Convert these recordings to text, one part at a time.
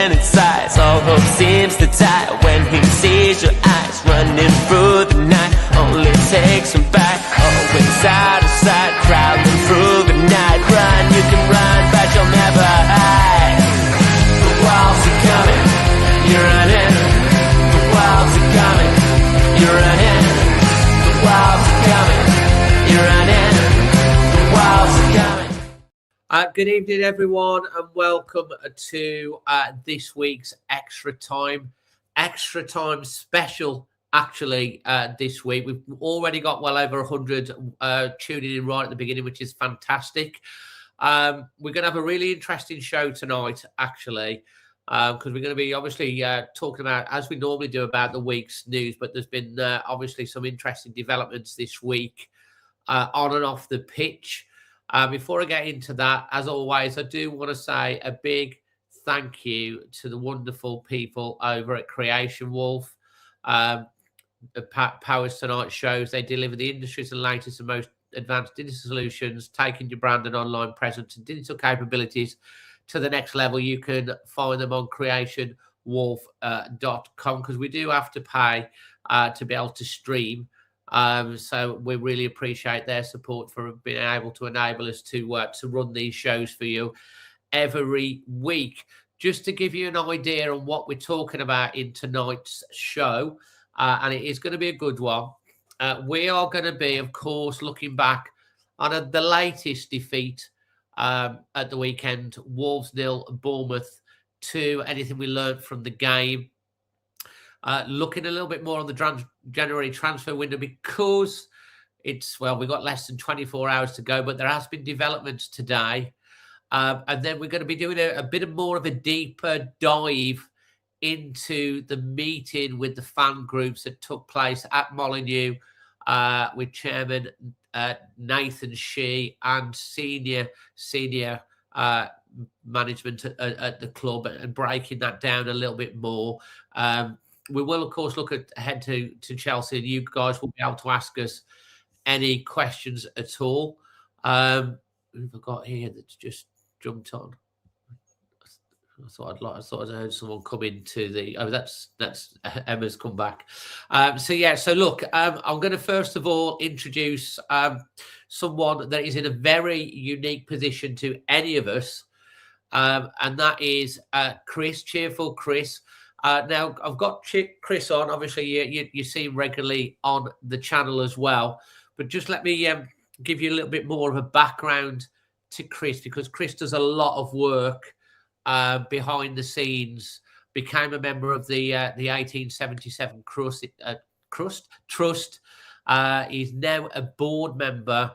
And inside, all hope seems to die when he sees your eyes running through the night. Only takes him back, always out of sight, crowding through the night. Run, you can run, but you'll never hide. The walls are coming, you're running. The walls are coming, you're running. The walls are coming, you're running. The walls are coming. Good evening, everyone, and welcome to this week's Extra Time special. Actually, this week we've already got well over 100 tuning in right at the beginning, which is fantastic. We're going to have a really interesting show tonight, actually, because we're going to be obviously talking about, as we normally do, about the week's news. But there's been obviously some interesting developments this week on and off the pitch. Before I get into that, as always, I do want to say a big thank you to the wonderful people over at Creation Wolf. Powers Tonight shows they deliver the industry's latest and most advanced digital solutions, taking your brand and online presence and digital capabilities to the next level. You can find them on creationwolf.com because we do have to pay to be able to stream. So we really appreciate their support for being able to enable us to run these shows for you every week. Just to give you an idea on what we're talking about in tonight's show, and it is going to be a good one. We are going to be, of course, looking back on the latest defeat at the weekend, Wolves 0, Bournemouth 2, anything we learned from the game. Looking a little bit more on the January transfer window because we've got less than 24 hours to go, but there has been developments today. And then we're going to be doing a bit more of a deeper dive into the meeting with the fan groups that took place at Molineux with Chairman Nathan Shi and senior management at the club, and breaking that down a little bit more. We will, of course, look ahead to Chelsea, and you guys will be able to ask us any questions at all. Who have I got here that's just jumped on? I thought I heard someone come into the. Oh, that's Emma's come back. So look, I'm going to first of all introduce someone that is in a very unique position to any of us, and that is Chris, cheerful Chris. Now, I've got Chris on. Obviously, you see him regularly on the channel as well. But just let me give you a little bit more of a background to Chris, because Chris does a lot of work behind the scenes. Became a member of the 1877 Trust. He's now a board member.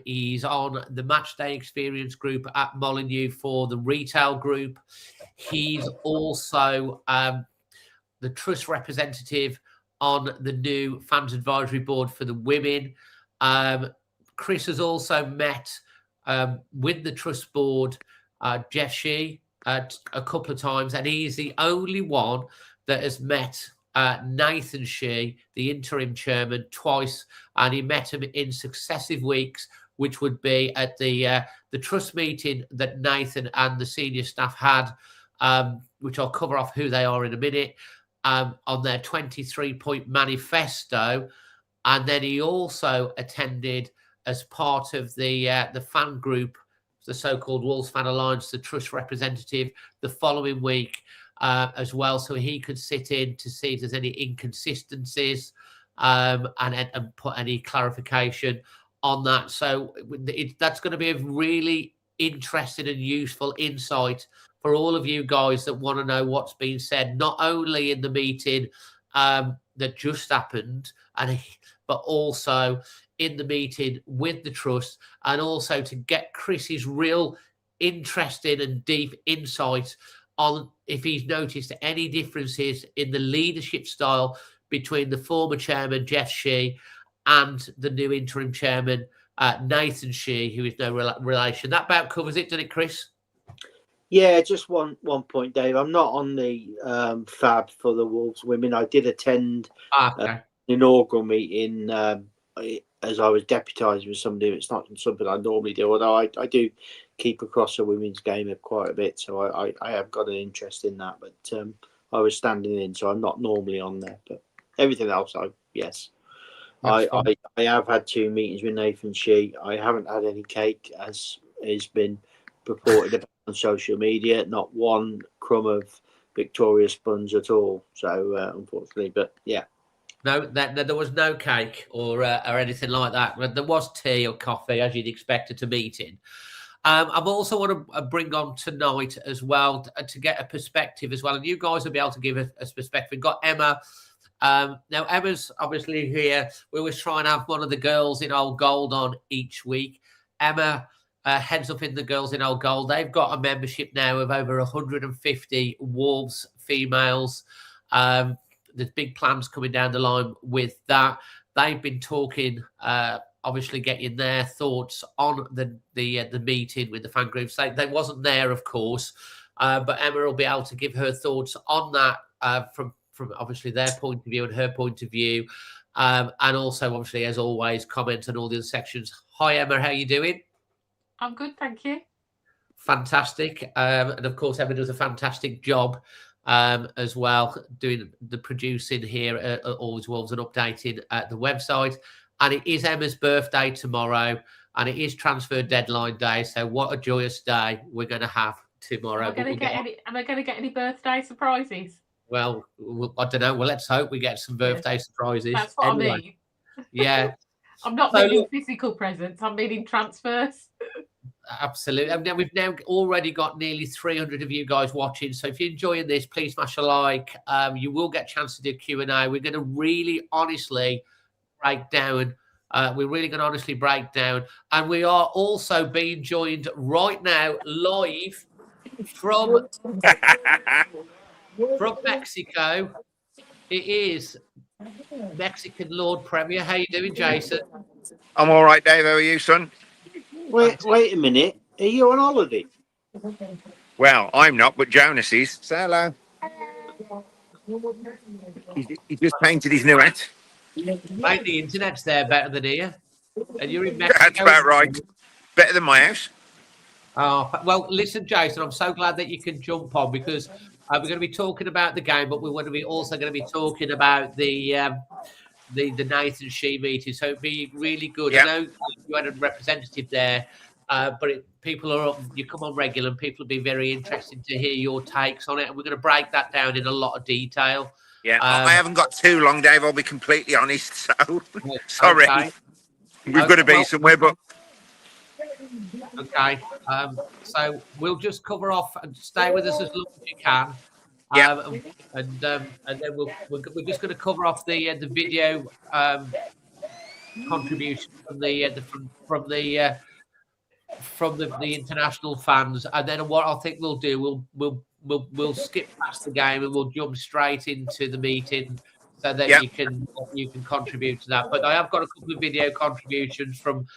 He's on the Matchday Experience group at Molineux for the retail group. He's also the trust representative on the new fans advisory board for the women. Chris has also met with the trust board Shei a couple of times, and he's the only one that has met Nathan Shi, the interim chairman, twice, and he met him in successive weeks, which would be at the trust meeting that Nathan and the senior staff had, which I'll cover off who they are in a minute, on their 23-point manifesto. And then he also attended as part of the fan group, the so-called Wolves Fan Alliance, the trust representative, the following week as well, so he could sit in to see if there's any inconsistencies and put any clarification on that. So that's going to be a really interesting and useful insight for all of you guys that want to know what's been said, not only in the meeting that just happened, but also in the meeting with the trust, and also to get Chris's real interesting and deep insight on if he's noticed any differences in the leadership style between the former chairman, Shei, and the new interim chairman, Nathan Shi, who is no relation. That about covers it, doesn't it, Chris? Yeah, just one point, Dave. I'm not on the fab for the Wolves women. I did attend an inaugural meeting as I was deputising with somebody. It's not something I normally do, although I do keep across the women's game quite a bit, so I have got an interest in that. But I was standing in, so I'm not normally on there. But everything else, yes. I have had 2 meetings with Nathan Shi. I haven't had any cake, as has been purported about on social media. Not one crumb of Victoria sponge at all. So unfortunately, but yeah. No, there was no cake or anything like that. But there was tea or coffee, as you'd expect at a meeting. I also want to bring on tonight as well to get a perspective as well. And you guys will be able to give a perspective. We've got Emma. Now, Emma's obviously here. We always try and have one of the girls in Old Gold on each week. Emma heads up in the Girls in Old Gold. They've got a membership now of over 150 Wolves females. There's big plans coming down the line with that. They've been talking, obviously getting their thoughts on the meeting with the fan groups. They wasn't there, of course, but Emma will be able to give her thoughts on that from obviously their point of view and her point of view, and also obviously, as always, comment on all the other sections. Hi Emma, how are you doing? I'm good, thank you. Fantastic. And of course, Emma does a fantastic job as well, doing the producing here at Always Wolves and updating the website. And it is Emma's birthday tomorrow, and it is transfer deadline day. So what a joyous day we're going to have tomorrow. Am I going to get any birthday surprises? Well, I don't know. Well, let's hope we get some birthday surprises. That's what I mean. Yeah. I'm not meaning physical presents. I'm meaning transfers. Absolutely. And we've now already got nearly 300 of you guys watching. So if you're enjoying this, please smash a like. You will get a chance to do Q&A. We're going to really honestly break down. We're really going to honestly break down. And we are also being joined right now live from Mexico. It is Mexican Lord Premier. How you doing, Jason? I'm all right, Dave. How are you, son? Wait a minute. Are you on holiday? Well, I'm not, but Jonas is. Say hello. He just painted his new hat. Mate, the internet's there better than here. And you're in Mexico. That's about right. Better than my house. Oh, well, listen, Jason, I'm so glad that you can jump on, because we're going to be talking about the game, but we're going to be also going to be talking about the Nathan Shi meeting. So it'd be really good. Yeah. I know you had a representative there, but you come on regular, and people will be very interested to hear your takes on it. And we're going to break that down in a lot of detail. Yeah, I haven't got too long, Dave. I'll be completely honest. So sorry. Okay. We've got to be somewhere, but okay. So we'll just cover off and stay with us as long as you can. Yeah. And then we're just going to cover off the video contribution from the international fans, and then what I think we'll do, we'll skip past the game and we'll jump straight into the meeting, so that you can contribute to that. But I have got a couple of video contributions from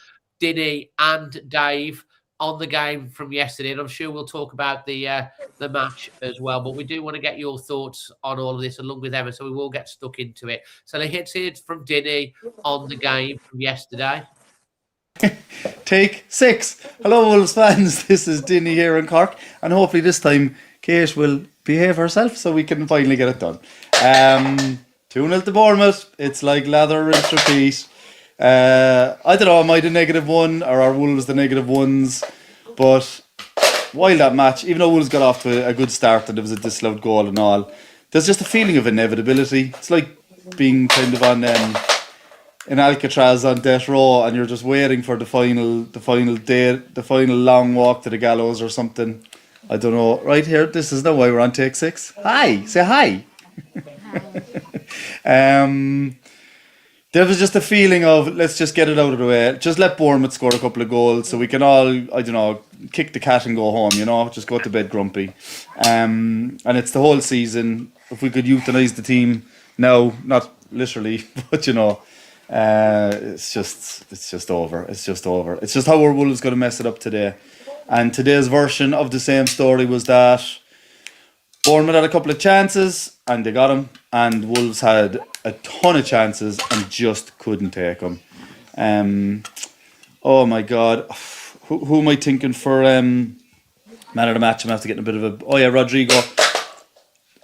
Dinny and Dave on the game from yesterday, and I'm sure we'll talk about the match as well. But we do want to get your thoughts on all of this along with Emma, so we will get stuck into it. So let's hear it from Dinny on the game from yesterday. Take 6. Hello, Wolves fans. This is Dinny here in Cork, and hopefully this time Kate will behave herself so we can finally get it done. 2-0 to Bournemouth. It's like lather, rinse, repeat. I don't know, am I the -1 or are Wolves the -1s? But while that match, even though Wolves got off to a good start and there was a disallowed goal and all, there's just a feeling of inevitability. It's like being kind of on in Alcatraz on death row, and you're just waiting for the final day, the final long walk to the gallows or something. I don't know. Right here, this is now why we're on take 6. Hi, say hi. There was just a feeling of, let's just get it out of the way. Just let Bournemouth score a couple of goals so we can all, I don't know, kick the cat and go home, just go to bed grumpy. And it's the whole season. If we could euthanize the team now, not literally, but it's just over. It's just over. It's just how our Wolves going to mess it up today. And today's version of the same story was that Bournemouth had a couple of chances and they got them, and Wolves had a ton of chances and just couldn't take them. Oh my God, who am I thinking for man of the match? I'm after getting a bit of a. Rodrigo.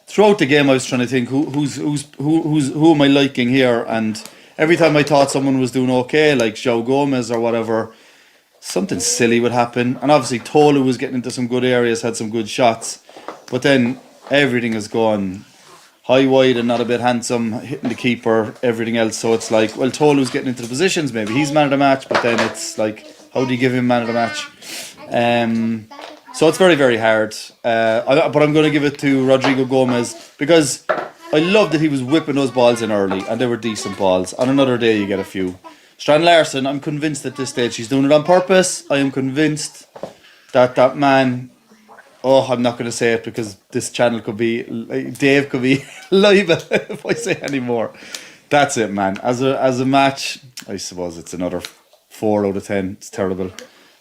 Throughout the game, I was trying to think who am I liking here, and every time I thought someone was doing okay, like João Gomez or whatever, something silly would happen. And obviously Tolu was getting into some good areas, had some good shots, but then everything is gone high wide and not a bit handsome, hitting the keeper, everything else. So it's like, well, Tolu's getting into the positions, maybe he's man of the match, but then it's like, how do you give him man of the match? So it's very, very hard. But I'm going to give it to Rodrigo Gomez because I love that he was whipping those balls in early and they were decent balls. On another day, you get a few. Strand Larson, I'm convinced at this stage he's doing it on purpose. I am convinced that man. Oh, I'm not going to say it because this channel could be, Dave could be live if I say any more. That's it, man. As a match, I suppose it's another 4 out of 10. It's terrible.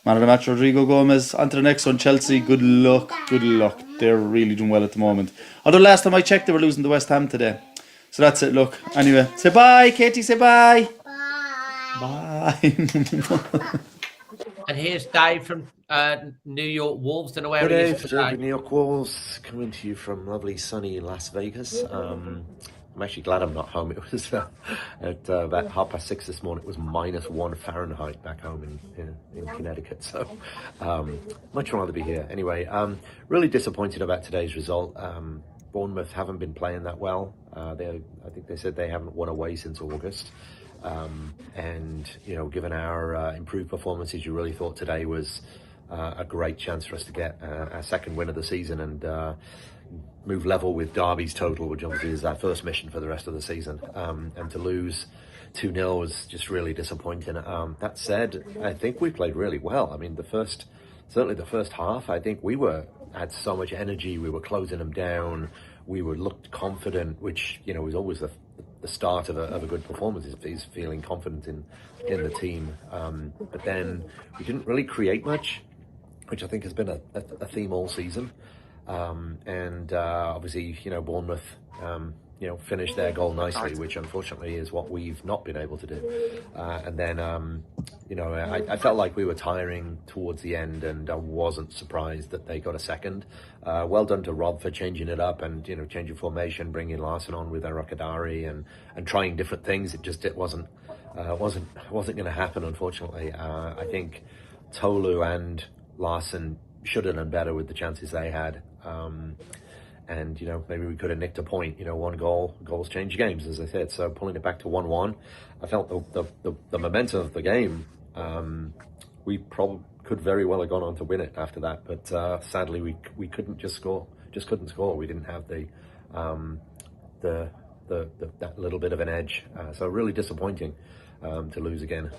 Man of the match, Rodrigo Gomez. On to the next one, Chelsea. Good luck. They're really doing well at the moment. Although last time I checked, they were losing to West Ham today. So that's it, look. Anyway, say bye, Katie, say bye. Bye. And here's Dave from New York Wolves. Don't know where Hey he Dave, is Dave, today. New York Wolves, coming to you from lovely sunny Las Vegas. I'm actually glad I'm not home. It was at about 6:30 this morning. It was -1 Fahrenheit back home in Connecticut. So much rather be here. Anyway, really disappointed about today's result. Bournemouth haven't been playing that well. I think they said they haven't won away since August. And given our improved performances, you really thought today was a great chance for us to get our second win of the season and move level with Derby's total, which obviously is our first mission for the rest of the season. And to lose 2-0 was just really disappointing. That said, I think we played really well. I mean, certainly the first half, I think we had so much energy. We were closing them down. We looked confident, which was always the start of a good performance is feeling confident in the team. But then we didn't really create much, which I think has been a theme all season. And obviously, Bournemouth, finished their goal nicely, which unfortunately is what we've not been able to do. And then, I felt like we were tiring towards the end, and I wasn't surprised that they got a second. Well done to Rob for changing it up and, changing formation, bringing Larson on with Arakadari and trying different things. It wasn't going to happen, unfortunately. I think Tolu and Larson should have done better with the chances they had. And maybe we could have nicked a point. One goals change games, as I said. So pulling it back to 1-1, I felt the momentum of the game. We probably could very well have gone on to win it after that, but sadly we couldn't score. We didn't have that little bit of an edge. So really disappointing to lose again.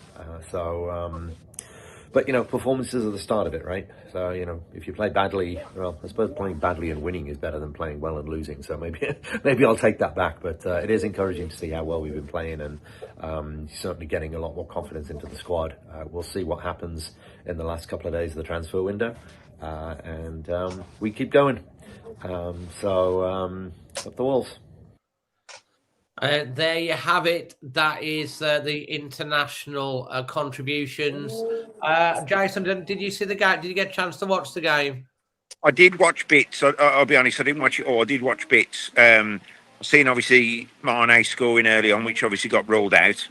But performances are the start of it, right? So if you play badly, well, I suppose playing badly and winning is better than playing well and losing. So maybe I'll take that back. But it is encouraging to see how well we've been playing, and certainly getting a lot more confidence into the squad. We'll see what happens in the last couple of days of the transfer window, and we keep going. Up the Wolves. There you have it. That is the international contributions. Jason, did you see the game? Did you get a chance to watch the game? I did watch bits. I'll be honest, I didn't watch it all. I did watch bits. I've seen obviously Mane scoring early on, which obviously got ruled out.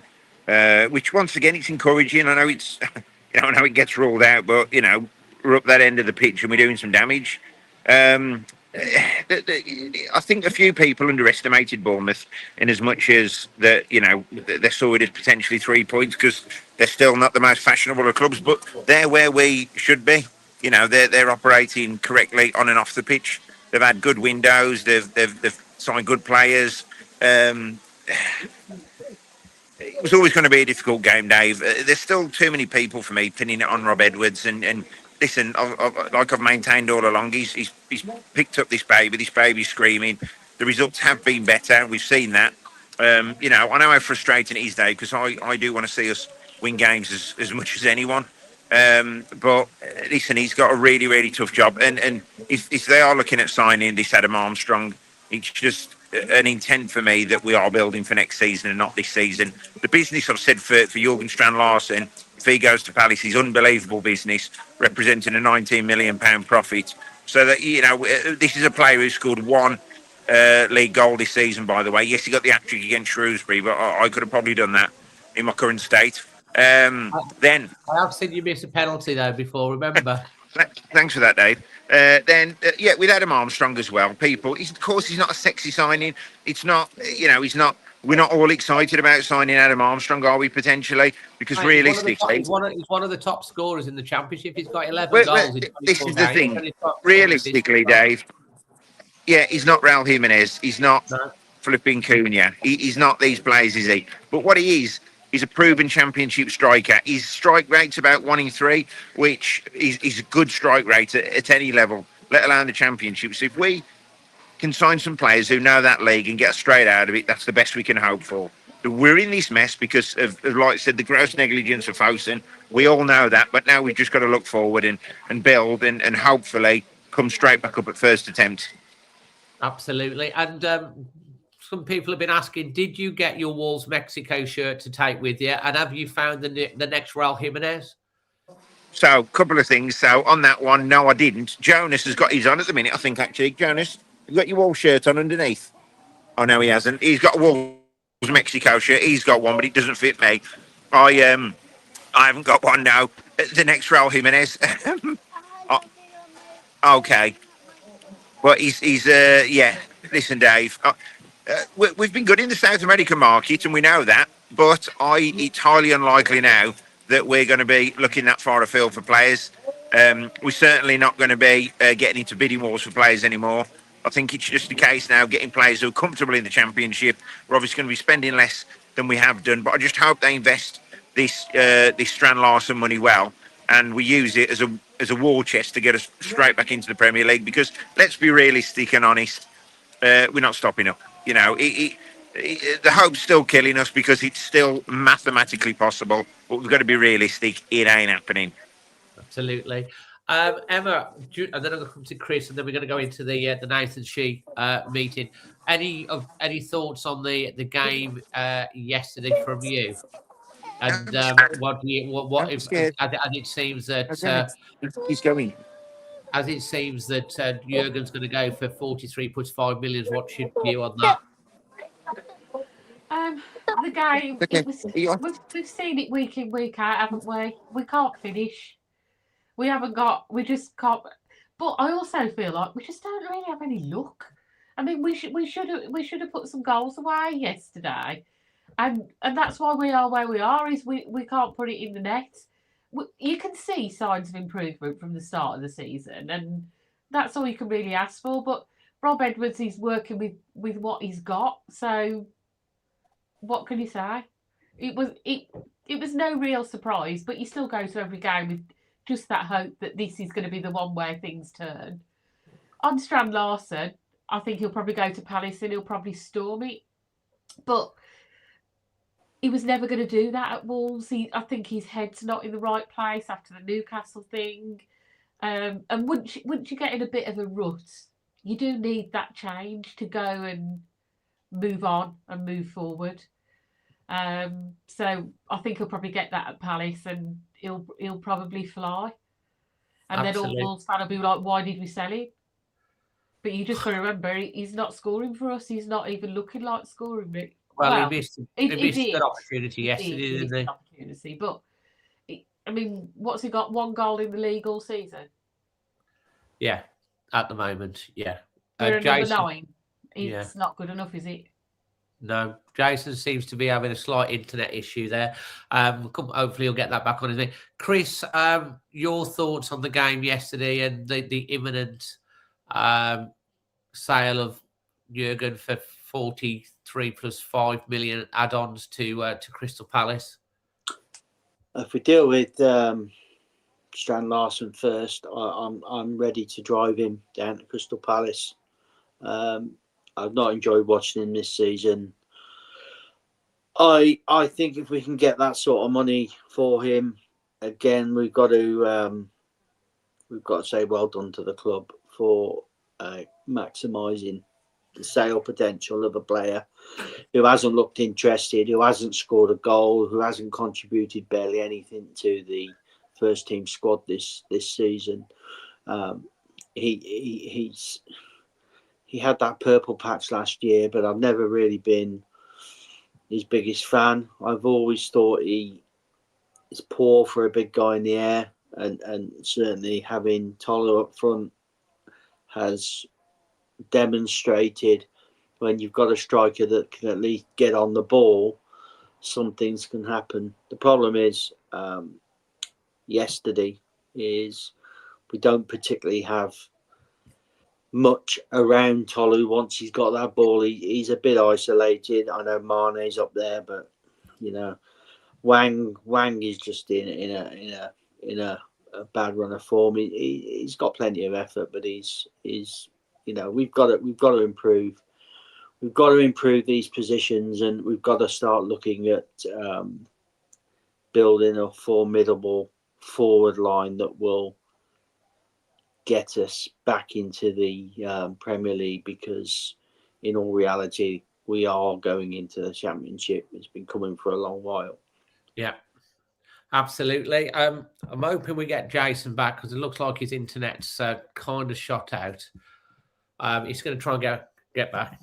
Which once again, it's encouraging. I know it's, I know it gets ruled out, but we're up that end of the pitch and we're doing some damage. I think a few people underestimated Bournemouth in as much as that they saw it as potentially 3 points because they're still not the most fashionable of clubs, but they're where we should be. They're operating correctly on and off the pitch. They've had good windows. They've signed good players. It was always going to be a difficult game, Dave. There's still too many people for me pinning it on Rob Edwards and listen, like I've maintained all along, he's picked up this baby. This baby's screaming. The results have been better. We've seen that. I know how frustrating it is, Dave, because I do want to see us win games as much as anyone. But listen, he's got a really, really tough job. And if they are looking at signing this Adam Armstrong, it's just an intent for me that we are building for next season and not this season. The business I've said for Jurgen Strand Larsen if he goes to Palace, he's unbelievable business, representing a £19 million profit. So that, you know, this is a player who scored one league goal this season, by the way. Yes, he got the hat-trick against Shrewsbury, but I could have probably done that in my current state. Then I have seen you miss a penalty though before. Remember? Thanks for that, Dave. Yeah, with Adam Armstrong as well. Of course, he's not a sexy signing. It's not, you know, he's not. We're not all excited about signing Adam Armstrong, are we? Potentially, because Mate, realistically, he's one of the top scorers in the Championship. He's got 11 well, goals. In this 24 is the games. thing. Realistically, Dave. Yeah, he's not Raul Jimenez. He's not flipping Cunha. He's not these players, is he? But what he is, he's a proven Championship striker. His strike rate's about 1 in 3, which is a good strike rate at any level, let alone the Championship. So if we can sign some players who know that league and get us straight out of it, that's the best we can hope for. We're in this mess because of, like I said, the gross negligence of Fosun. We all know that, but now we've just got to look forward and build and hopefully come straight back up at first attempt. Absolutely. And some people have been asking, did you get your Wolves Mexico shirt to take with you? And have you found the next Raul Jimenez? So, a couple of things. So, on that one, no, I didn't. Jonas has got his on at the minute, I think, actually. Jonas, you got your Wolves shirt on underneath? Oh, no, he hasn't. He's got a Wolves Mexico shirt. He's got one, but it doesn't fit me. I haven't got one now. The next Raul Jimenez. Oh, okay. Well, he's yeah. Listen, Dave, we've been good in the South American market, and we know that. But it's highly unlikely now that we're going to be looking that far afield for players. We're certainly not going to be getting into bidding wars for players anymore. I think it's just a case now getting players who are comfortable in the Championship. We're obviously going to be spending less than we have done, but I just hope they invest this Strand Larsen money well, and we use it as a war chest to get us straight back into the Premier League. Because let's be realistic and honest, we're not stopping up. You know, the hope's still killing us because it's still mathematically possible, but we've got to be realistic. It ain't happening. Absolutely. Emma, and then I'm going to come to Chris, and then we're going to go into the Nathan Shi meeting. Any thoughts on the game yesterday from you? And what if, as it seems that He's going. as it seems that Jurgen's going to go for 43.5 million. What's your view on that? The game, we've seen it week in, week out, haven't we? We can't finish. We just can't. But I also feel like we just don't really have any luck. I mean, we should have put some goals away yesterday, and that's why we are where we are. Is we can't put it in the net. You can see signs of improvement from the start of the season, and that's all you can really ask for. But Rob Edwards is working with what he's got, so what can you say? It was no real surprise, but you still go to every game with just that hope that this is going to be the one where things turn. On Strand Larsen, I think he'll probably go to Palace and he'll probably storm it, but he was never going to do that at Wolves. I think his head's not in the right place after the Newcastle thing. And once you get in a bit of a rut, you do need that change to go and move on and move forward. So I think he'll probably get that at Palace, and he'll probably fly. And Absolutely. then all Wolves fans will be like, "Why did we sell him?" But you just got to remember, he's not scoring for us. He's not even looking like scoring. Well, he missed an opportunity yesterday, didn't he? Opportunity, but I mean, what's he got? 1 goal in the league all season. Yeah, at the moment, yeah. We're number 9. It's not good enough, is it? No, Jason seems to be having a slight internet issue there. Hopefully he'll get that back on his name. Chris, your thoughts on the game yesterday and the imminent sale of Jurgen for 43 plus 5 million add-ons to Crystal Palace? If we deal with Strand Larsen first, I'm ready to drive him down to Crystal Palace. I've not enjoyed watching him this season. I think if we can get that sort of money for him, again, we've got to say well done to the club for maximising the sale potential of a player who hasn't looked interested, who hasn't scored a goal, who hasn't contributed barely anything to the first team squad this season. He had that purple patch last year, but I've never really been his biggest fan. I've always thought he is poor for a big guy in the air, and certainly having Tolo up front has demonstrated when you've got a striker that can at least get on the ball, some things can happen. The problem is yesterday is we don't particularly have much around Tolu. Once he's got that ball, he's a bit isolated. I know Mane's up there, but you know, Wang is just in a bad run of form. He's got plenty of effort, but he's you know, we've got to improve. We've got to improve these positions, and we've got to start looking at building a formidable forward line that will get us back into the Premier League, because in all reality, we are going into the Championship. It's been coming for a long while. Yeah, absolutely. I'm hoping we get Jason back, because it looks like his internet's kind of shot out. He's going to try and get back.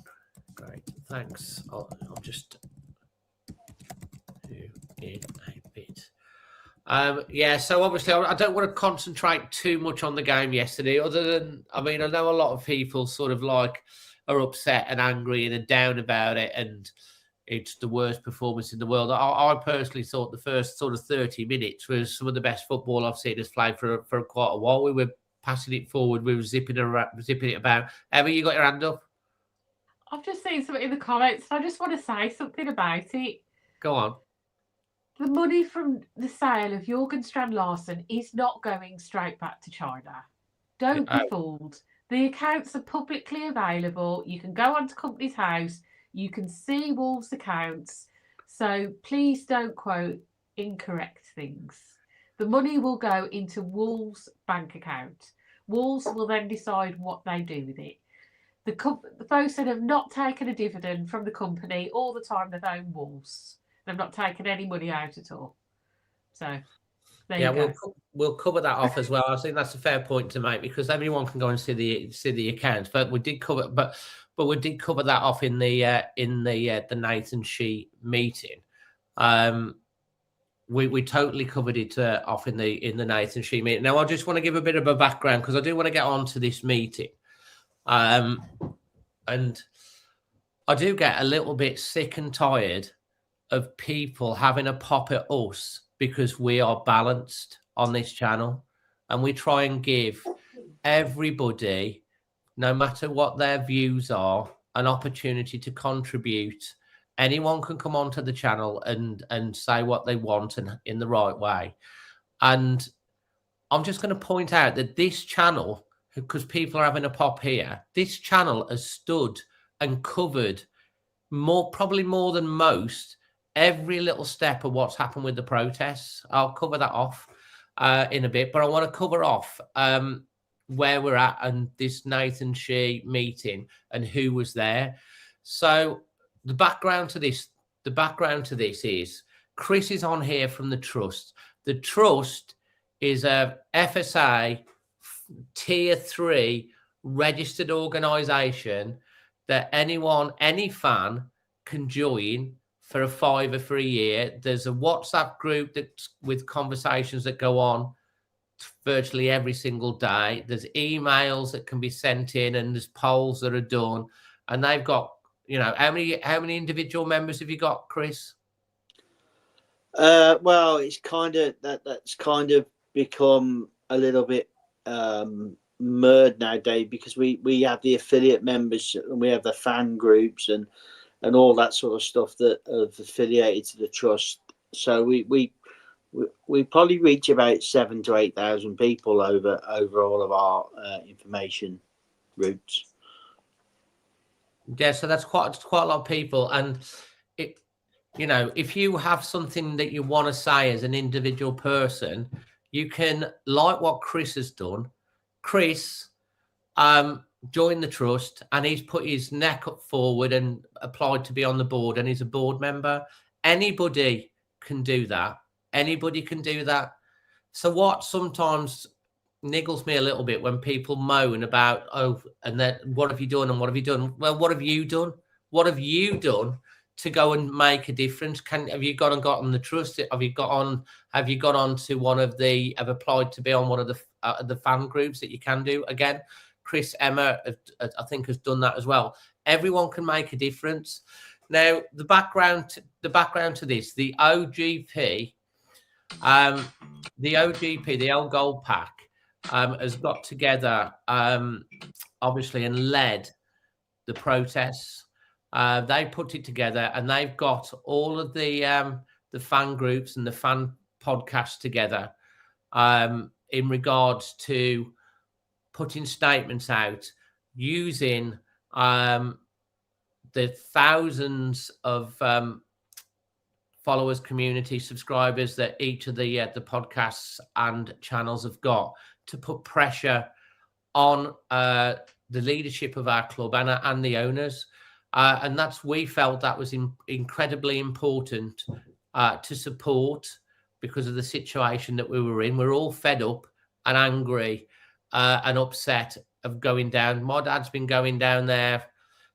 Great, thanks. I'll just do in a bit. Yeah, so obviously I don't want to concentrate too much on the game yesterday, other than, I mean, I know a lot of people sort of like are upset and angry and are down about it, and it's the worst performance in the world. I personally thought the first sort of 30 minutes was some of the best football I've seen us play for quite a while. We were passing it forward, we were zipping it about. Emma, you got your hand up? I've just seen something in the comments, and I just want to say something about it. Go on. The money from the sale of Jürgen Strand-Larsen is not going straight back to China. Don't be fooled. The accounts are publicly available. You can go onto Company's House. You can see Wolves' accounts. So please don't quote incorrect things. The money will go into Wolves' bank account. Wolves will then decide what they do with it. The folks that have not taken a dividend from the company all the time they've owned Wolves. They've not taken any money out at all. So there you go. We'll cover that off as well. I think that's a fair point to make, because everyone can go and see the accounts. But we did cover, but we did cover that off in the Nathan Shi meeting. We totally covered it off in the Nathan Shi meeting. Now I just want to give a bit of a background, because I do want to get on to this meeting. And I do get a little bit sick and tired of people having a pop at us because we are balanced on this channel, and we try and give everybody, no matter what their views are, an opportunity to contribute. Anyone can come onto the channel and say what they want, and in the right way. And I'm just going to point out that this channel, because people are having a pop here, this channel has stood and covered probably more than most, every little step of what's happened with the protests. I'll cover that off in a bit, but I want to cover off where we're at and this Nathan Shi meeting and who was there. So the background to this is Chris is on here from the Trust. The Trust is a FSA Tier 3 registered organisation that any fan can join for a £5 for a year. There's a WhatsApp group that's with conversations that go on virtually every single day. There's emails that can be sent in, and there's polls that are done. And they've got, you know, how many individual members have you got, Chris? Well, it's kind of that's kind of become a little bit merged now, Dave, because we have the affiliate members and we have the fan groups and all that sort of stuff that have affiliated to the Trust. So we probably reach about 7,000 to 8,000 people over all of our information routes. Yeah, so that's quite a lot of people. And it, you know, if you have something that you want to say as an individual person, you can, like what Chris has done. Chris joined the trust, and he's put his neck up forward and applied to be on the board, and he's a board member. Anybody can do that. Anybody can do that. So what sometimes niggles me a little bit when people moan about, oh, and then what have you done and what have you done? Well, what have you done? What have you done to go and make a difference? Have you got on the trust? Have you got on to one of the, have applied to be on one of the fan groups that you can do? Again, Chris, Emma, I think, has done that as well. Everyone can make a difference. Now, the background to this, the OGP, the Old Gold Pack, has got together, obviously, and led the protests. They put it together, and they've got all of the fan groups and the fan podcasts together in regards to putting statements out using the thousands of followers, community, subscribers that each of the podcasts and channels have got to put pressure on the leadership of our club and the owners. And we felt that was incredibly important to support because of the situation that we were in. We're all fed up and angry and upset of going down. My dad's been going down there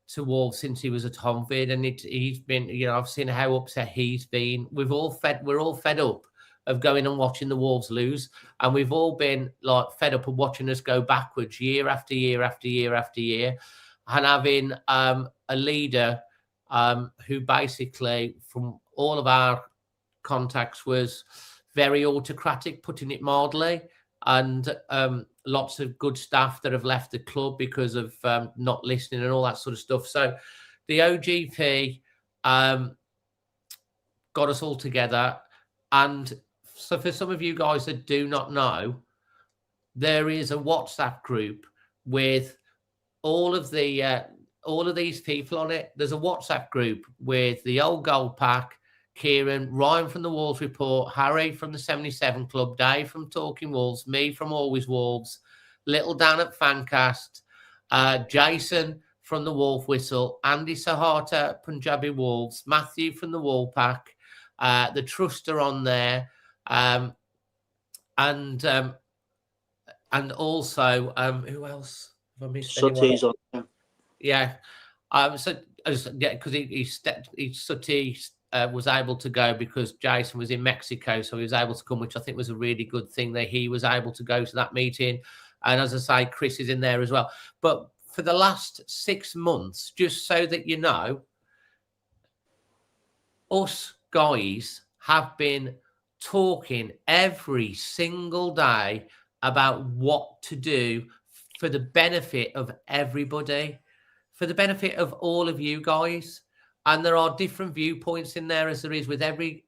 to Wolves since he was at Honford, and he's been, I've seen how upset he's been. We're all fed up of going and watching the Wolves lose, and we've all been like fed up of watching us go backwards year after year after year after year, and having a leader who basically, from all of our contacts, was very autocratic, putting it mildly, and lots of good staff that have left the club because of not listening and all that sort of stuff. So the OGP got us all together. And so for some of you guys that do not know, there is a WhatsApp group with all of these people on it. There's a WhatsApp group with the Old Gold Pack, Kieran, Ryan from the Wolves Report, Harry from the 77 Club, Dave from Talking Wolves, me from Always Wolves, Little Dan at Fancast, Jason from the Wolf Whistle, Andy Sahata, Punjabi Wolves, Matthew from the Wall Pack, the Trust are on there, and also who else have I missed? Sutty's on there. Yeah, because Sutty was able to go because Jason was in Mexico, so he was able to come, which I think was a really good thing that he was able to go to that meeting. And as I say, Chris is in there as well. But for the last 6 months, just so that you know, us guys have been talking every single day about what to do for the benefit of everybody, for the benefit of all of you guys. And there are different viewpoints in there, as there is with every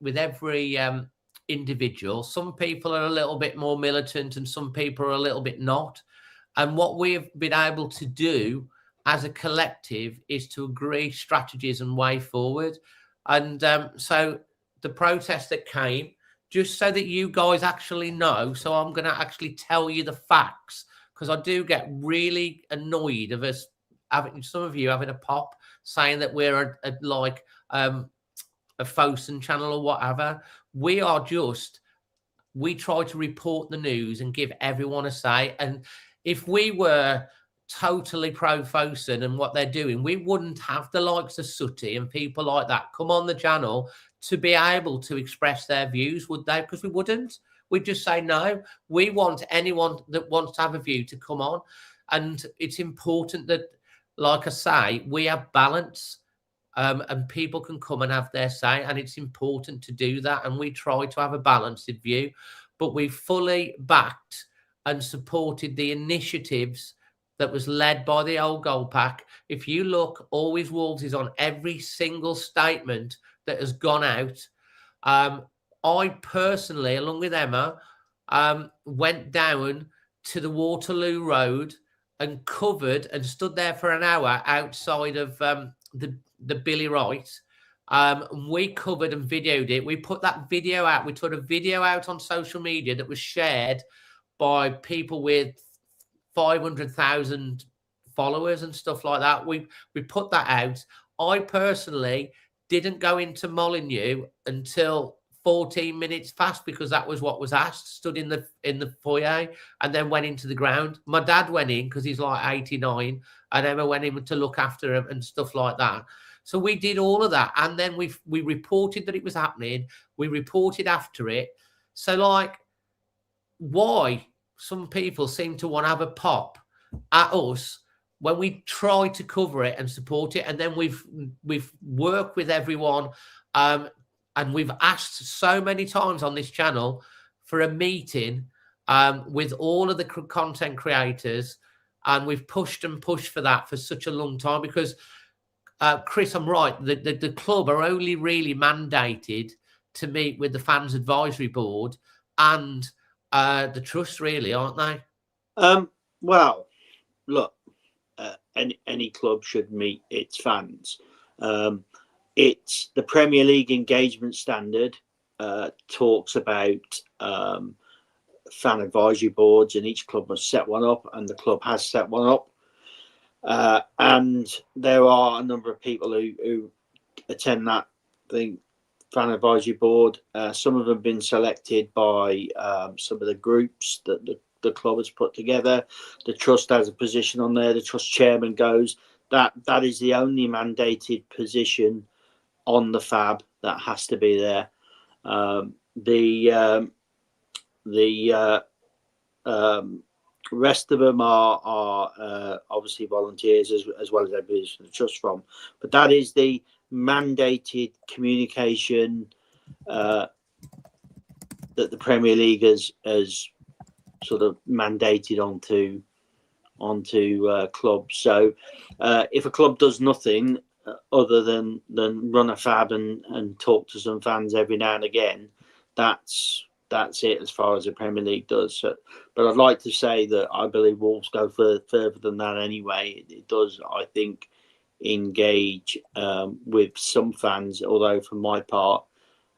individual. Some people are a little bit more militant and some people are a little bit not. And what we have been able to do as a collective is to agree strategies and way forward. And so the protest that came, just so that you guys actually know, so I'm going to actually tell you the facts, because I do get really annoyed of us having, some of you having a pop saying that we're a Fosun channel or whatever. We try to report the news and give everyone a say. And if we were totally pro Fosun and what they're doing, we wouldn't have the likes of Sutty and people like that come on the channel to be able to express their views, would they? Because we wouldn't. We'd just say no. We want anyone that wants to have a view to come on. And it's important that, like I say, we have balance, and people can come and have their say, and it's important to do that. And we try to have a balanced view, but we fully backed and supported the initiatives that was led by the Old Gold Pack. If you look, Always Wolves is on every single statement that has gone out. I personally, along with Emma, went down to the Waterloo Road and covered and stood there for an hour outside of the Billy Wright. We covered and videoed it. We put that video out. We put a video out on social media that was shared by people with 500,000 followers and stuff like that. We put that out. I personally didn't go into Molineux until 14 minutes fast because that was what was asked. Stood in the foyer and then went into the ground. My dad went in because he's like 89, and Emma went in to look after him and stuff like that. So we did all of that, and then we reported that it was happening. We reported after it. So like, why some people seem to want to have a pop at us when we try to cover it and support it, and then we've worked with everyone, and we've asked so many times on this channel for a meeting with all of the content creators, and we've pushed and pushed for that for such a long time because, Chris, I'm right, the club are only really mandated to meet with the fans advisory board and the trust, really, aren't they? Well, look, any club should meet its fans. It's the Premier League engagement standard talks about fan advisory boards, and each club must set one up, and the club has set one up. And there are a number of people who attend that thing, fan advisory board. Some of them have been selected by some of the groups that the club has put together. The trust has a position on there. The trust chairman goes. That is the only mandated position on the FAB that has to be there. The rest of them are obviously volunteers as well as everybody from the trust from. But that is the mandated communication that the Premier League has sort of mandated onto clubs. So if a club does nothing other than run a FAB and talk to some fans every now and again, that's it as far as the Premier League does. So, but I'd like to say that I believe Wolves go further than that anyway. It does, I think, engage with some fans, although for my part,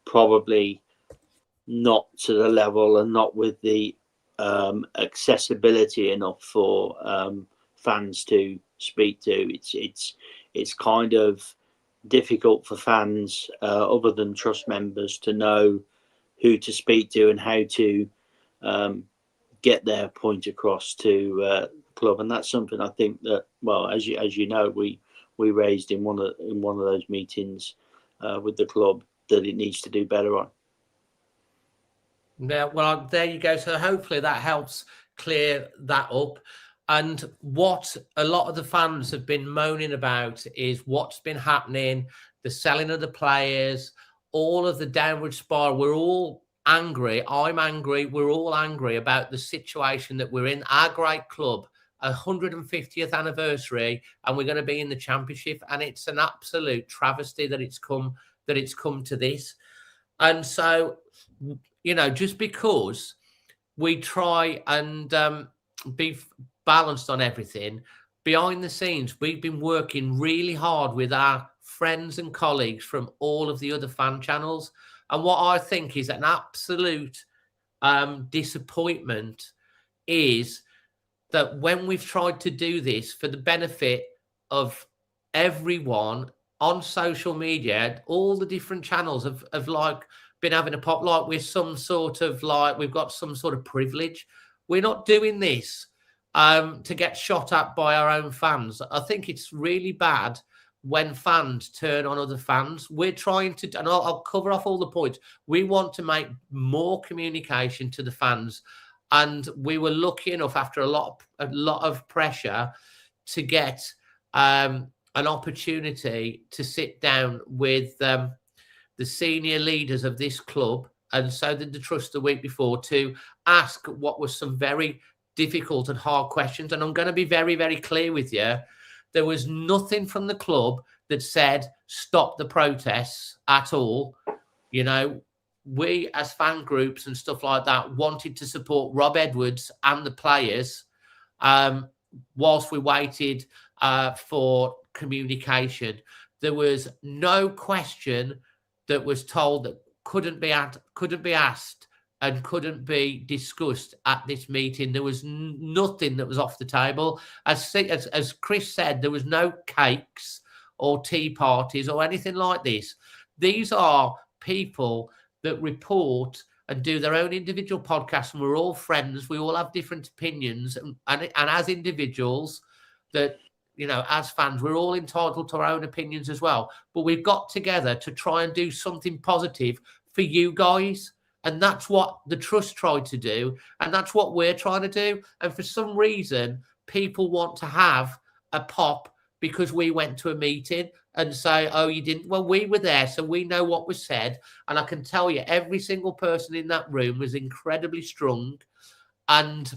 probably not to the level and not with the accessibility enough for fans to speak to. It's kind of difficult for fans other than trust members to know who to speak to and how to get their point across to the club. And that's something I think that, well, as you know, we raised in one of those meetings with the club that it needs to do better on. Yeah, well, there you go. So hopefully that helps clear that up. And what a lot of the fans have been moaning about is what's been happening, the selling of the players, all of the downward spiral. We're all angry. I'm angry. We're all angry about the situation that we're in. Our great club, 150th anniversary, and we're going to be in the Championship. And it's an absolute travesty that it's come to this. And so, you know, just because we try and be balanced on everything, behind the scenes, we've been working really hard with our friends and colleagues from all of the other fan channels. And what I think is an absolute disappointment is that when we've tried to do this for the benefit of everyone on social media, all the different channels have like been having a pop, like we're some sort of like we've got some sort of privilege. We're not doing this to get shot at by our own fans. I think it's really bad when fans turn on other fans. We're trying to, and I'll cover off all the points. We want to make more communication to the fans, and we were lucky enough after a lot of pressure to get an opportunity to sit down with the senior leaders of this club, and so did the trust the week before, to ask what was some very difficult and hard questions. And I'm going to be very, very clear with you. There was nothing from the club that said stop the protests at all. You know, we as fan groups and stuff like that wanted to support Rob Edwards and the players whilst we waited for communication. There was no question that was told that couldn't be asked and couldn't be discussed at this meeting. There was nothing that was off the table. As Chris said, there was no cakes or tea parties or anything like this. These are people that report and do their own individual podcasts, and we're all friends. We all have different opinions, and as individuals, that, you know, as fans, we're all entitled to our own opinions as well. But we've got together to try and do something positive for you guys. And that's what the Trust tried to do. And that's what we're trying to do. And for some reason, people want to have a pop because we went to a meeting and say, oh, you didn't. Well, we were there, so we know what was said. And I can tell you, every single person in that room was incredibly strong. And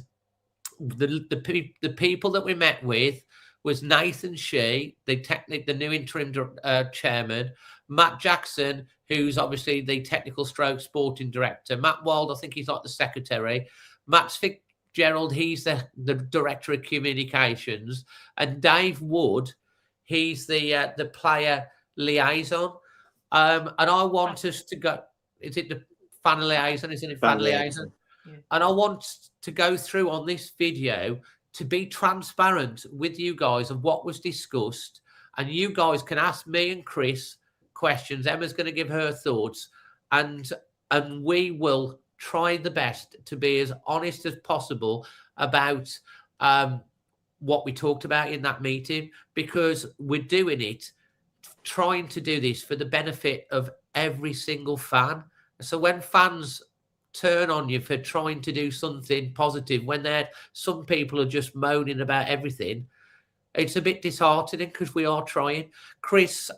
the people that we met with was Nathan Shi, the new interim chairman, Matt Jackson, who's obviously the technical stroke sporting director, Matt Wild, I think he's like the secretary, Matt Fitzgerald, he's the director of communications, and Dave Wood, he's the player liaison. And I want us to go. Is it the fan liaison? Isn't it fan liaison? Yeah. And I want to go through on this video to be transparent with you guys of what was discussed, and you guys can ask me and Chris questions. Emma's going to give her thoughts, and we will try the best to be as honest as possible about what we talked about in that meeting, because we're doing it, trying to do this for the benefit of every single fan. So when fans turn on you for trying to do something positive, when some people are just moaning about everything, it's a bit disheartening, because we are trying. Chris,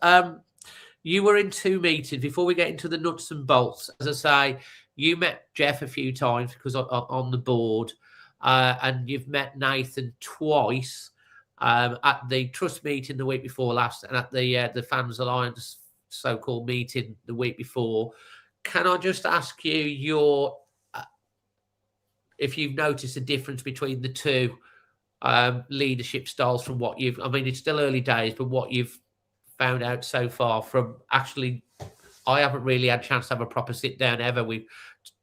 you were in 2 meetings. Before we get into the nuts and bolts, as I say, you met Jeff a few times because on the board, and you've met Nathan twice at the Trust meeting the week before last, and at the Fans Alliance so-called meeting the week before. Can I just ask you if you've noticed a difference between the two leadership styles from what you've, I mean, it's still early days, but what you've found out so far from actually, I haven't really had a chance to have a proper sit down ever. We've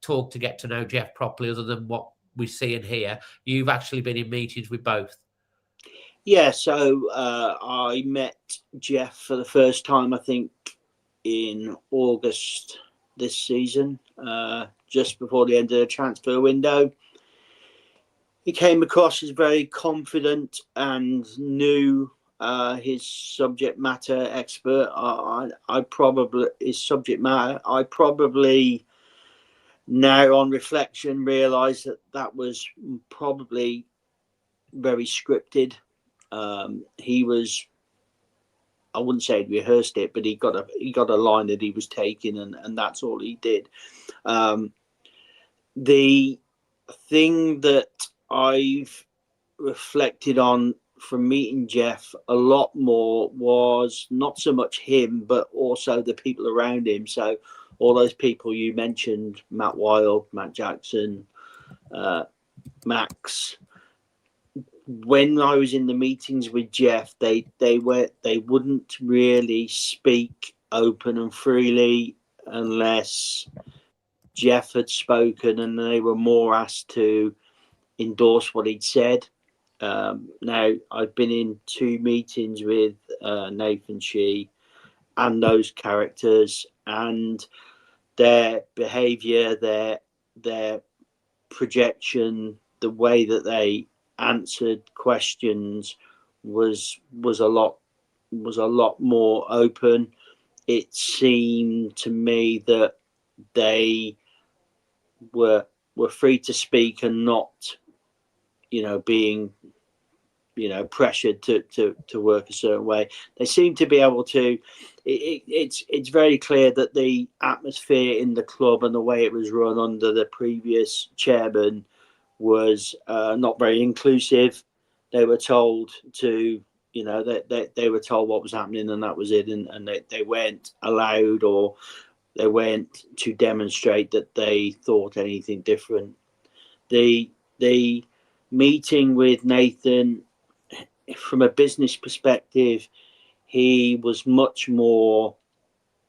talked to get to know Jeff properly, other than what we see and hear. You've actually been in meetings with both. Yeah, so I met Jeff for the first time, I think, in August this season, just before the end of the transfer window. He came across as very confident and knew his subject matter expert. I probably now on reflection realised that was probably very scripted. He was, I wouldn't say he rehearsed it, but he got a line that he was taking, and that's all he did. The thing that I've reflected on from meeting Jeff a lot more was not so much him, but also the people around him. So all those people you mentioned, Matt Wild, Matt Jackson, Max. When I was in the meetings with Jeff, they wouldn't really speak open and freely unless Jeff had spoken, and they were more asked to endorse what he'd said. Now, I've been in 2 meetings with Nathan Shi and those characters, and their behaviour, their projection, the way that they answered questions was a lot more open. It seemed to me that they were free to speak and not, being, pressured to work a certain way. They seem to be able to. It's very clear that the atmosphere in the club and the way it was run under the previous chairman was not very inclusive. They were told to, they were told what was happening, and that was it, and they weren't allowed, or they weren't to demonstrate that they thought anything different. The meeting with Nathan, from a business perspective, he was much more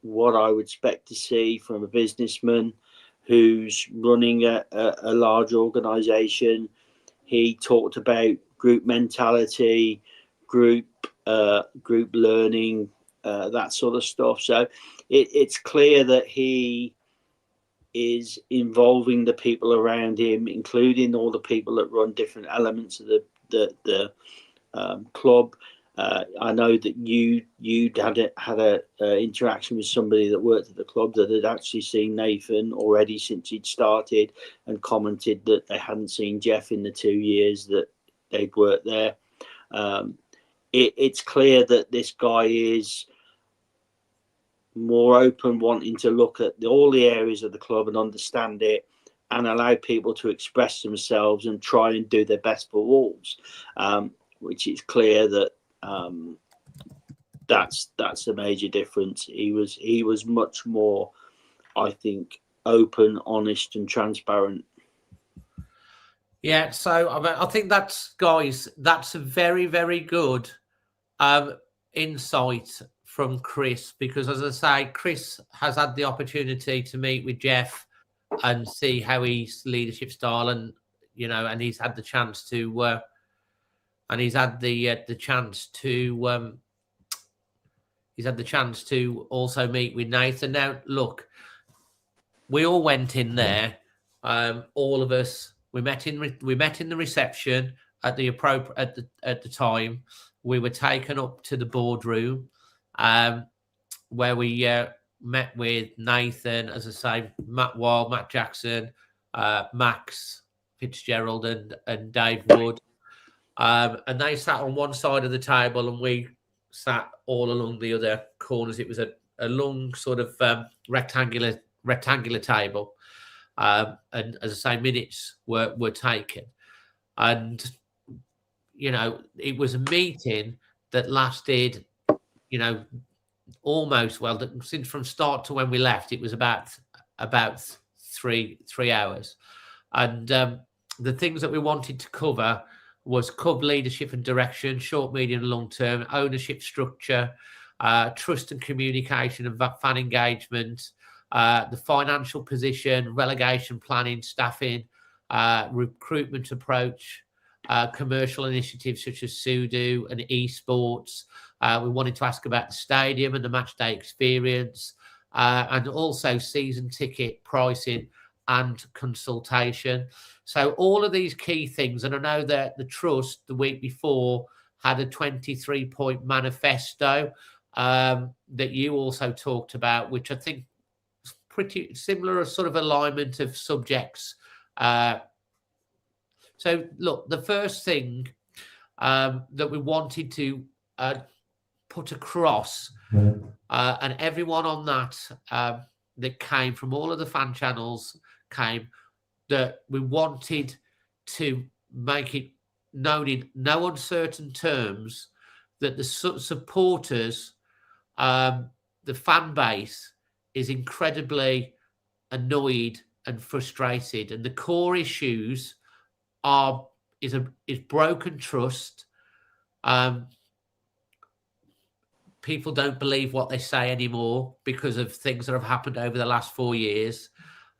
what I would expect to see from a businessman who's running a large organisation. He talked about group mentality, group learning, that sort of stuff. So it's clear that he is involving the people around him, including all the people that run different elements of the club. I know that you'd had a interaction with somebody that worked at the club that had actually seen Nathan already since he'd started, and commented that they hadn't seen Jeff in the 2 years that they'd worked there. It's clear that this guy is more open, wanting to look at all the areas of the club and understand it, and allow people to express themselves and try and do their best for Wolves, which is clear that that's a major difference. He was much more, I think, open, honest, and transparent. Yeah, so I think that's a very, very good insight from Chris, because, as I say, Chris has had the opportunity to meet with Jeff and see how his leadership style, and and he's had the chance to also meet with Nathan. Now, look, we all went in there, all of us. We met in the reception at the time. We were taken up to the boardroom, where we met with Nathan, as I say, Matt Wild, Matt Jackson, Max Fitzgerald, and Dave Wood, and they sat on one side of the table, and we sat all along the other corners. It was a long sort of rectangular table, and, as I say, minutes were taken, and it was a meeting that lasted, almost, since from start to when we left, it was about 3 hours, and the things that we wanted to cover was club leadership and direction, short, medium, and long term, ownership structure, trust and communication and fan engagement, the financial position, relegation planning, staffing, recruitment approach, commercial initiatives such as Sudo and esports. We wanted to ask about the stadium and the match day experience, and also season ticket pricing and consultation. So all of these key things, and I know that the Trust the week before had a 23-point manifesto that you also talked about, which I think is pretty similar, sort of alignment of subjects. So look, the first thing that we wanted to put across, and everyone on that that came from all of the fan channels came, that we wanted to make it known in no uncertain terms that the supporters, the fan base, is incredibly annoyed and frustrated, and the core issues is broken trust. People don't believe what they say anymore because of things that have happened over the last 4 years.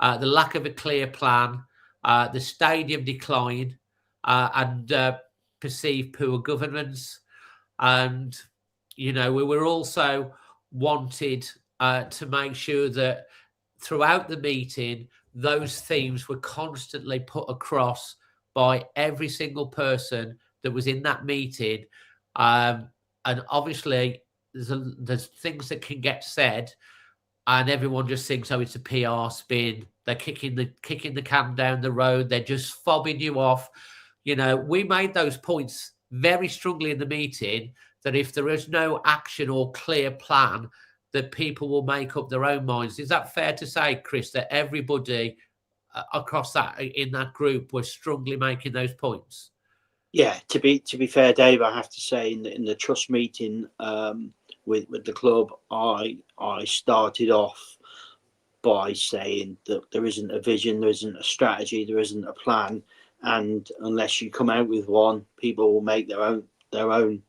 The lack of a clear plan, the stadium decline, and perceived poor governance. And, we were also wanted to make sure that throughout the meeting, those themes were constantly put across by every single person that was in that meeting. And obviously, there's things that can get said, and everyone just thinks, oh, it's a PR spin. They're kicking the can down the road. They're just fobbing you off. We made those points very strongly in the meeting, that if there is no action or clear plan, that people will make up their own minds. Is that fair to say, Chris, that everybody across in that group was strongly making those points? Yeah, to be fair, Dave, I have to say in the trust meeting with the club, I started off by saying that there isn't a vision, there isn't a strategy, there isn't a plan, and unless you come out with one, people will make their own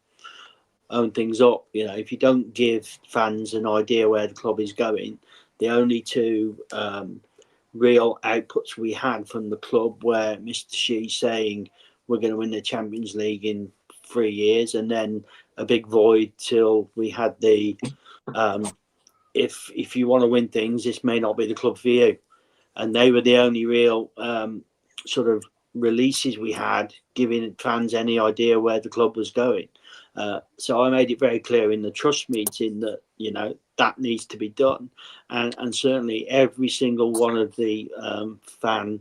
things up. If you don't give fans an idea where the club is going, the only two real outputs we had from the club, where Mr. Shi saying we're going to win the Champions League in 3 years, and then a big void till we had the if you want to win things, this may not be the club for you. And they were the only real sort of releases we had, giving fans any idea where the club was going. So I made it very clear in the trust meeting that, you know, that needs to be done. And certainly every single one of the fan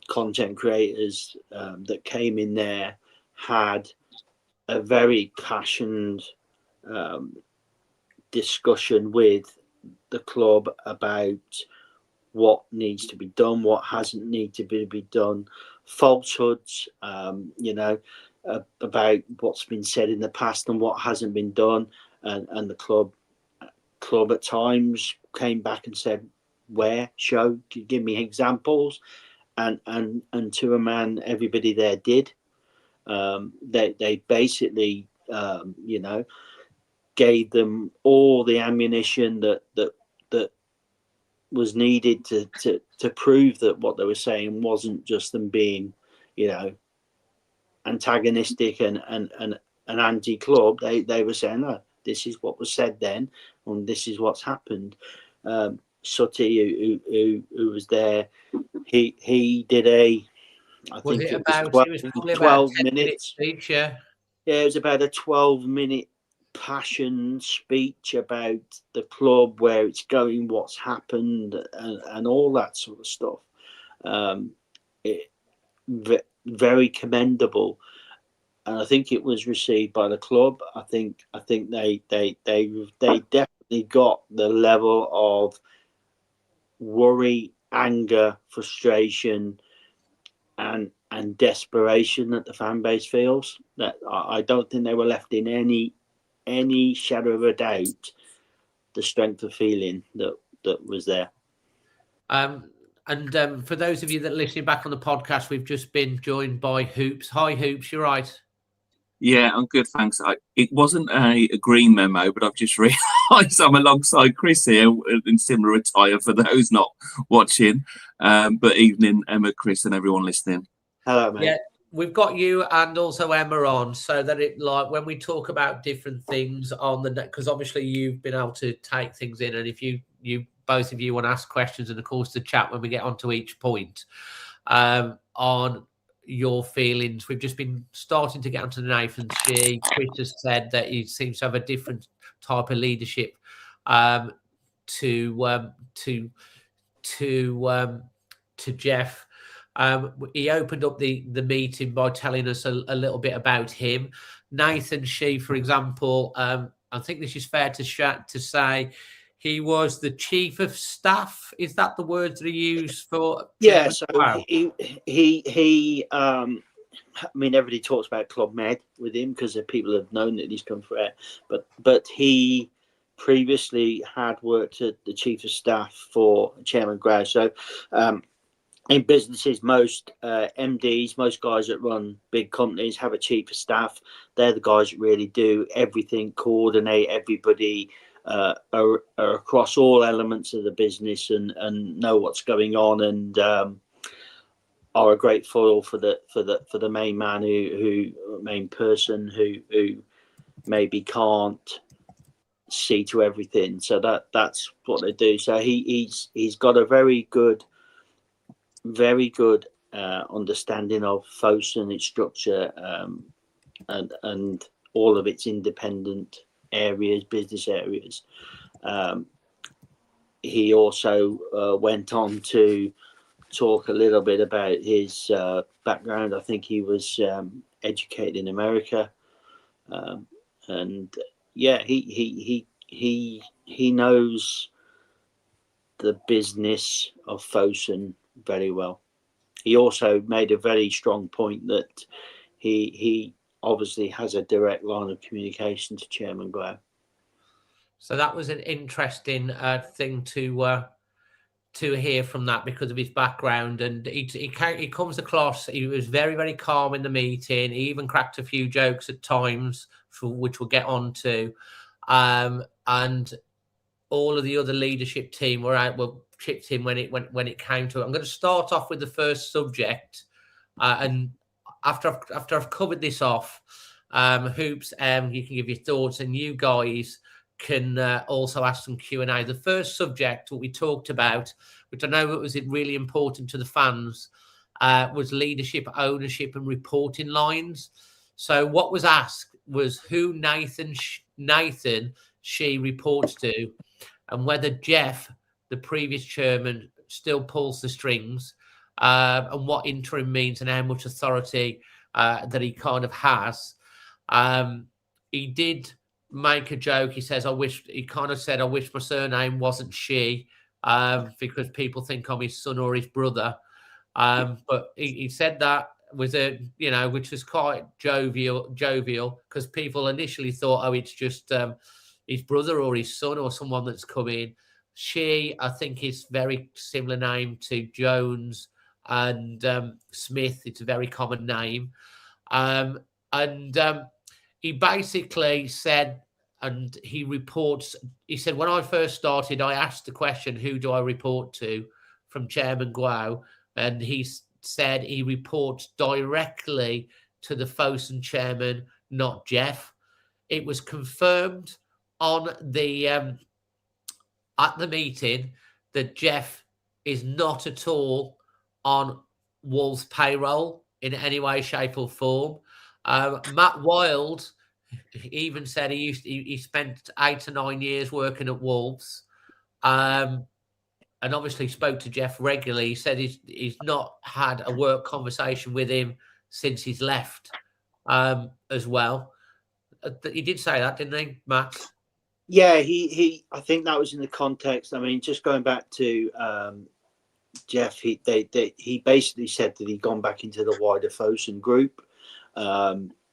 content creators that came in there had a very passionate discussion with the club about what needs to be done, what hasn't need to be done, falsehoods, you know, about what's been said in the past and what hasn't been done. And the club at times came back and said, where, show, give me examples. And to a man, everybody there did. They basically, you know, gave them all the ammunition that was needed to prove that what they were saying wasn't just them being, you know, antagonistic and an anti-club. They were saying, no, this is what was said then, and this is what's happened. Sutty, who was there, he did I think it was 12 minutes. Speech, yeah, it was about a 12-minute passion speech about the club, where it's going, what's happened, and all that sort of stuff. Very commendable, and I think it was received by the club. I think they definitely got the level of worry, anger, frustration, and desperation that the fan base feels. That I don't think they were left in any shadow of a doubt the strength of feeling that was there. And for those of you that are listening back on the podcast, we've just been joined by Hoops. Hi, Hoops. You're right. Yeah, I'm good, thanks. It wasn't a green memo, but I've just realised I'm alongside Chris here in similar attire for those not watching. But evening, Emma, Chris, and everyone listening. Hello, mate. Yeah, we've got you and also Emma on, so that it, like, when we talk about different things on the net, because obviously you've been able to take things in, and if you both of you want to ask questions, and of course the chat when we get onto each point on your feelings. We've just been starting to get onto the Nathan Shi. Chris has said that he seems to have a different type of leadership to Jeff. He opened up the meeting by telling us a little bit about him. Nathan Shi, for example, I think this is fair to say, he was the chief of staff. Is that the words that he used for? Yeah, so wow. he I mean, everybody talks about Club Med with him because people have known that he's come for it. But he previously had worked at the chief of staff for Chairman Grau. So in businesses, most MDs, most guys that run big companies have a chief of staff. They're the guys that really do everything, coordinate everybody are across all elements of the business and know what's going on, and are a great foil for the main man main person who maybe can't see to everything. So that's what they do. So he's got a very good understanding of Fosun, its structure, and all of its independent areas, business areas. He also went on to talk a little bit about his background. I think he was educated in America, and yeah, he knows the business of Fosun very well. He also made a very strong point that he obviously has a direct line of communication to Chairman Grau. So that was an interesting thing to hear from that, because of his background, and he comes across. He was very, very calm in the meeting. He even cracked a few jokes at times, for which we'll get on to, and all of the other leadership team were chipped in when it came to it. I'm going to start off with the first subject, and after I've covered this off, Hoops, you can give your thoughts, and you guys can also ask some Q&A. The first subject, what we talked about, which I know was really important to the fans, was leadership, ownership, and reporting lines. So what was asked was who Nathan Shi reports to, and whether Jeff, the previous chairman, still pulls the strings, and what interim means and how much authority that he kind of has. He did make a joke. He says, I wish my surname wasn't Shei, because people think I'm his son or his brother. But he said that with which was quite jovial, because people initially thought, oh, it's just his brother or his son or someone that's come in. Shei, I think, is very similar name to Jones and Smith. It's a very common name. He basically said, and he said, when I first started, I asked the question, who do I report to, from Chairman Guo? And he said he reports directly to the Fosun chairman, not Jeff. It was confirmed on the at the meeting that Jeff is not at all on Wolves' payroll in any way, shape, or form. Matt Wild even said he spent 8 to 9 years working at Wolves, and obviously spoke to Jeff regularly. He said he's not had a work conversation with him since he's left, as well. He did say that, didn't he, Matt? Yeah, he. I think that was in the context. I mean, just going back to Jeff, he basically said that he'd gone back into the wider Fosun group.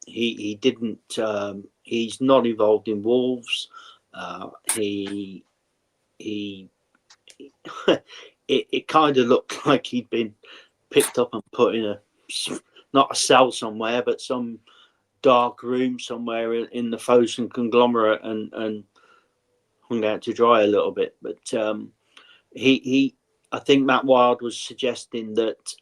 He didn't. He's not involved in Wolves. It kind of looked like he'd been picked up and put in not a cell somewhere, but some dark room somewhere in the Fosun conglomerate and hung out to dry a little bit. But I think Matt Wild was suggesting that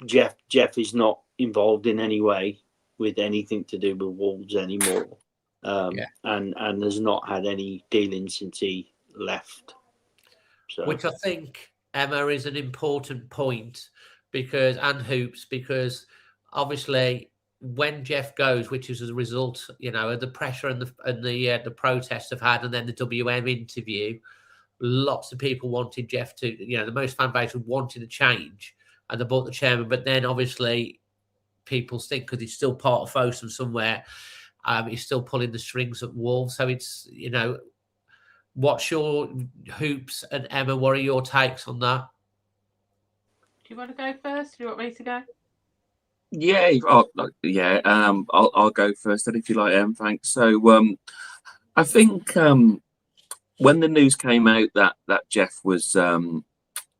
Jeff is not involved in any way with anything to do with Wolves anymore, and has not had any dealings since he left. So. Which I think, Emma, is an important point, because obviously when Jeff goes, which is as a result, of the pressure and the protests have had, and then the WM interview, lots of people wanted Jeff to, the most fan base wanted a change, and they bought the chairman. But then obviously people think, because he's still part of Fosun somewhere, he's still pulling the strings at Wolves. So it's, what's your Hoops and Emma? What are your takes on that? Do you want to go first? Do you want me to go? Yeah, I'll go first, then, if you like, thanks. So I think when the news came out that Jeff was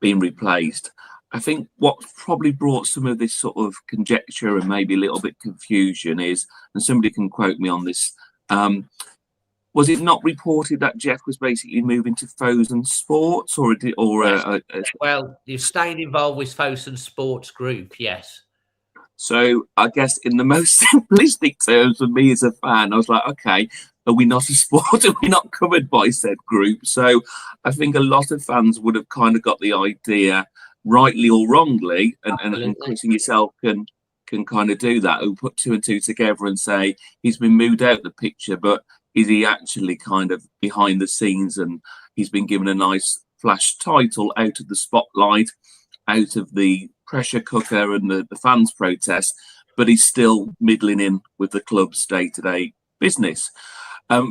being replaced, I think what probably brought some of this sort of conjecture and maybe a little bit confusion is, and somebody can quote me on this, was it not reported that Jeff was basically moving to Fosun Sports, well, you're staying involved with Fosun Sports Group, yes. So I guess in the most simplistic terms, for me as a fan, I was like, okay, are we not a sport? Are we not covered by said group? So I think a lot of fans would have kind of got the idea, rightly or wrongly, and Chris and yourself can kind of do that, who put 2 and 2 together and say he's been moved out of the picture, but is he actually kind of behind the scenes, and he's been given a nice flash title out of the spotlight, out of the pressure cooker and the fans' protest, but he's still middling in with the club's day-to-day business.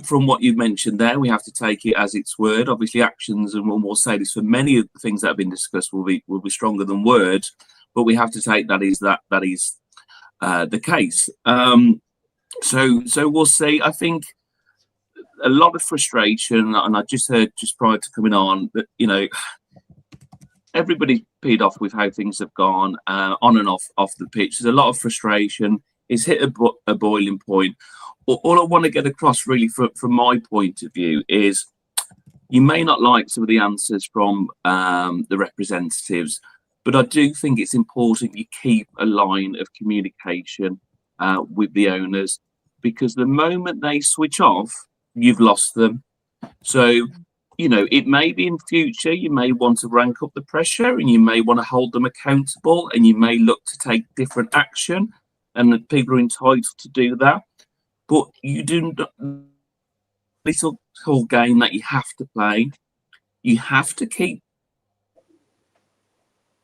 From what you mentioned there, we have to take it as its word. Obviously, actions, and we'll say this for many of the things that have been discussed, will be stronger than words, but we have to take that is the case. So we'll see. I think a lot of frustration, and I just heard just prior to coming on that everybody's peed off with how things have gone on and off the pitch. There's a lot of frustration. It's hit a boiling point. All I want to get across, really, from my point of view, is You may not like some of the answers from the representatives, but I do think it's important you keep a line of communication with the owners, because the moment they switch off, you've lost them. So, you know, it may be in future, you may want to rank up the pressure and you may want to hold them accountable and you may look to take different action, and people are entitled to do that. But you do little whole game that you have to play. You have to keep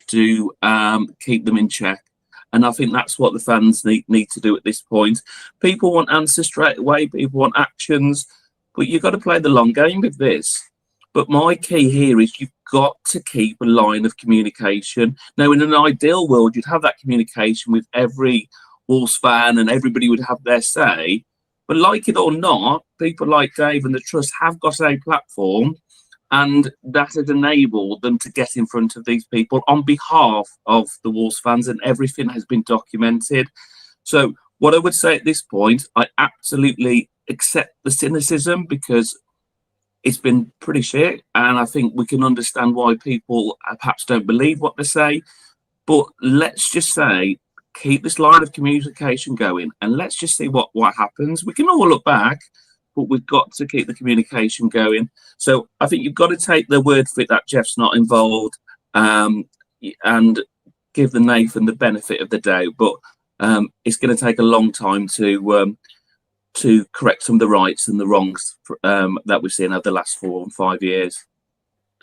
them in check. And I think that's what the fans need to do at this point. People want answers straight away. People want actions. But you've got to play the long game with this. But my key here is you've got to keep a line of communication. Now, in an ideal world, you'd have that communication with every Wolves fan and everybody would have their say. But like it or not, people like Dave and the Trust have got a platform, and that has enabled them to get in front of these people on behalf of the Wolves fans, and everything has been documented. So what I would say at this point, I absolutely accept the cynicism, because it's been pretty shit, and I think we can understand why people perhaps don't believe what they say. But let's just say, keep this line of communication going, and let's just see what happens. We can all look back, but we've got to keep the communication going. So I think you've got to take the word for it that Jeff's not involved, and give the Nathan the benefit of the doubt. But it's going to take a long time to correct some of the rights and the wrongs that we've seen over the last 4 and 5 years.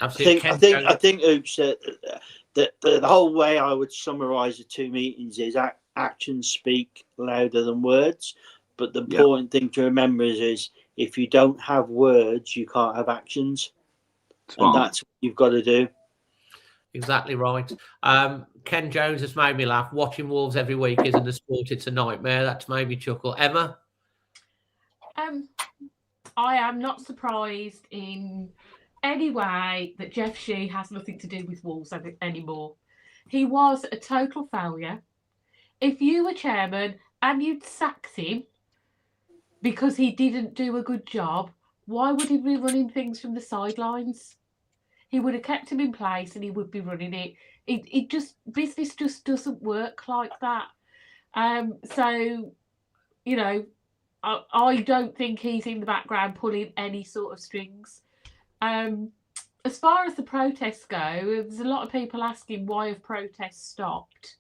Absolutely. I think Oops, the whole way I would summarise the two meetings is actions speak louder than words. But the important thing to remember is if you don't have words, you can't have actions. And that's what you've got to do. Exactly right. Ken Jones has made me laugh. Watching Wolves every week isn't a sport, it's a nightmare. That's made me chuckle. Emma? I am not surprised in any way that Jeff Shei has nothing to do with Wolves anymore. He was a total failure. If you were chairman and you'd sacked him because he didn't do a good job, why would he be running things from the sidelines? He would have kept him in place and he would be running it. Business just doesn't work like that. So, you know, I don't think he's in the background pulling any sort of strings. As far as the protests go, there's a lot of people asking why have protests stopped?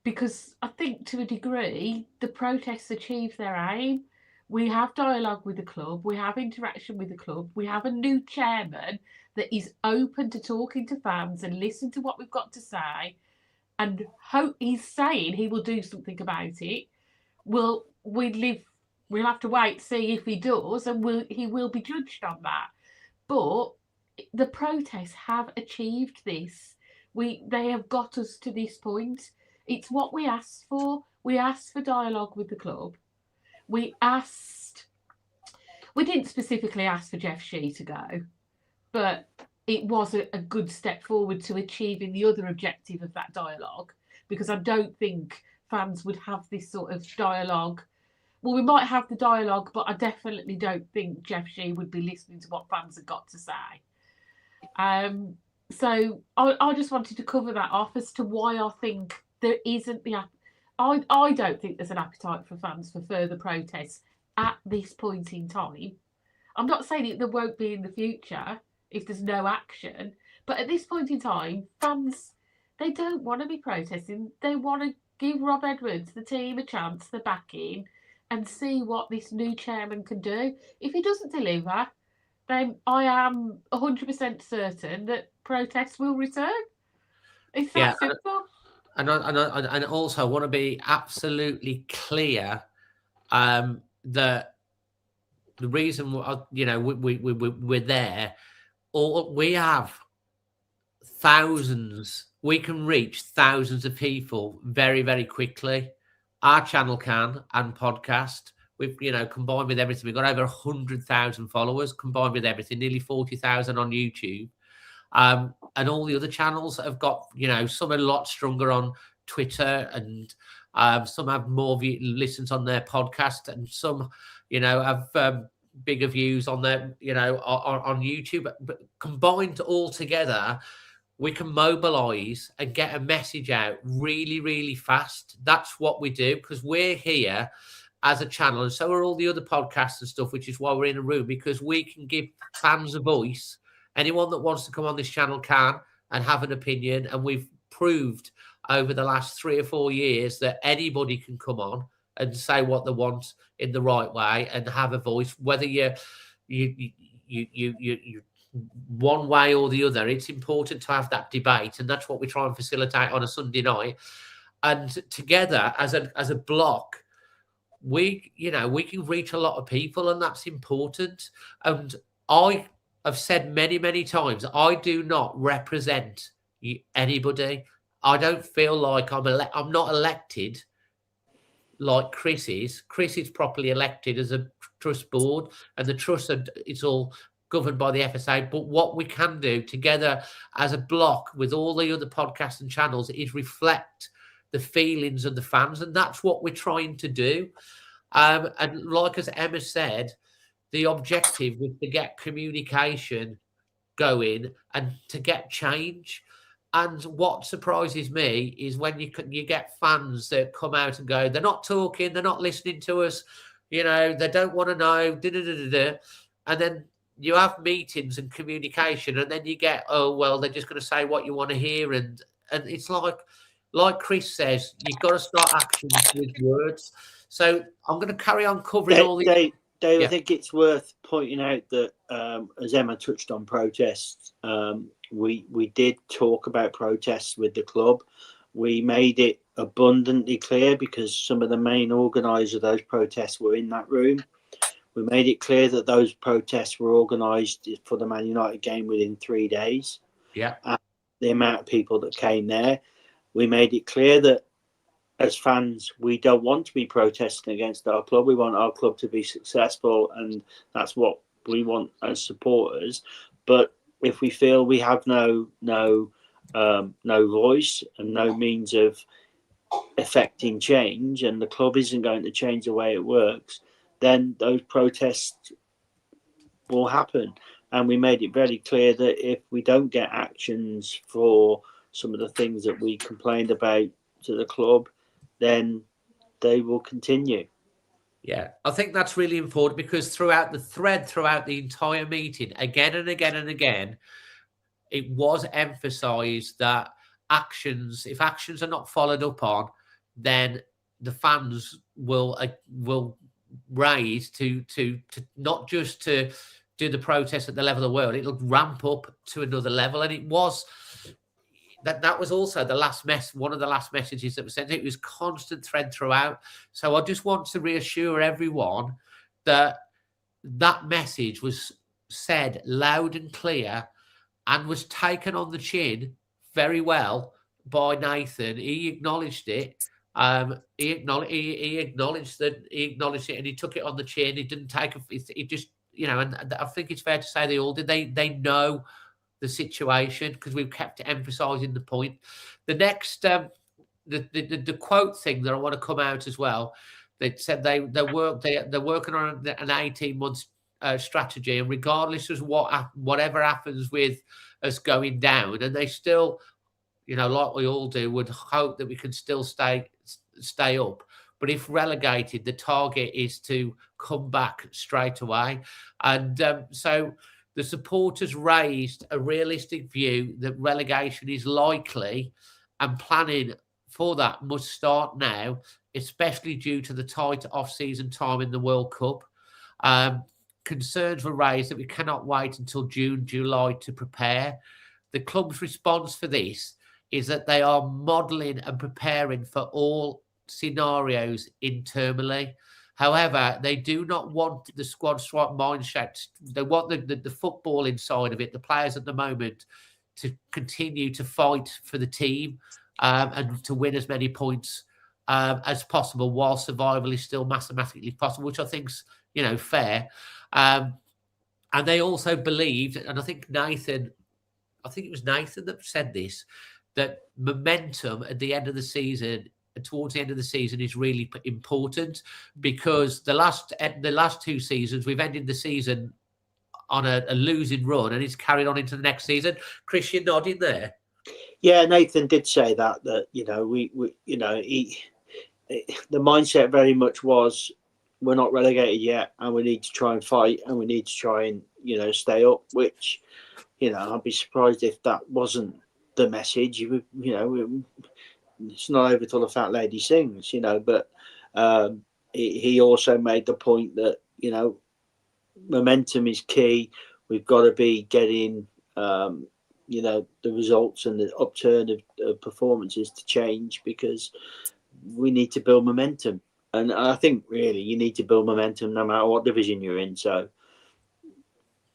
Because I think to a degree, the protests achieve their aim. We have dialogue with the club. We have interaction with the club. We have a new chairman that is open to talking to fans and listen to what we've got to say. And he's saying he will do something about it. We'll have to wait to see if he does, and he will be judged on that. But the protests have achieved this. They have got us to this point. It's what we asked for. We asked for dialogue with the club. We didn't specifically ask for Jeff Shei to go, but it was a good step forward to achieving the other objective of that dialogue, because I don't think fans would have this sort of dialogue. Well, we might have the dialogue, but I definitely don't think Jeff Shei would be listening to what fans have got to say. So I just wanted to cover that off as to why I think there isn't I don't think there's an appetite for fans for further protests at this point in time. I'm not saying that there won't be in the future if there's no action, but at this point in time, fans, they don't want to be protesting. They want to give Rob Edwards, the team, a chance, the backing, and see what this new chairman can do. If he doesn't deliver, then I am 100% certain that protests will return. It's that simple. And also I want to be absolutely clear that the reason we're there, or we have thousands. We can reach thousands of people very, very quickly. Our channel can, and podcast. We've, combined with everything, we've got over 100,000 followers, combined with everything, nearly 40,000 on YouTube. And all the other channels have got, some are a lot stronger on Twitter, and some have more listens on their podcast, and some, have bigger views on their, on YouTube. But combined all together, we can mobilize and get a message out really, really fast. That's what we do, because we're here as a channel, and so are all the other podcasts and stuff, which is why we're in a room, because we can give fans a voice. Anyone that wants to come on this channel can and have an opinion, and we've proved over the last 3 or 4 years that anybody can come on and say what they want in the right way and have a voice, whether you one way or the other. It's important to have that debate, and that's what we try and facilitate on a Sunday night. And together as a block, we can reach a lot of people, and that's important. And I have said many, many times, I do not represent anybody. I don't feel like I'm not elected like Chris is. Chris is properly elected as a trust board, and the trust, it's all governed by the FSA. But what we can do together as a block with all the other podcasts and channels is reflect the feelings of the fans, and that's what we're trying to do. And like as Emma said, the objective was to get communication going and to get change. And what surprises me is when you get fans that come out and go, they're not talking, they're not listening to us, they don't want to know, and then you have meetings and communication, and then you get, oh, well, they're just going to say what you want to hear. And it's like Chris says, you've got to start actions with words. So I'm going to carry on covering all the... Dave, Yeah. I think it's worth pointing out that, as Emma touched on protests, we did talk about protests with the club. We made it abundantly clear, because some of the main organisers of those protests were in that room. We made it clear that those protests were organised for the Man United game within 3 days. Yeah. And the amount of people that came there. We made it clear that as fans, we don't want to be protesting against our club. We want our club to be successful, and that's what we want as supporters. But if we feel we have no voice and no means of affecting change, and the club isn't going to change the way it works, then those protests will happen. And we made it very clear that if we don't get actions for some of the things that we complained about to the club, then they will continue. Yeah, I think that's really important, because throughout the entire meeting, again and again and again, it was emphasised that if actions are not followed up on, then the fans will raise to not just to do the protest at the level of the world, it'll ramp up to another level. And it was that was also one of the last messages that was sent. It was constant thread throughout. So I just want to reassure everyone that message was said loud and clear and was taken on the chin very well by Nathan. He acknowledged it. He acknowledged it, and he took it on the chin. He didn't take it. Just, and I think it's fair to say they all did. They know the situation, because we've kept emphasising the point. The next, the quote thing that I want to come out as well. They said they're working on an 18-month strategy, and regardless of whatever happens with us going down, and they still, like we all do, would hope that we can still stay up. But if relegated, the target is to come back straight away. And so the supporters raised a realistic view that relegation is likely, and planning for that must start now, especially due to the tight off-season time in the World Cup. Concerns were raised that we cannot wait until June, July to prepare. The club's response for this is that they are modelling and preparing for all scenarios internally. However, they do not want the squad strike mindset. They want the football inside of it, the players at the moment, to continue to fight for the team and to win as many points as possible, while survival is still mathematically possible, which I think's fair. And they also believed, and I think it was Nathan that said this, that momentum at the end of the season towards the end of the season is really important, because the last 2 seasons we've ended the season on a losing run, and it's carried on into the next season. Chris, you're nodding there. Yeah, Nathan did say that we the mindset very much was, we're not relegated yet, and we need to try and fight, and we need to try and stay up. Which I'd be surprised if that wasn't the message. It's not over till the fat lady sings, But he also made the point that momentum is key. We've got to be getting the results and the upturn of performances to change, because we need to build momentum. And I think really you need to build momentum no matter what division you're in. So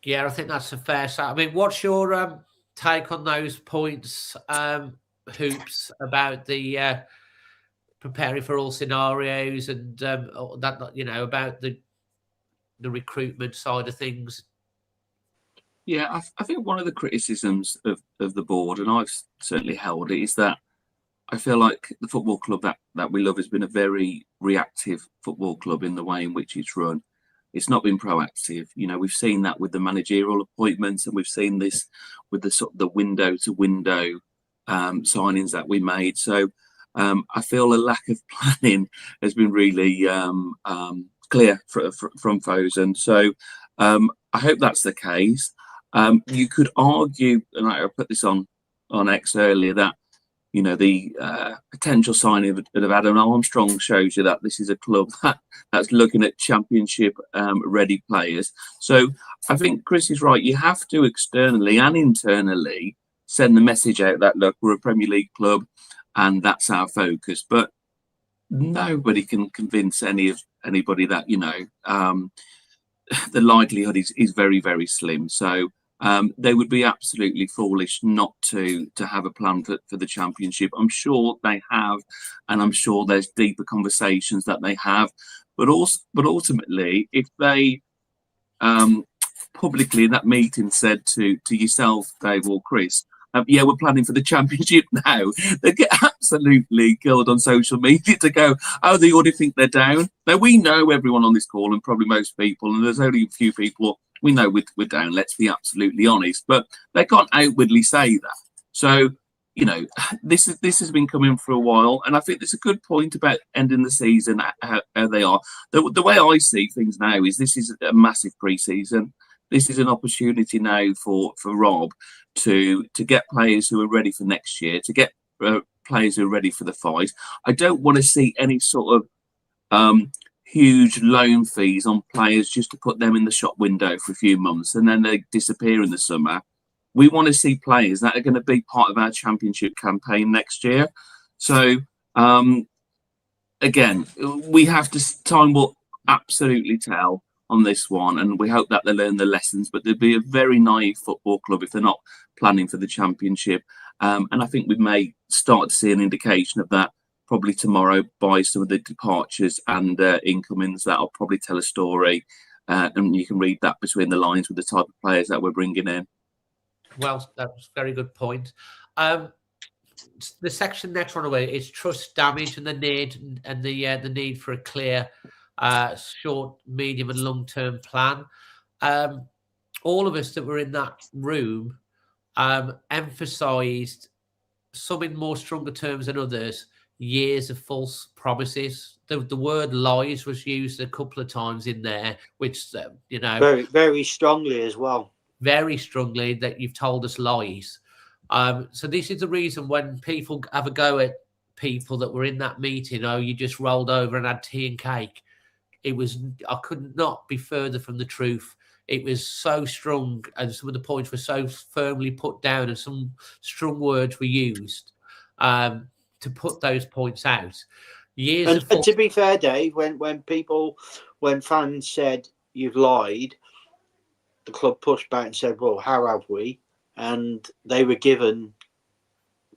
yeah, I think that's a fair say. I mean, what's your take on those points, Hoops, about the preparing for all scenarios, and that about the recruitment side of things? Yeah, I think one of the criticisms of the board, and I've certainly held it, is that I feel like the football club that we love has been a very reactive football club in the way in which it's run. It's not been proactive. We've seen that with the managerial appointments, and we've seen this with the sort of the window to window signings that we made. So I feel a lack of planning has been really clear from Fosen. So I hope that's the case. You could argue, and I put this on X earlier, that the potential signing of Adam Armstrong shows you that this is a club that's looking at championship ready players. So I think Chris is right. You have to externally and internally send the message out that, look, we're a Premier League club and that's our focus. But nobody can convince anybody that the likelihood is very, very slim. So they would be absolutely foolish not to have a plan for the championship. I'm sure they have, and I'm sure there's deeper conversations that they have. But ultimately, if they publicly in that meeting said to yourself, Dave, or Chris, yeah, we're planning for the championship now, they get absolutely killed on social media to go, oh, they already think they're down. Now, we know everyone on this call, and probably most people, and there's only a few people we know we're down, let's be absolutely honest, but they can't outwardly say that. So, this has been coming for a while, and I think there's a good point about ending the season, how they are. The way I see things now is this is a massive pre-season. This is an opportunity now for Rob to get players who are ready for next year, to get players who are ready for the fight. I don't want to see any sort of huge loan fees on players just to put them in the shop window for a few months and then they disappear in the summer. We want to see players that are going to be part of our championship campaign next year. So, again, we have to, time will absolutely tell on this one, and we hope that they learn the lessons, but they'd be a very naive football club if they're not planning for the championship. And I think we may start to see an indication of that probably tomorrow by some of the departures and incomings. That'll probably tell a story, and you can read that between the lines with the type of players that we're bringing in. Well, that's a very good point. The section next one away is trust damage and the need for a clear short, medium, and long-term plan. All of us that were in that room emphasised, some in more stronger terms than others, years of false promises. The word lies was used a couple of times in there, which very, very strongly as well. Very strongly, that you've told us lies. So this is the reason when people have a go at people that were in that meeting, oh, you just rolled over and had tea and cake. I could not be further from the truth. It was so strong, and some of the points were so firmly put down, and some strong words were used to put those points out. And to be fair, Dave, when fans said you've lied, the club pushed back and said, well, how have we? And they were given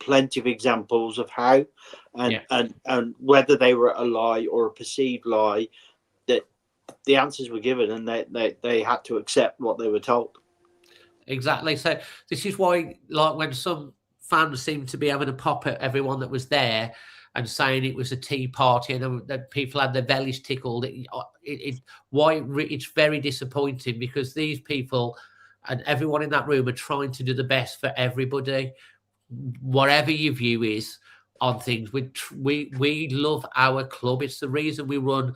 plenty of examples of how, and whether they were a lie or a perceived lie, that the answers were given, and they had to accept what they were told. Exactly. So this is why, like, when some fans seem to be having a pop at everyone that was there, and saying it was a tea party and that people had their bellies tickled. It's very disappointing because these people and everyone in that room are trying to do the best for everybody, whatever your view is on things. We love our club. It's the reason we run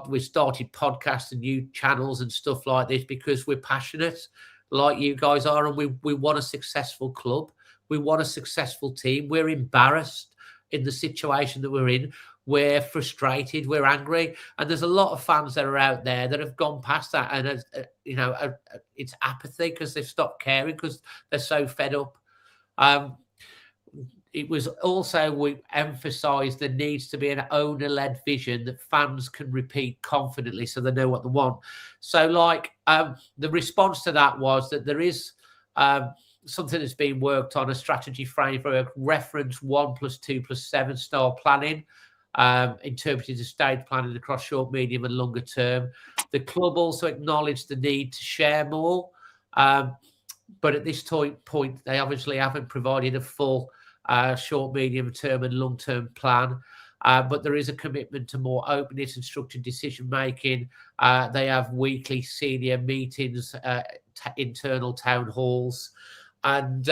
we started podcasts and new channels and stuff like this, because we're passionate like you guys are, and we want a successful club. We want a successful team. We're embarrassed in the situation that we're in. We're frustrated. We're angry. And there's a lot of fans that are out there that have gone past that. And, it's apathy because they've stopped caring because they're so fed up. It was also, we emphasised there needs to be an owner-led vision that fans can repeat confidently so they know what they want. So, the response to that was that there is something that's being worked on, a strategy framework, reference 1+2+7 style planning, interpreted as stage planning across short, medium and longer term. The club also acknowledged the need to share more, but at this point, they obviously haven't provided a full short, medium term and long term plan. But there is a commitment to more openness and structured decision making. They have weekly senior meetings, internal town halls. And,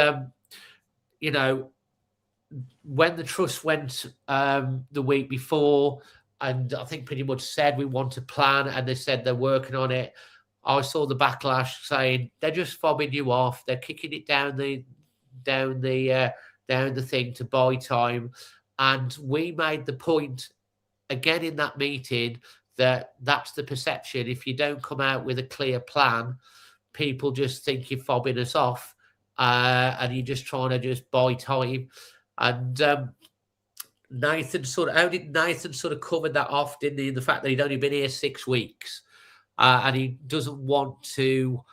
when the trust went the week before, and I think pretty much said we want a plan, and they said they're working on it, I saw the backlash saying they're just fobbing you off. They're kicking it down the thing to buy time. And we made the point again in that meeting that that's the perception. If you don't come out with a clear plan, people just think you're fobbing us off, and you're just trying to just buy time. And how did Nathan sort of cover that off, didn't he? The fact that he'd only been here 6 weeks, and he doesn't want to.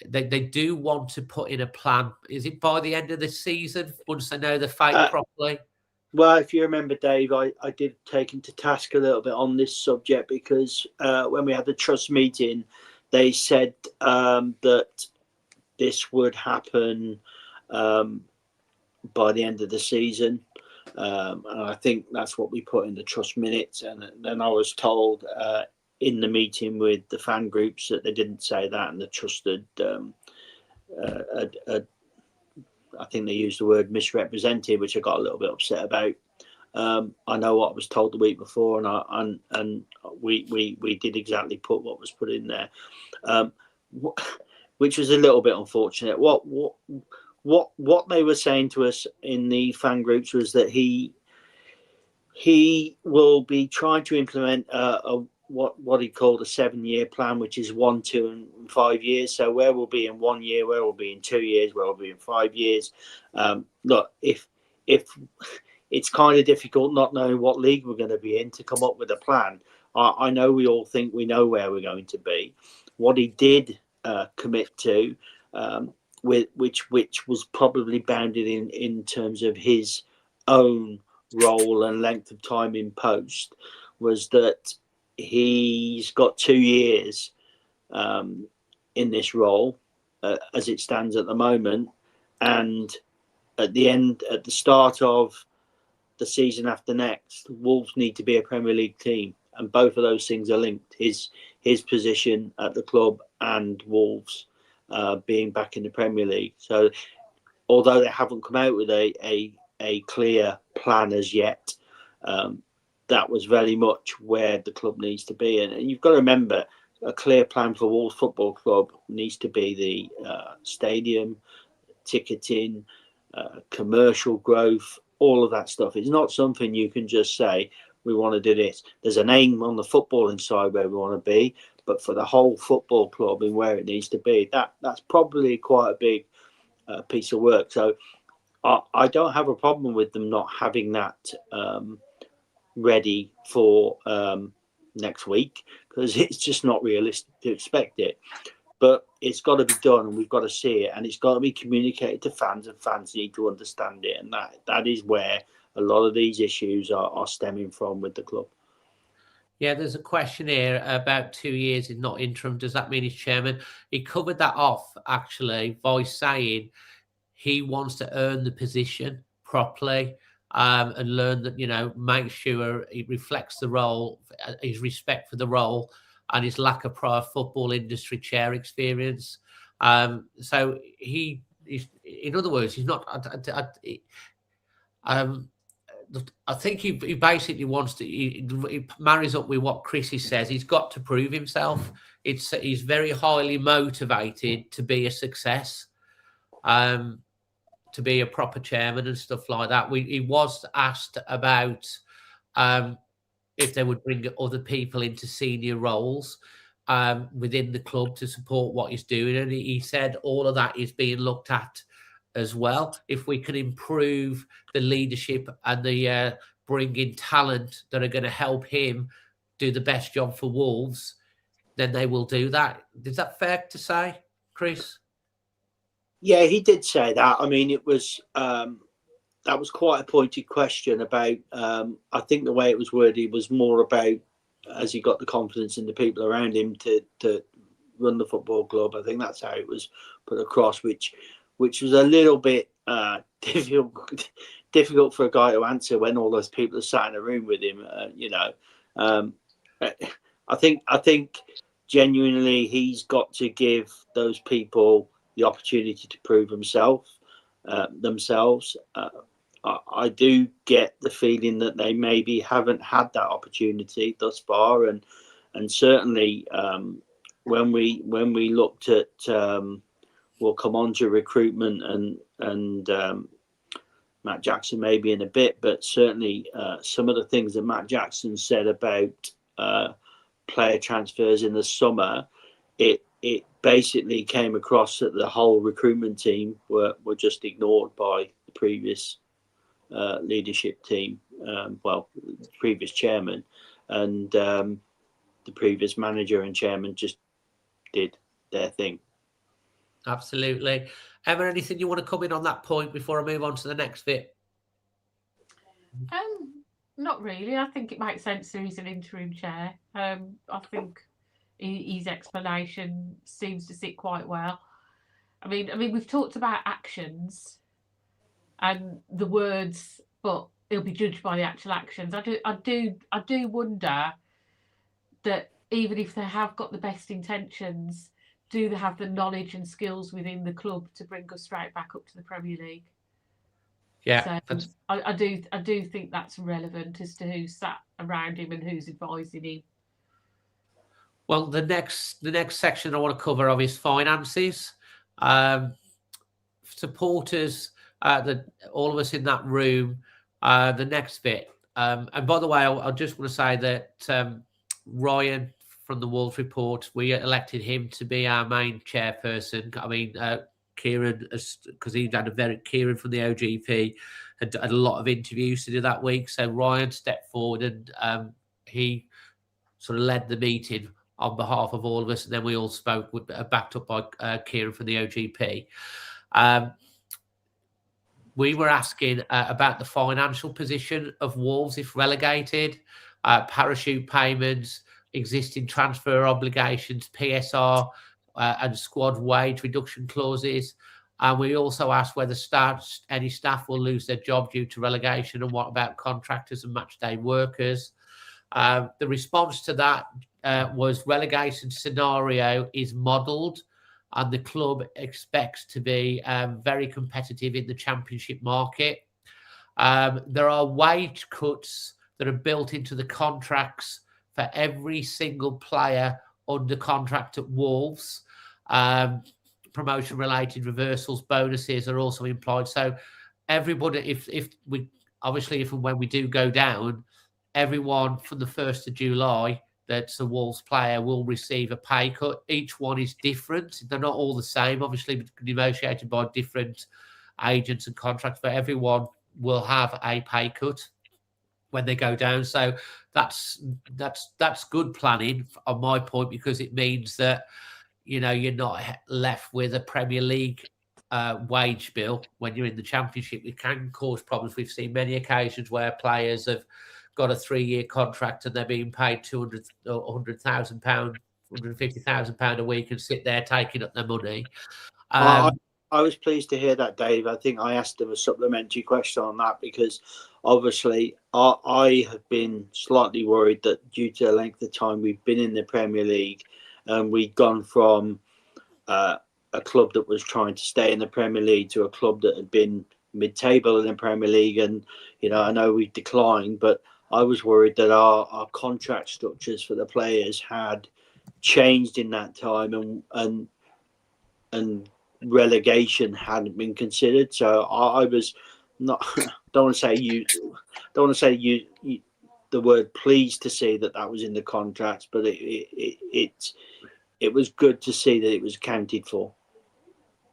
They do want to put in a plan. Is it by the end of the season, once they know the fate properly? Well, if you remember, Dave, I did take him to task a little bit on this subject because when we had the trust meeting, they said that this would happen by the end of the season. And I think that's what we put in the trust minutes. And then I was told in the meeting with the fan groups that they didn't say that, and the trust I think they used the word misrepresented, which I got a little bit upset about. I know what I was told the week before, and we did exactly put what was put in there, which was a little bit unfortunate. What they were saying to us in the fan groups was that he will be trying to implement what he called a 7-year plan, which is 1, 2, and 5 years. So where we'll be in 1 year, where we'll be in 2 years, where we'll be in 5 years. Look, if it's kind of difficult not knowing what league we're going to be in to come up with a plan. I know we all think we know where we're going to be. What he did commit to, which was probably bounded in terms of his own role and length of time in post, was that he's got 2 years in this role as it stands at the moment, and at the start of the season after next, Wolves need to be a Premier League team, and both of those things are linked. His position at the club and Wolves being back in the Premier League. So although they haven't come out with a clear plan as yet, that was very much where the club needs to be. And you've got to remember, a clear plan for Wolves Football Club needs to be the stadium, ticketing, commercial growth, all of that stuff. It's not something you can just say, we want to do this. There's an aim on the footballing side where we want to be, but for the whole football club and where it needs to be, that's probably quite a big piece of work. So I don't have a problem with them not having that ready for next week, because it's just not realistic to expect it. But it's got to be done, and we've got to see it, and it's got to be communicated to fans, and fans need to understand it. And that is where a lot of these issues are stemming from with the club. Yeah, there's a question here about 2 years is not interim. Does that mean he's chairman? He covered that off, actually, by saying he wants to earn the position properly. and learn that, make sure he reflects the role, his respect for the role, and his lack of prior football industry chair experience. So he's, in other words, he's not. I think he basically wants to. He marries up with what Chrissy says. He's got to prove himself. He's very highly motivated to be a success, to be a proper chairman and stuff like that. He was asked about if they would bring other people into senior roles within the club to support what he's doing, and he said all of that is being looked at as well. If we can improve the leadership and the bring in talent that are going to help him do the best job for Wolves, then they will do that. Is that fair to say, Chris? Yeah, he did say that. I mean, it was that was quite a pointed question about. I think the way it was worded was more about as he got the confidence in the people around him to run the football club. I think that's how it was put across, which was a little bit difficult for a guy to answer when all those people are sat in a room with him. I think genuinely he's got to give those people the opportunity to prove themselves. I do get the feeling that they maybe haven't had that opportunity thus far, and certainly when we looked at we'll come on to recruitment and Matt Jackson maybe in a bit, but certainly some of the things that Matt Jackson said about player transfers in the summer, it basically came across that the whole recruitment team were just ignored by the previous leadership team, previous chairman, and the previous manager and chairman just did their thing. Absolutely. Emma, anything you want to come in on that point before I move on to the next bit? Not really. I think it makes sense that he's an interim chair. I think his explanation seems to sit quite well. I mean, we've talked about actions and the words, but he'll be judged by the actual actions. I do wonder that even if they have got the best intentions, do they have the knowledge and skills within the club to bring us straight back up to the Premier League? Yeah, so I do think that's relevant as to who's sat around him and who's advising him. Well, the next section I want to cover of is finances. Supporters, all of us in that room. The next bit, and by the way, I just want to say that Ryan from the Wolves Report, we elected him to be our main chairperson. I mean, Kieran, because Kieran from the OGP had a lot of interviews to do that week. So Ryan stepped forward and he sort of led the meeting on behalf of all of us. And then we all spoke, backed up by Kieran from the OGP. We were asking about the financial position of Wolves if relegated, parachute payments, existing transfer obligations, PSR, and squad wage reduction clauses. And we also asked whether any staff will lose their job due to relegation, and what about contractors and match day workers. The response to that was relegation scenario is modelled, and the club expects to be very competitive in the championship market. There are wage cuts that are built into the contracts for every single player under contract at Wolves. Promotion-related reversals, bonuses are also implied. So everybody, if and when we do go down, everyone from the 1st of July that's a Wolves player will receive a pay cut. Each one is different. They're not all the same, obviously negotiated by different agents and contracts, but everyone will have a pay cut when they go down. So that's good planning on my point, because it means that you're not left with a Premier League wage bill when you're in the Championship. It can cause problems. We've seen many occasions where players have got a 3-year contract and they're being paid £200,000 or £100,000, £150,000 a week, and sit there taking up their money. I was pleased to hear that, Dave. I think I asked him a supplementary question on that, because obviously, I have been slightly worried that due to the length of time we've been in the Premier League, we'd gone from a club that was trying to stay in the Premier League to a club that had been mid-table in the Premier League. And, you know, I know we've declined, but I was worried that our contract structures for the players had changed in that time, and relegation hadn't been considered. So I was not don't want to say you the word pleased to see that was in the contracts, but it was good to see that it was accounted for.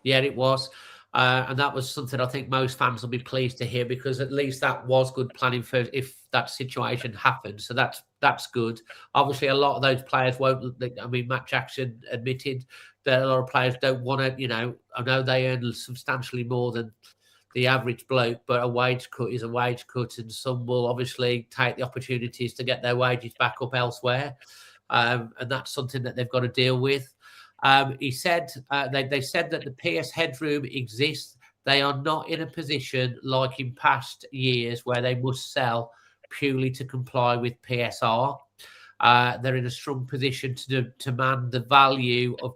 Yeah, it was. And that was something I think most fans will be pleased to hear, because at least that was good planning for if that situation happened. So that's good. Obviously, a lot of those players won't. I mean, Matt Jackson admitted that a lot of players don't want to. You know, I know they earn substantially more than the average bloke, but a wage cut is a wage cut, and some will obviously take the opportunities to get their wages back up elsewhere, and that's something that they've got to deal with. He said they said that the PS headroom exists. They are not in a position like in past years where they must sell purely to comply with PSR. They're in a strong position to demand the value of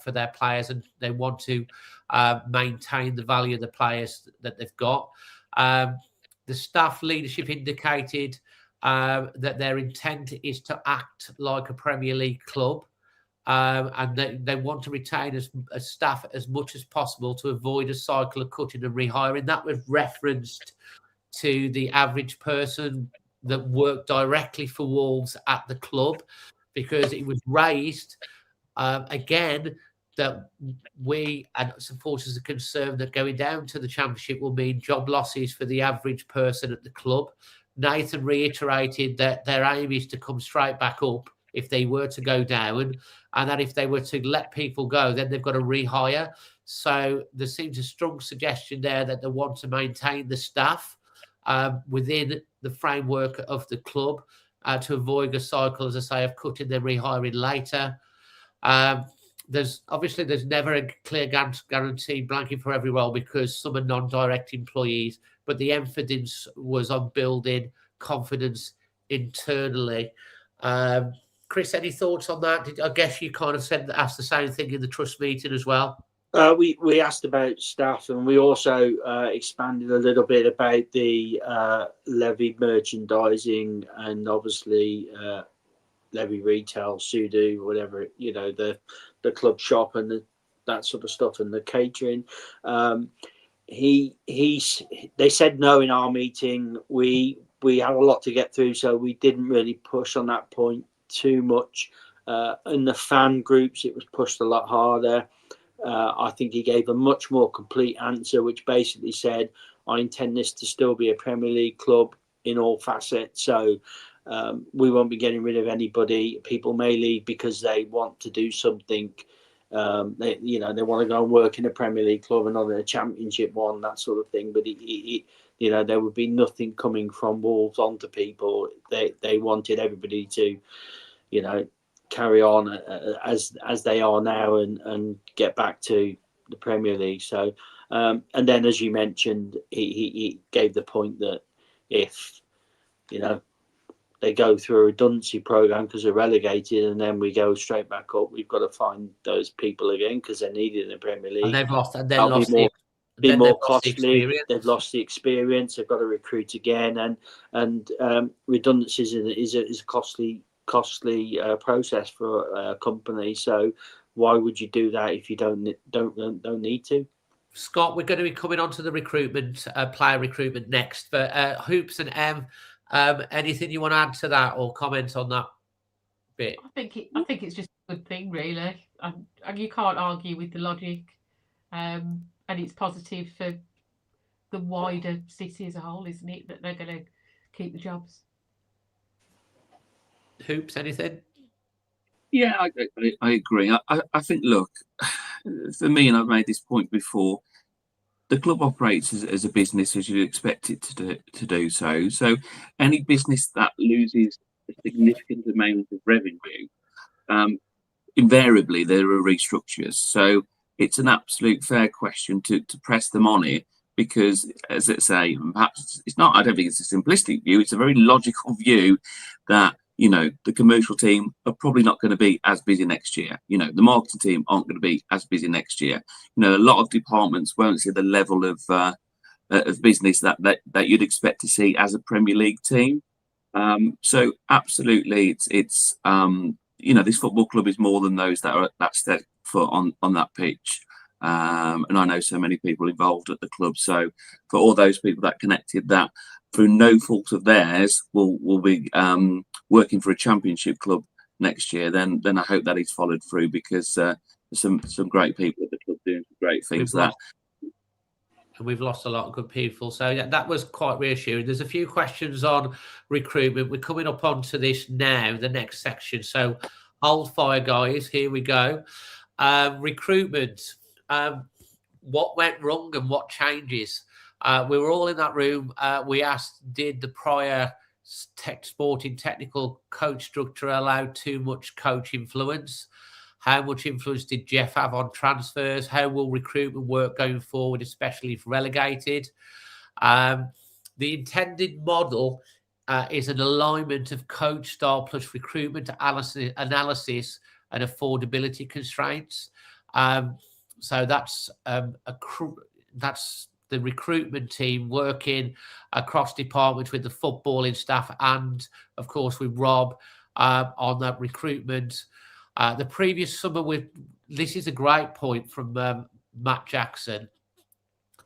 for their players, and they want to maintain the value of the players that they've got. The staff leadership indicated that their intent is to act like a Premier League club. And they want to retain as staff as much as possible to avoid a cycle of cutting and rehiring. That was referenced to the average person that worked directly for Wolves at the club, because it was raised again that we and supporters are concerned that going down to the Championship will mean job losses for the average person at the club. Nathan reiterated that their aim is to come straight back up if they were to go down, and that if they were to let people go, then they've got to rehire. So there seems a strong suggestion there that they want to maintain the staff within the framework of the club to avoid a cycle, as I say, of cutting their rehiring later. There's never a clear guarantee blanket for every role, because some are non-direct employees, but the emphasis was on building confidence internally. Chris, any thoughts on that? I guess you kind of asked the same thing in the trust meeting as well. We asked about staff, and we also expanded a little bit about the Levy merchandising, and obviously Levy retail, Sudo, whatever, you know, the club shop and that sort of stuff, and the catering. They said no in our meeting. We had a lot to get through, so we didn't really push on that point too much. In the fan groups, it was pushed a lot harder. I think he gave a much more complete answer, which basically said, I intend this to still be a Premier League club in all facets. So we won't be getting rid of anybody. People may leave because they want to do something. They want to go and work in a Premier League club and not in a Championship one, that sort of thing. But there would be nothing coming from Wolves onto people. They wanted everybody to, carry on as they are now and get back to the Premier League. So, and then, as you mentioned, he gave the point that if, they go through a redundancy program because they're relegated, and then we go straight back up, we've got to find those people again because they're needed in the Premier League. And they've lost costly. They've lost the experience. They've got to recruit again, and redundancies is a costly process for a company. So why would you do that if you don't need to? Scott, we're going to be coming on to the recruitment, player recruitment next. But Hoops and M, anything you want to add to that or comment on that bit? I think it's just a good thing, really. And you can't argue with the logic, and it's positive for the wider city as a whole, isn't it? That they're going to keep the jobs. Hoops, anything? Yeah, I agree. I think, look, for me, and I've made this point before, the club operates as a business as you'd expect it to do so. So any business that loses a significant amount of revenue, invariably there are restructures. So it's an absolute fair question to press them on it. because, as I say, perhaps it's not. I don't think it's a simplistic view. It's a very logical view that, you know, the commercial team are probably not going to be as busy next year. You know, the marketing team aren't going to be as busy next year. You know, a lot of departments won't see the level of business that you'd expect to see as a Premier League team. So absolutely, it's you know, this football club is more than those that step foot on that pitch. And I know so many people involved at the club. So for all those people that connected that through no fault of theirs will be working for a championship club next year, then I hope that is followed through, because there's some great people at the club doing great things. We've lost a lot of good people. So yeah, that was quite reassuring. There's a few questions on recruitment. We're coming up onto this now, the next section. So hold fire, guys. Here we go. Recruitment. What went wrong and what changes? We were all in that room. We asked, did the prior sporting technical coach structure allow too much coach influence? How much influence did Jeff have on transfers? How will recruitment work going forward, especially if relegated? The intended model is an alignment of coach style plus recruitment analysis and affordability constraints. So that's the recruitment team working across departments with the footballing staff and, of course, with Rob on that recruitment. The previous summer, this is a great point from Matt Jackson.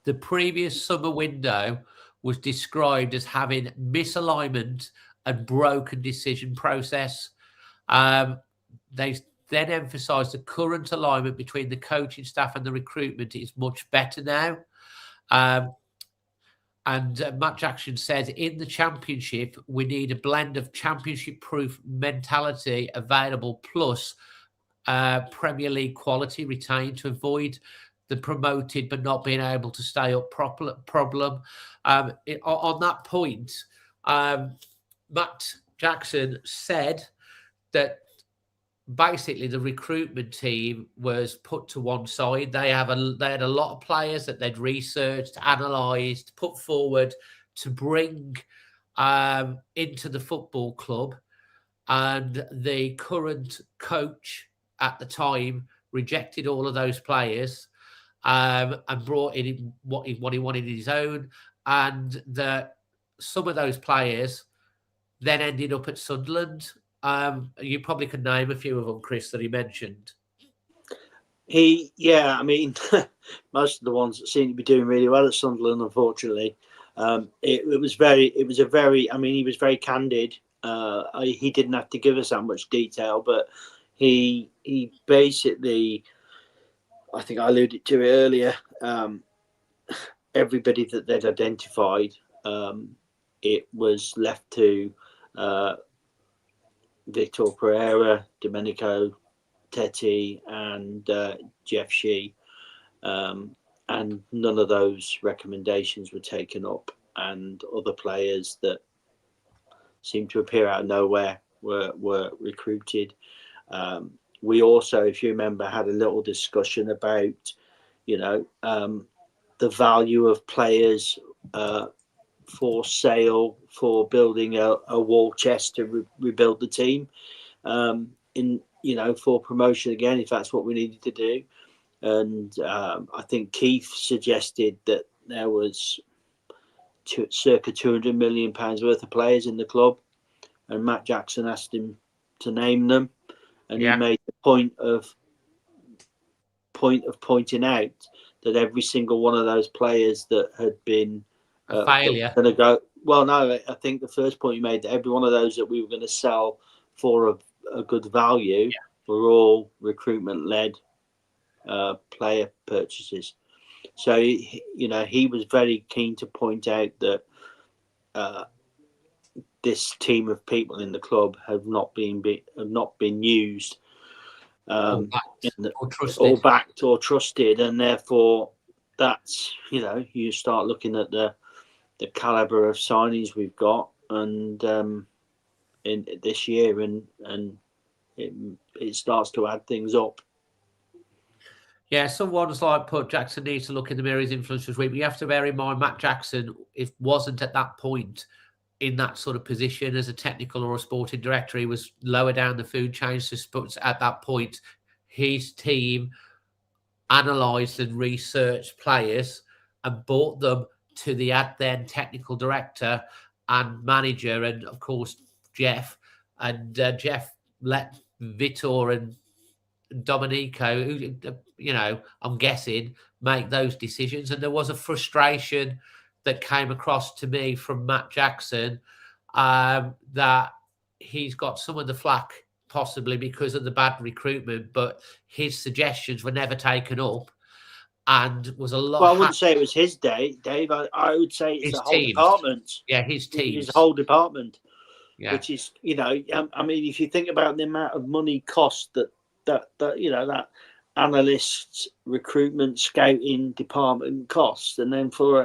The previous summer window was described as having misalignment and broken decision process. They then emphasised the current alignment between the coaching staff and the recruitment is much better now. And Matt Jackson said, in the championship, we need a blend of championship-proof mentality available plus Premier League quality retained to avoid the promoted but not being able to stay up problem. On that point, Matt Jackson said that basically the recruitment team was put to one side. They had a lot of players that they'd researched, analysed, put forward to bring into the football club, and the current coach at the time rejected all of those players and brought in what he wanted in his own, and that some of those players then ended up at Sunderland. You probably could name a few of them, Chris, that he mentioned. I mean, most of the ones that seem to be doing really well at Sunderland, unfortunately. He was very candid. He didn't have to give us that much detail, but he basically, I think I alluded to it earlier, everybody that they'd identified, it was left to Victor Pereira, Domenico Tetti, and Jeff Shei, and none of those recommendations were taken up, and other players that seemed to appear out of nowhere were recruited. We also, if you remember, had a little discussion about, the value of players for sale, for building a war chest to rebuild the team, for promotion again, if that's what we needed to do. And I think Keith suggested that there was circa £200 million worth of players in the club, and Matt Jackson asked him to name them, and he made the point of pointing out that every single one of those players that had been a failure. Going to go. Well, no, I think the first point you made, that every one of those that we were going to sell for a good value were all recruitment-led player purchases. So he was very keen to point out that this team of people in the club have not been used, or backed or trusted, and therefore that's you start looking at the caliber of signings we've got, and in this year, and it starts to add things up. Yeah, someone's like put Jackson needs to look in the mirror. His influence was weak. But you have to bear in mind Matt Jackson, it wasn't at that point in that sort of position as a technical or a sporting director. He was lower down the food chain. So at that point, his team analysed and researched players and brought them to the then technical director and manager, and of course Jeff. And Jeff let Vitor and Domenico, who, I'm guessing, make those decisions. And there was a frustration that came across to me from Matt Jackson, that he's got some of the flack possibly because of the bad recruitment, but his suggestions were never taken up, and was a lot. Well, I wouldn't say it was his day, Dave. I would say it's the whole department. Yeah, his team. His whole department. Yeah. Which is, I mean, if you think about the amount of money cost that analysts, recruitment, scouting department costs, and then for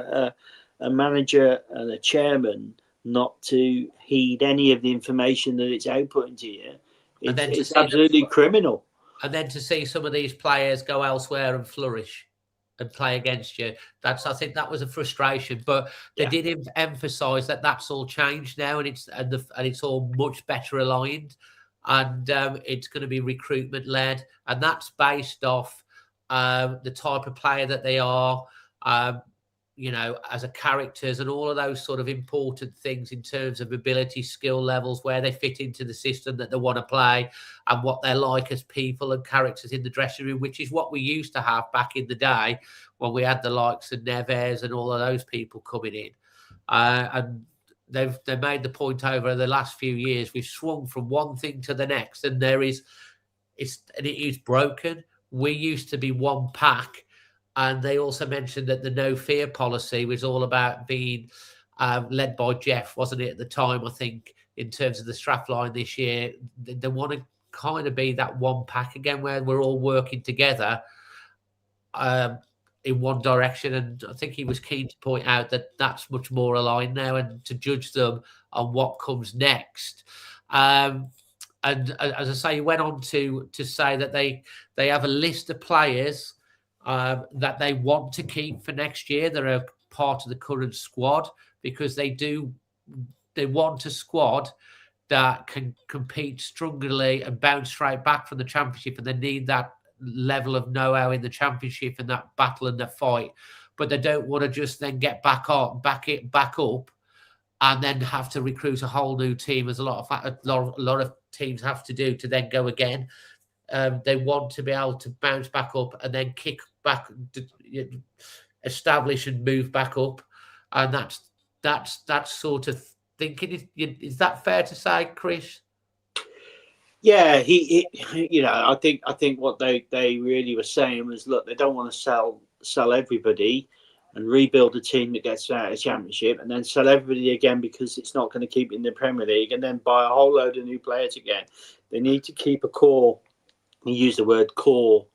a manager and a chairman not to heed any of the information that it's outputting to you, it's absolutely criminal. And then to see some of these players go elsewhere and flourish and play against you, I think that was a frustration. But they did emphasise that that's all changed now, and it's all much better aligned, and it's going to be recruitment led, and that's based off the type of player that they are, as a characters and all of those sort of important things in terms of ability, skill levels, where they fit into the system that they want to play, and what they're like as people and characters in the dressing room, which is what we used to have back in the day when we had the likes of Neves and all of those people coming in. And they've made the point over the last few years, we've swung from one thing to the next, and it is broken. We used to be one pack. And they also mentioned that the no fear policy was all about being led by Jeff, wasn't it, at the time, I think, in terms of the strapline this year. They want to kind of be that one pack again, where we're all working together in one direction. And I think he was keen to point out that that's much more aligned now, and to judge them on what comes next. And as I say, he went on to say that they have a list of players that they want to keep for next year. They're a part of the current squad because they want a squad that can compete strongly and bounce straight back from the championship, and they need that level of know-how in the championship and that battle and the fight. But they don't want to just then get back up, and then have to recruit a whole new team, as a lot of teams have to do, to then go again. They want to be able to bounce back up and then kick back, establish and move back up, and that's sort of thinking. Is that fair to say, Chris? Yeah, I think what they really were saying was, look, they don't want to sell everybody and rebuild a team that gets out of the championship, and then sell everybody again because it's not going to keep in the Premier League, and then buy a whole load of new players again. They need to keep a core. He used the word core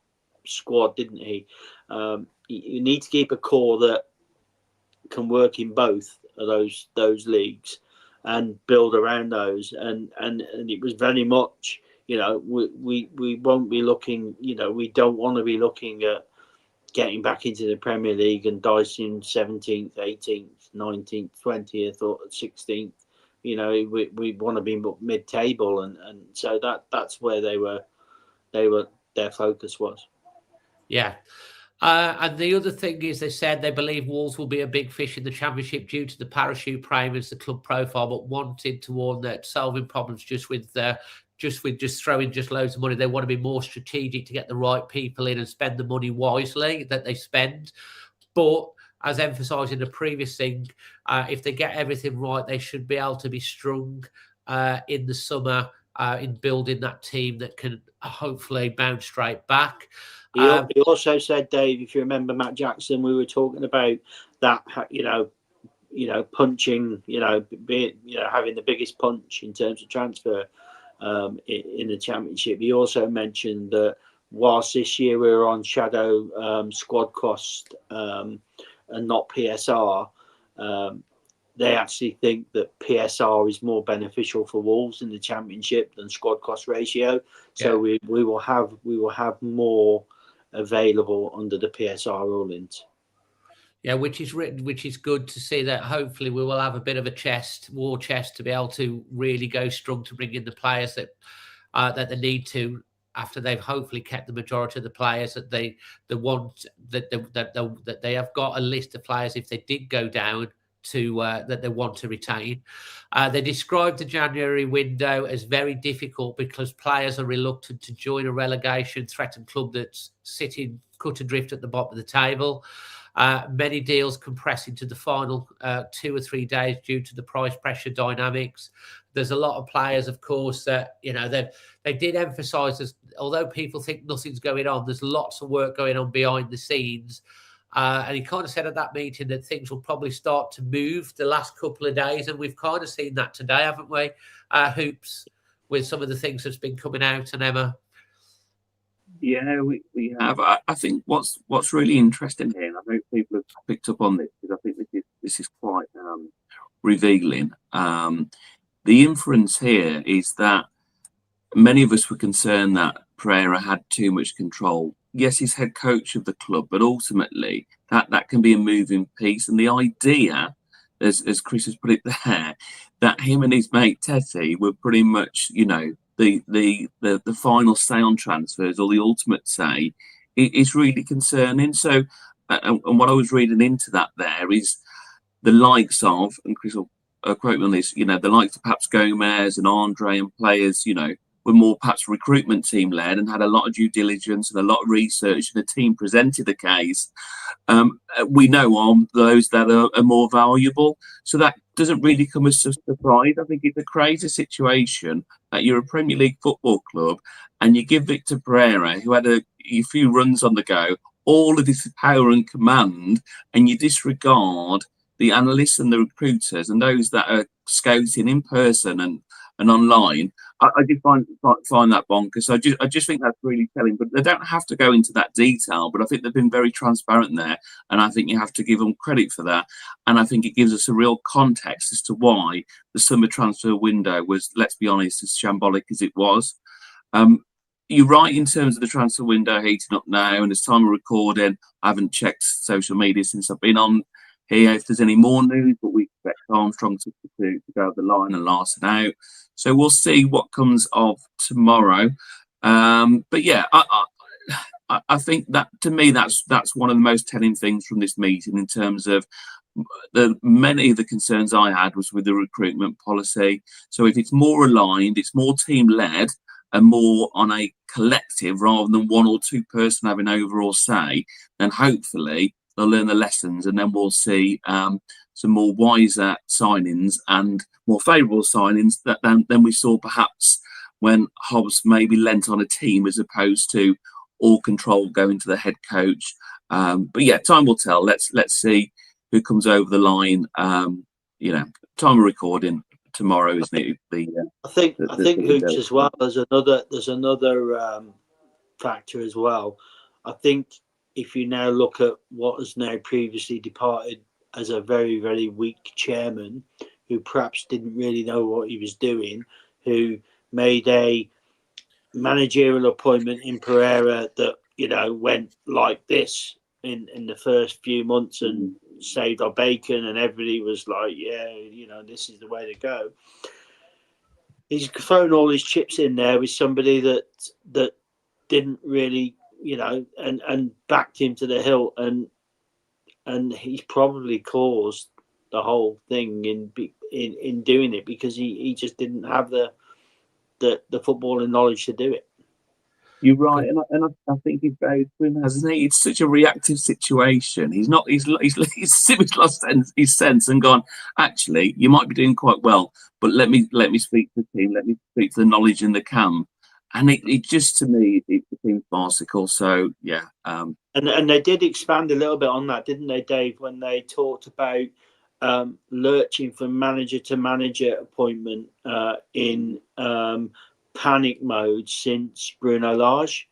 squad, didn't he? You need to keep a core that can work in both of those leagues and build around those. And it was very much, we won't be looking, we don't want to be looking at getting back into the Premier League and dicing 17th, 18th, 19th, 20th or 16th. We want to be mid-table, and so that's where their focus was. Yeah. And the other thing is, they said they believe Wolves will be a big fish in the championship due to the parachute payments, the club profile, but wanted to warn that solving problems just with throwing just loads of money. They want to be more strategic to get the right people in and spend the money wisely that they spend. But as emphasised in the previous thing, if they get everything right, they should be able to be strong in the summer in building that team that can hopefully bounce straight back. He also said, Dave, if you remember Matt Jackson, we were talking about that, punching, having the biggest punch in terms of transfer in the championship. He also mentioned that whilst this year we were on shadow squad cost and not PSR, they actually think that PSR is more beneficial for Wolves in the championship than squad cost ratio. So we will have more available under the PSR rulings. Yeah, which is good to see that hopefully we will have a bit of a war chest to be able to really go strong to bring in the players that they need to, after they've hopefully kept the majority of the players that they they have got a list of players if they did go down to that they want to retain. They described the January window as very difficult because players are reluctant to join a relegation threatened club that's sitting cut adrift at the bottom of the table. Many deals compress into the final 2 or 3 days due to the price pressure dynamics. There's a lot of players, of course, that they did emphasise that although people think nothing's going on, there's lots of work going on behind the scenes. And he kind of said at that meeting that things will probably start to move the last couple of days, and we've kind of seen that today, haven't we? Hoops, with some of the things that's been coming out, and Emma. Yeah, we have. I think what's really interesting here, and I hope people have picked up on this, because I think this is quite revealing. The inference here is that many of us were concerned that Pereira had too much control. Yes, he's head coach of the club, but ultimately that can be a moving piece. And the idea, as Chris has put it there, that him and his mate Teddy were pretty much, the final say on transfers, or the ultimate say, is really concerning. So, and what I was reading into that there is the likes of, and Chris will quote me on this, the likes of perhaps Gomez and Andre and players, were more perhaps recruitment team led and had a lot of due diligence and a lot of research, and the team presented the case. We know on those that are more valuable. So that doesn't really come as a surprise. I think it's a crazy situation that you're a Premier League football club and you give Victor Pereira, who had a few runs on the go, all of this power and command, and you disregard the analysts and the recruiters and those that are scouting in person and online. I did find that bonkers. I just think that's really telling. But they don't have to go into that detail. But I think they've been very transparent there, and I think you have to give them credit for that. And I think it gives us a real context as to why the summer transfer window was, let's be honest, as shambolic as it was. You're right in terms of the transfer window heating up now, and as time of recording, I haven't checked social media since I've been on here if there's any more news, but we expect Armstrong to go over the line and Larson out. So we'll see what comes of tomorrow. But yeah, I think that, to me, that's one of the most telling things from this meeting in terms of many of the concerns I had was with the recruitment policy. So if it's more aligned, it's more team led and more on a collective rather than one or two person having overall say, then hopefully they'll learn the lessons, and then we'll see some more wiser signings and more favourable signings than we saw perhaps when Hobbs maybe lent on a team as opposed to all control going to the head coach. But yeah, time will tell. Let's see who comes over the line. Time of recording tomorrow, isn't it? I think Hoops as well. There's another factor as well. I think if you now look at what has now previously departed as a very, very weak chairman, who perhaps didn't really know what he was doing, who made a managerial appointment in Pereira that, went like this in the first few months and saved our bacon, and everybody was like, yeah, this is the way to go. He's thrown all his chips in there with somebody that didn't really, and backed him to the hilt, and he's probably caused the whole thing in doing it because he just didn't have the footballing knowledge to do it. You're right, and I think he's very twin, hasn't he? It's such a reactive situation. He's lost his sense and gone, actually, you might be doing quite well, but let me speak to the team, let me speak to the knowledge in the camp. And it just, to me, it seems farcical. So, yeah. And they did expand a little bit on that, didn't they, Dave, when they talked about lurching from manager to manager appointment in panic mode since Bruno Lage.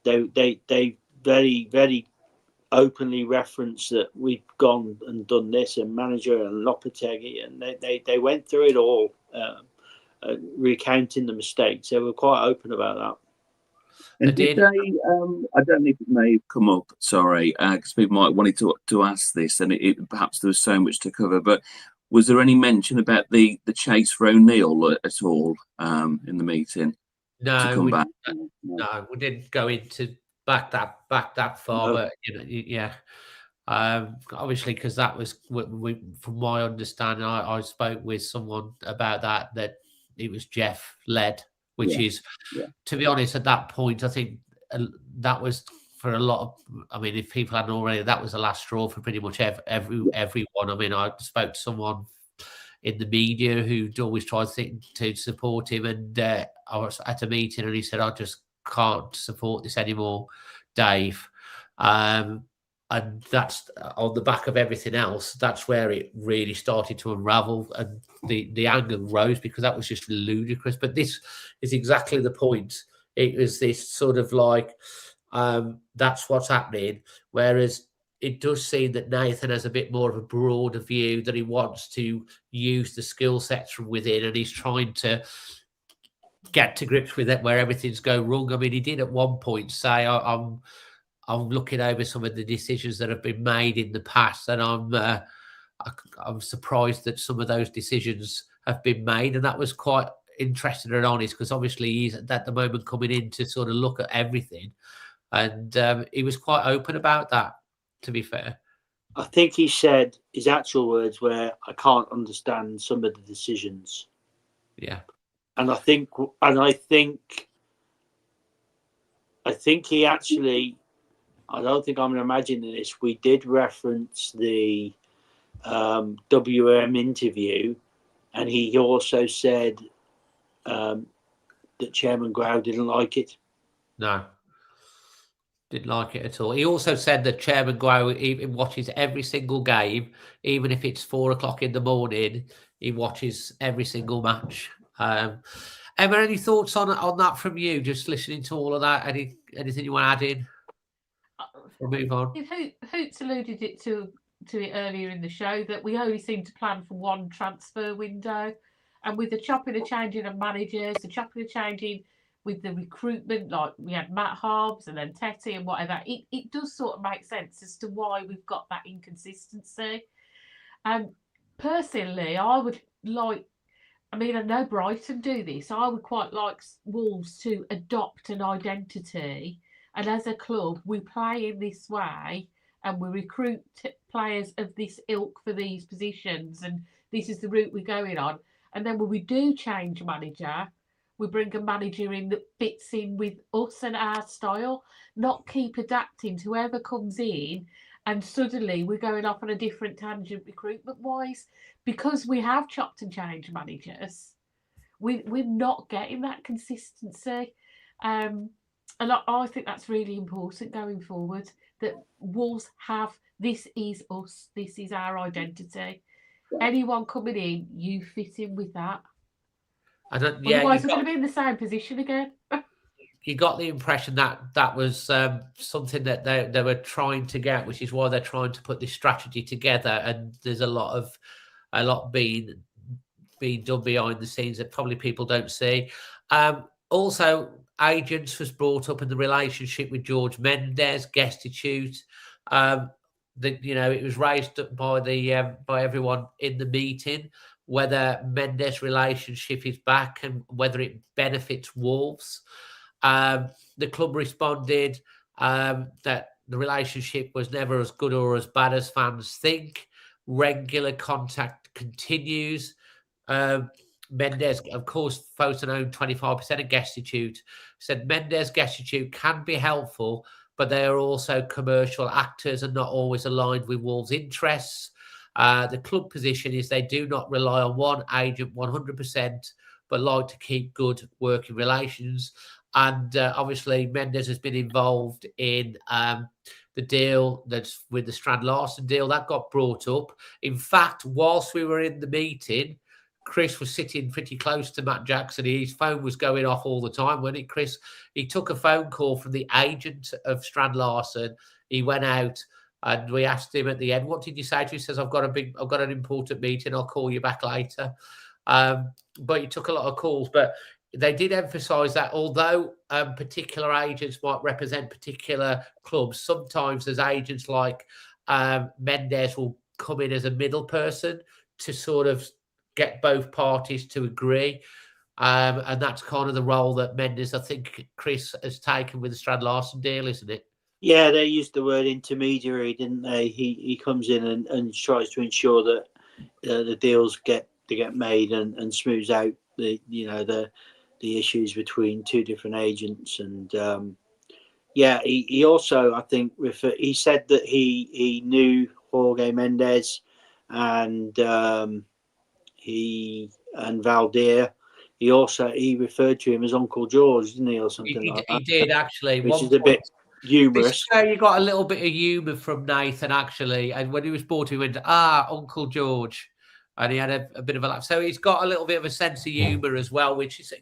They very, very openly referenced that we've gone and done this, and manager and Lopetegui, and they went through it all. Recounting the mistakes. They were quite open about that. And did they? I don't know if it may have come up. Sorry, because people might wanted to ask this, and perhaps there was so much to cover. But was there any mention about the chase for O'Neill at all in the meeting? No, we didn't go into back that far. No. But yeah. Obviously, because that was from my understanding, I spoke with someone about that it was Jeff led, which is, to be honest, at that point, I think that was for a lot of. I mean, if people hadn't already, that was the last straw for pretty much everyone. I mean, I spoke to someone in the media who'd always tried to support him, and I was at a meeting, and he said, "I just can't support this anymore, Dave." And that's on the back of everything else. That's where it really started to unravel, and the anger rose because that was just ludicrous. But this is exactly the point. It was this sort of like, that's what's happening. Whereas it does seem that Nathan has a bit more of a broader view, that he wants to use the skill sets from within, and he's trying to get to grips with it where everything's going wrong. I mean, he did at one point say, I'm looking over some of the decisions that have been made in the past, and I'm surprised that some of those decisions have been made. And that was quite interesting and honest, because obviously he's at the moment coming in to sort of look at everything, and he was quite open about that, to be fair. I think he said his actual words were, "I can't understand some of the decisions." Yeah, and I think he actually. I don't think I'm imagining this. We did reference the WM interview, and he also said that Chairman Grau didn't like it. No, didn't like it at all. He also said that Chairman Grau even watches every single game, even if it's 4 o'clock in the morning. He watches every single match. Emma, any thoughts on that from you? Just listening to all of that. Anything you want to add in? We'll move on. Hoots alluded to it earlier in the show that we only seem to plan for one transfer window, and with the chopping and changing of managers, the chopping and changing with the recruitment, like we had Matt Hobbs and then Tetty and whatever, it does sort of make sense as to why we've got that inconsistency. Personally, I would like. I mean, I know Brighton do this. I would quite like Wolves to adopt an identity. And as a club, we play in this way, and we recruit players of this ilk for these positions, and this is the route we're going on. And then when we do change manager, we bring a manager in that fits in with us and our style, not keep adapting to whoever comes in, and suddenly we're going off on a different tangent recruitment-wise. Because we have chopped and changed managers, we're not getting that consistency. And I think that's really important going forward, that Wolves have, this is us, this is our identity. Anyone coming in, you fit in with that. Otherwise, we're going to be in the same position again. You got the impression that was something that they were trying to get, which is why they're trying to put this strategy together. And there's a lot being done behind the scenes that probably people don't see. Also, agents was brought up in the relationship with George Mendes, Gestitute. It was raised up by everyone in the meeting whether Mendes' relationship is back and whether it benefits Wolves. The club responded that the relationship was never as good or as bad as fans think. Regular contact continues. Mendes, of course, Fosun owned 25% of Gestitute, said Mendes Gestitute can be helpful, but they are also commercial actors and not always aligned with Wolves' interests. The club position is they do not rely on one agent 100%, but like to keep good working relations. And obviously, Mendes has been involved in the deal that's with the Strand Larsen deal that got brought up. In fact, whilst we were in the meeting, Chris was sitting pretty close to Matt Jackson. His phone was going off all the time, wasn't it, Chris? He took a phone call from the agent of Strand Larsen. He went out and we asked him at the end, what did you say to him? He says, I've got an important meeting. I'll call you back later. But he took a lot of calls. But they did emphasise that although particular agents might represent particular clubs, sometimes as agents like Mendes will come in as a middle person to sort of get both parties to agree. And that's kind of the role that Mendes, I think, Chris has taken with the Strad Larson deal, isn't it? Yeah, they used the word intermediary, didn't they? He comes in and tries to ensure that the deals get made and smooths out the issues between two different agents. And he also, I think, he said that he knew Jorge Mendes and Valdir. He referred to him as Uncle George, didn't he, or something like that? He did, actually. Which is a bit humorous. You got a little bit of humour from Nathan, actually. And when he was brought, he went, Uncle George. And he had a bit of a laugh. So he's got a little bit of a sense of humour as well, which is,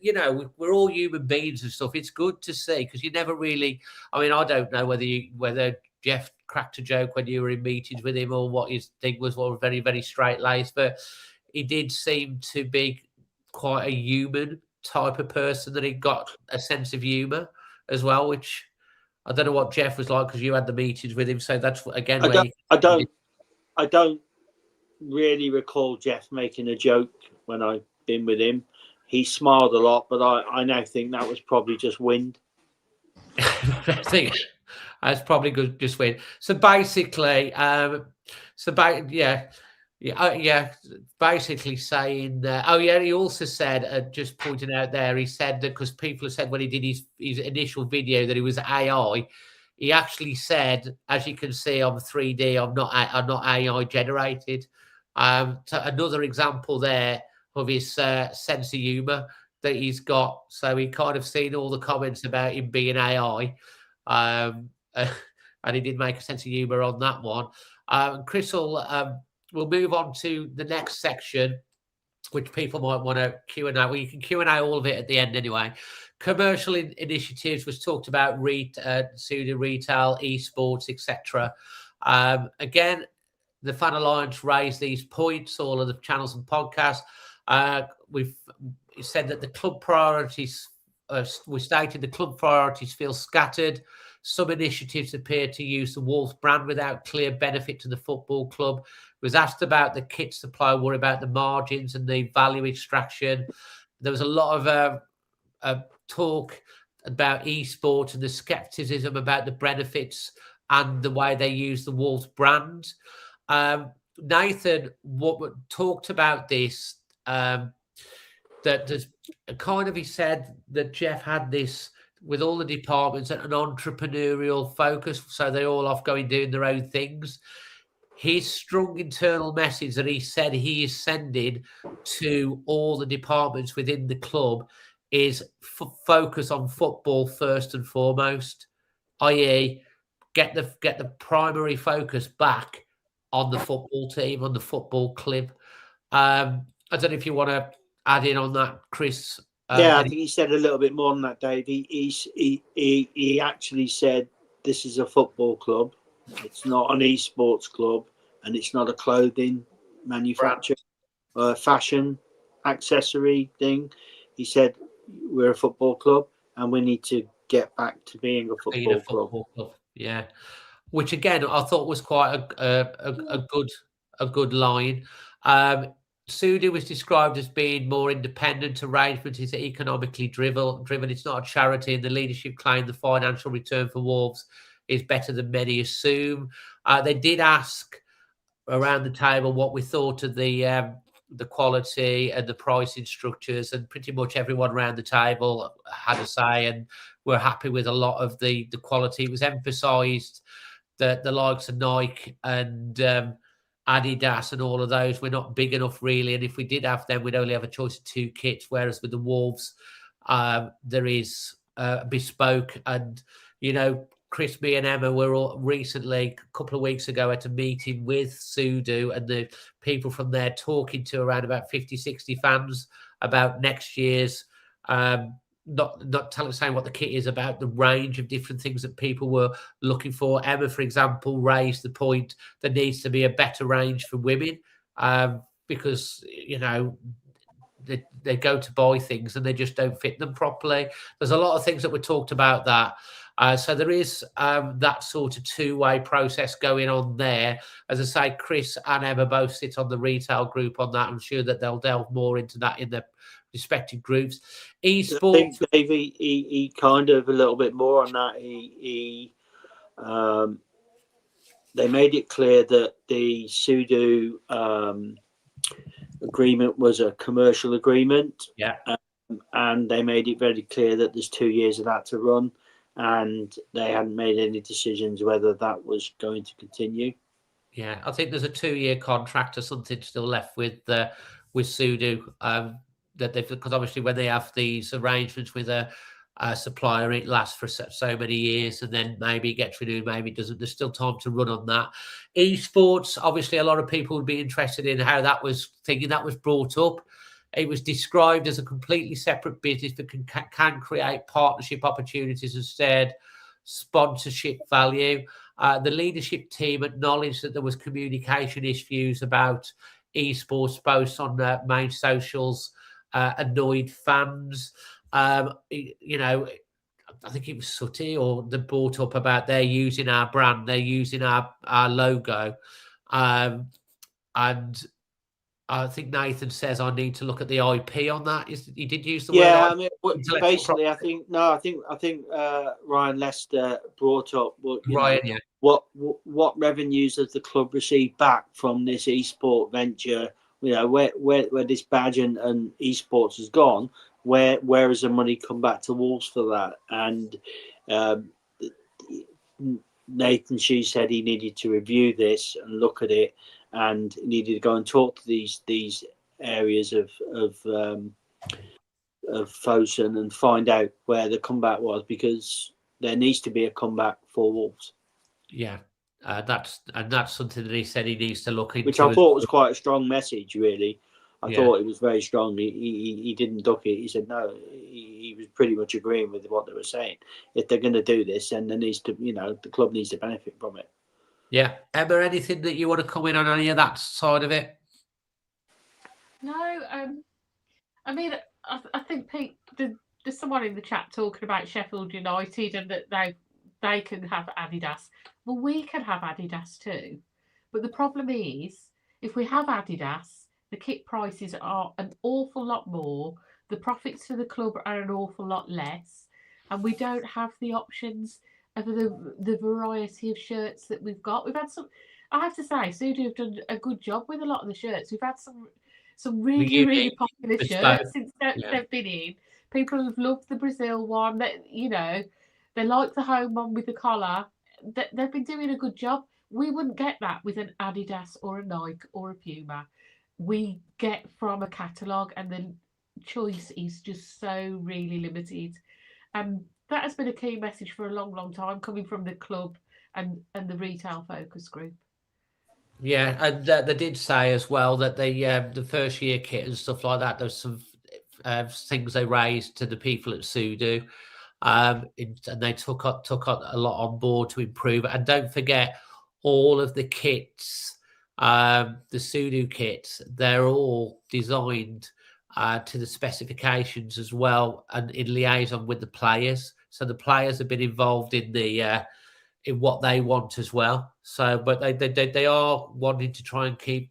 we're all human beings and stuff. It's good to see, because you never really, I mean, I don't know whether Jeff cracked a joke when you were in meetings with him or what his thing was, or very, very straight-laced, but he did seem to be quite a human type of person, that he got a sense of humour as well, which I don't know what Jeff was like, because you had the meetings with him. So that's, again, I don't really recall Jeff making a joke when I've been with him. He smiled a lot, but I now think that was probably just wind. I think that's probably good, just wind. So basically, basically saying that. He also said, just pointing out there, he said that because people have said when he did his initial video that he was AI. He actually said, as you can see on 3D, I'm not AI generated. So another example there of his sense of humour that he's got. So he kind of seen all the comments about him being AI, and he did make a sense of humour on that one. Chris we'll move on to the next section, which people might want to Q&A. Well, you can Q&A all of it at the end anyway. Commercial initiatives was talked about, pseudo retail, esports, etc. Again, the Fan Alliance raised these points, all of the channels and podcasts. We've said that the club priorities, we stated the club priorities feel scattered. Some initiatives appear to use the Wolves brand without clear benefit to the football club. Was asked about the kit supply, worry about the margins and the value extraction. There was a lot of talk about esports and the skepticism about the benefits and the way they use the Wolves brand. Nathan talked about this, that there's kind of, he said that Jeff had this with all the departments, an entrepreneurial focus, so they're all off going doing their own things. His strong internal message that he said he is sending to all the departments within the club is focus on football first and foremost, i.e. get the primary focus back on the football team, on the football club. I don't know if you want to add in on that, Chris. I think he said a little bit more than that, Dave. He actually said this is a football club. It's not an esports club, and it's not a clothing manufacturer or fashion accessory thing. He said we're a football club, and we need to get back to being a football club. Yeah, which again I thought was quite a good line. Sudu was described as being more independent. Arrangement is economically driven. It's not a charity, and the leadership claimed the financial return for Wolves is better than many assume. They did ask around the table what we thought of the quality and the pricing structures, and pretty much everyone around the table had a say and were happy with a lot of the quality. It was emphasised that the likes of Nike and Adidas and all of those were not big enough really, and if we did have them, we'd only have a choice of 2 kits, whereas with the Wolves there is bespoke. And Chris, me and Emma were all recently, a couple of weeks ago, at a meeting with Sudu and the people from there, talking to around about 50, 60 fans about next year's, not saying what the kit is, about the range of different things that people were looking for. Emma, for example, raised the point there needs to be a better range for women, because, they go to buy things and they just don't fit them properly. There's a lot of things that were talked about that. So there is that sort of two-way process going on there. As I say, Chris and Emma both sit on the retail group on that. I'm sure that they'll delve more into that in their respective groups. Esport. I think Dave, he kind of a little bit more on that. They made it clear that the Sudo agreement was a commercial agreement. Yeah. And they made it very clear that there's 2 years of that to run, and they hadn't made any decisions whether that was going to continue. Yeah, I think there's a 2-year contract or something still left with Sudo. That they've, because obviously when they have these arrangements with a supplier, it lasts for so many years, and then maybe it gets renewed, maybe it doesn't. There's still time to run on that. Esports, obviously, a lot of people would be interested in how that was brought up. It was described as a completely separate business that can create partnership opportunities instead, sponsorship value. The leadership team acknowledged that there was communication issues about esports posts on main socials, annoyed fans. You know, I think it was Sooty or they brought up about they're using our brand, they're using our logo, and I think Nathan says I need to look at the IP on that. He did use the word. Yeah, I mean, basically, I think Ryan Lester brought up what revenues has the club received back from this esport venture. You know, where this badge and esports has gone. Where has the money come back to Wolves for that? And Nathan Shi said he needed to review this and look at it, and he needed to go and talk to these areas of Fosun and find out where the comeback was, because there needs to be a comeback for Wolves. Yeah, that's something that he said he needs to look into, which I thought was quite a strong message, really. I thought it was very strong. He didn't duck it. He said no. He was pretty much agreeing with what they were saying. If they're going to do this, then there needs to, the club needs to benefit from it. Yeah, Emma, anything that you want to come in on any of that side of it? No, I mean, I think Pete, there's someone in the chat talking about Sheffield United and that they can have Adidas. Well, we can have Adidas too, but the problem is if we have Adidas, the kit prices are an awful lot more. The profits for the club are an awful lot less, and we don't have the options of the variety of shirts that we've got. We've had some. I have to say, Sudo have done a good job with a lot of the shirts. We've had some really popular shirts since they've been in. People have loved the Brazil one. That they like the home one with the collar. They've been doing a good job. We wouldn't get that with an Adidas or a Nike or a Puma. We get from a catalogue, and the choice is just so really limited. And that has been a key message for a long, long time, coming from the club and the retail focus group. Yeah, and they did say as well that the first year kit and stuff like that, there's some things they raised to the people at Sudo, and they took a lot on board to improve it. And don't forget, all of the kits, the Sudo kits, they're all designed to the specifications as well, and in liaison with the players. So the players have been involved in the in what they want as well. So, but they are wanting to try and keep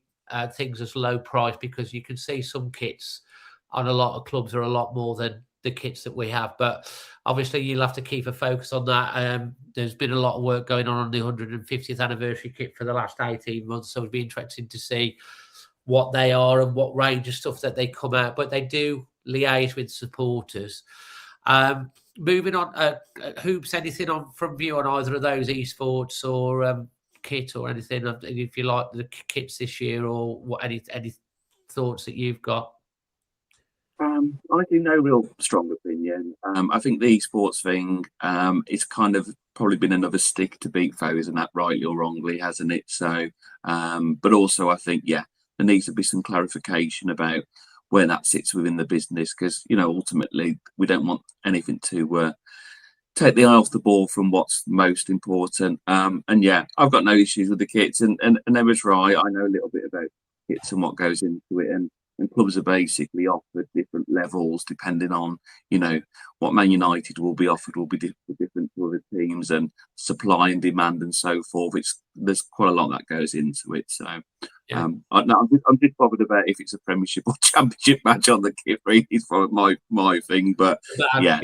things as low price, because you can see some kits on a lot of clubs are a lot more than the kits that we have. But obviously, you'll have to keep a focus on that. There's been a lot of work going on the 150th anniversary kit for the last 18 months, so it'll be interesting to see what they are and what range of stuff that they come out. But they do liaise with supporters. Moving on, Hoops, anything on from you on either of those, esports or kit or anything? If you like the kits this year, or what, any thoughts that you've got? I do no real strong opinion. I think the esports thing, it's kind of probably been another stick to beat Fosun, and that rightly or wrongly, hasn't it? So, but also I think, there needs to be some clarification about where that sits within the business, because ultimately we don't want anything to take the eye off the ball from what's most important. And I've got no issues with the kits, and Emma's right. I know a little bit about kits and what goes into it, and and clubs are basically offered different levels depending on, you know, what Man United will be offered will be different to other teams, and supply and demand and so forth. There's quite a lot that goes into it. So Yeah. I'm just bothered about if it's a Premiership or Championship match on the kit. Really, is my thing. But yeah.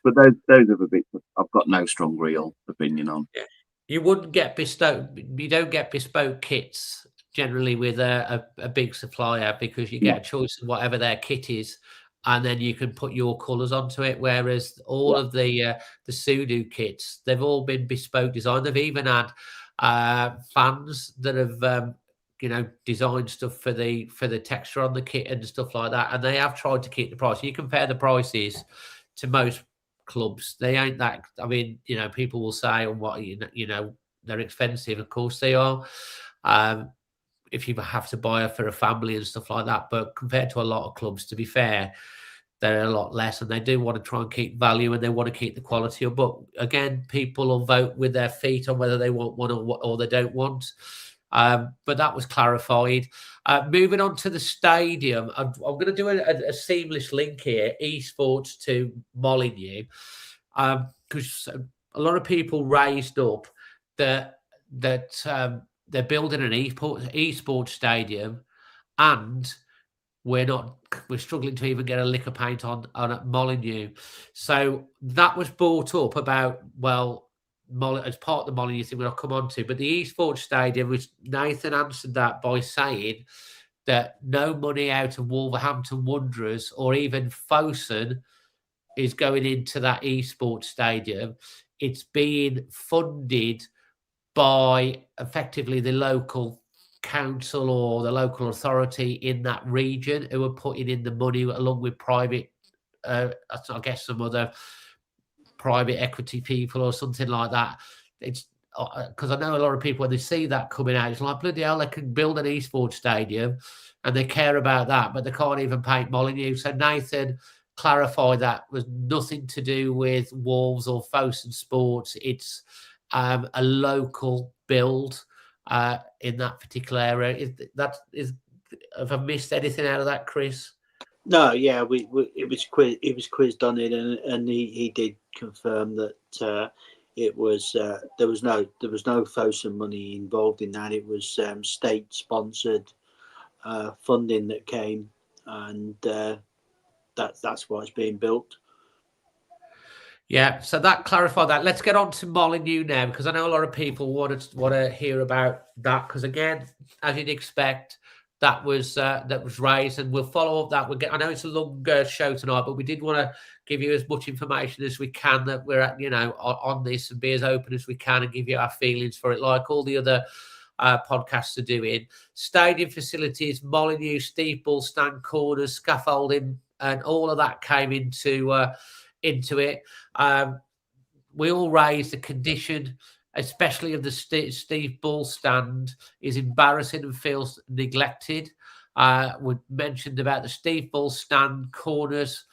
Those are the bits I've got no strong real opinion on. Yeah. You wouldn't get you don't get bespoke kits generally with a big supplier, because you get a choice of whatever their kit is, and then you can put your colours onto it. Whereas all of the Sudo kits, they've all been bespoke design. They've even had fans that have designed stuff for the texture on the kit and stuff like that, and they have tried to keep the price. You compare the prices to most clubs, they ain't that. I mean, people will say, "Oh, what they're expensive." Of course they are. If you have to buy it for a family and stuff like that, but compared to a lot of clubs, to be fair, they're a lot less, and they do want to try and keep value, and they want to keep the quality up. But again, people will vote with their feet on whether they want one or they don't want. But that was clarified. Moving on to the stadium, I'm going to do a seamless link here, esports to Molyneux, because a lot of people raised up that they're building an esports stadium, and we're struggling to even get a lick of paint on at Molyneux. So that was brought up about, as part of the Molyneux thing, we'll come on to, but the esports stadium, which Nathan answered that by saying that no money out of Wolverhampton Wanderers or even Fosun is going into that esports stadium. It's being funded by effectively the local council or the local authority in that region, who are putting in the money along with private, I guess some other private equity people or something like that. It's because I know a lot of people, when they see that coming out, it's like, bloody hell, they can build an esports stadium and they care about that, but they can't even paint Molyneux. So Nathan clarified that was nothing to do with Wolves or Fosun Sports. It's a local build in that particular area. Have I missed anything out of that, Chris? No, yeah, it was quizzed on it, and he did confirm that it was there was no Fosun money involved in that. It was state sponsored funding that came, and that's why it's being built. Yeah, so that clarified that. Let's get on to Molyneux now, because I know a lot of people want to hear about that. Because again, as you'd expect, that was raised, and we'll follow up that. I know it's a long show tonight, but we did want to give you as much information as we can, that we're at, on this, and be as open as we can and give you our feelings for it, like all the other podcasts are doing. Stadium facilities, Molyneux, steeple, stand corners, scaffolding, and all of that came into it. We all raised the condition, especially of the Steve Bull stand, is embarrassing and feels neglected. We mentioned about the Steve Bull stand corners,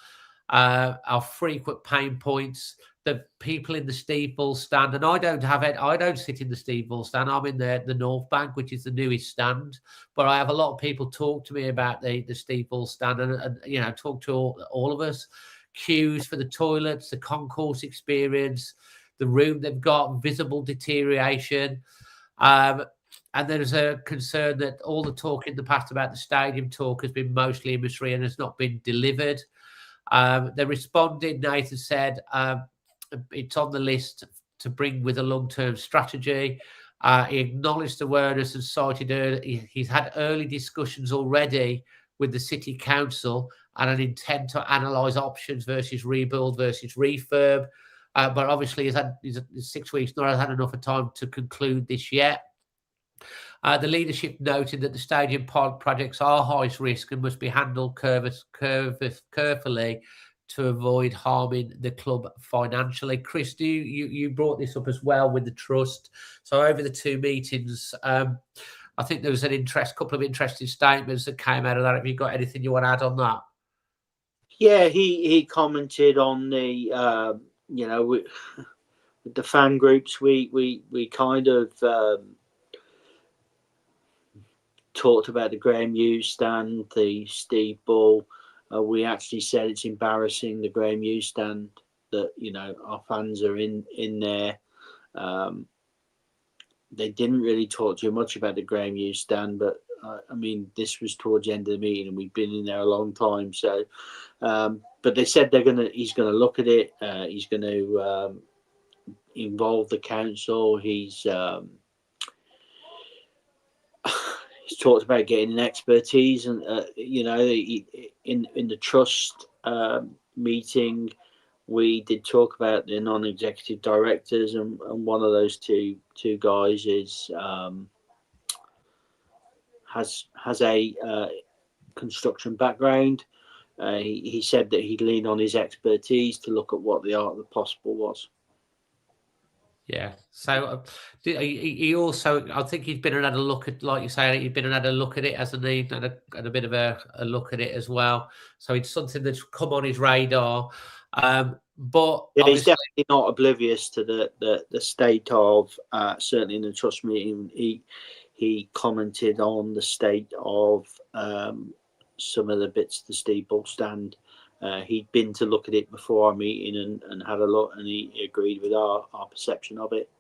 our frequent pain points. The people in the Steve Bull stand, and I don't sit in the Steve Bull stand. I'm in the North Bank, which is the newest stand. But I have a lot of people talk to me about the Steve Bull stand, and talk to all of us. Queues for the toilets, the concourse experience, the room they've got, visible deterioration. And there's a concern that all the talk in the past about the stadium talk has been mostly imagery and has not been delivered. They responded, Nathan said, it's on the list to bring with a long-term strategy. He acknowledged awareness and cited he's had early discussions already with the city council and an intent to analyse options versus rebuild versus refurb. But obviously he's 6 weeks, not had enough of time to conclude this yet. The leadership noted that the stadium projects are high risk and must be handled carefully to avoid harming the club financially. Chris, you brought this up as well with the trust. So over the two meetings, I think there was couple of interesting statements that came out of that. Have you got anything you want to add on that? Yeah, he commented on the with the fan groups. We kind of talked about the Graham Hughes stand, the Steve Bull. We actually said it's embarrassing, the Graham Hughes stand, that, you know, our fans are in there. They didn't really talk too much about the Graham Hughes stand, but I mean, this was towards the end of the meeting, and we've been in there a long time. So, but they said he's gonna look at it. He's going to involve the council. He's talked about getting an expertise, and you know, in the trust meeting, we did talk about the non-executive directors, and one of those two guys is has a construction background. He said that he'd lean on his expertise to look at what the art of the possible was. Yeah. So he also, I think he's been and had a look at, like you say, he's been and had a look at it, hasn't he? And a bit of a look at it as well. So it's something that's come on his radar. But yeah, he's definitely not oblivious to the state of, certainly in the trust meeting, he commented on the state of some of the bits of the Steve Bull stand. He'd been to look at it before our meeting and had a look, and he agreed with our perception of it.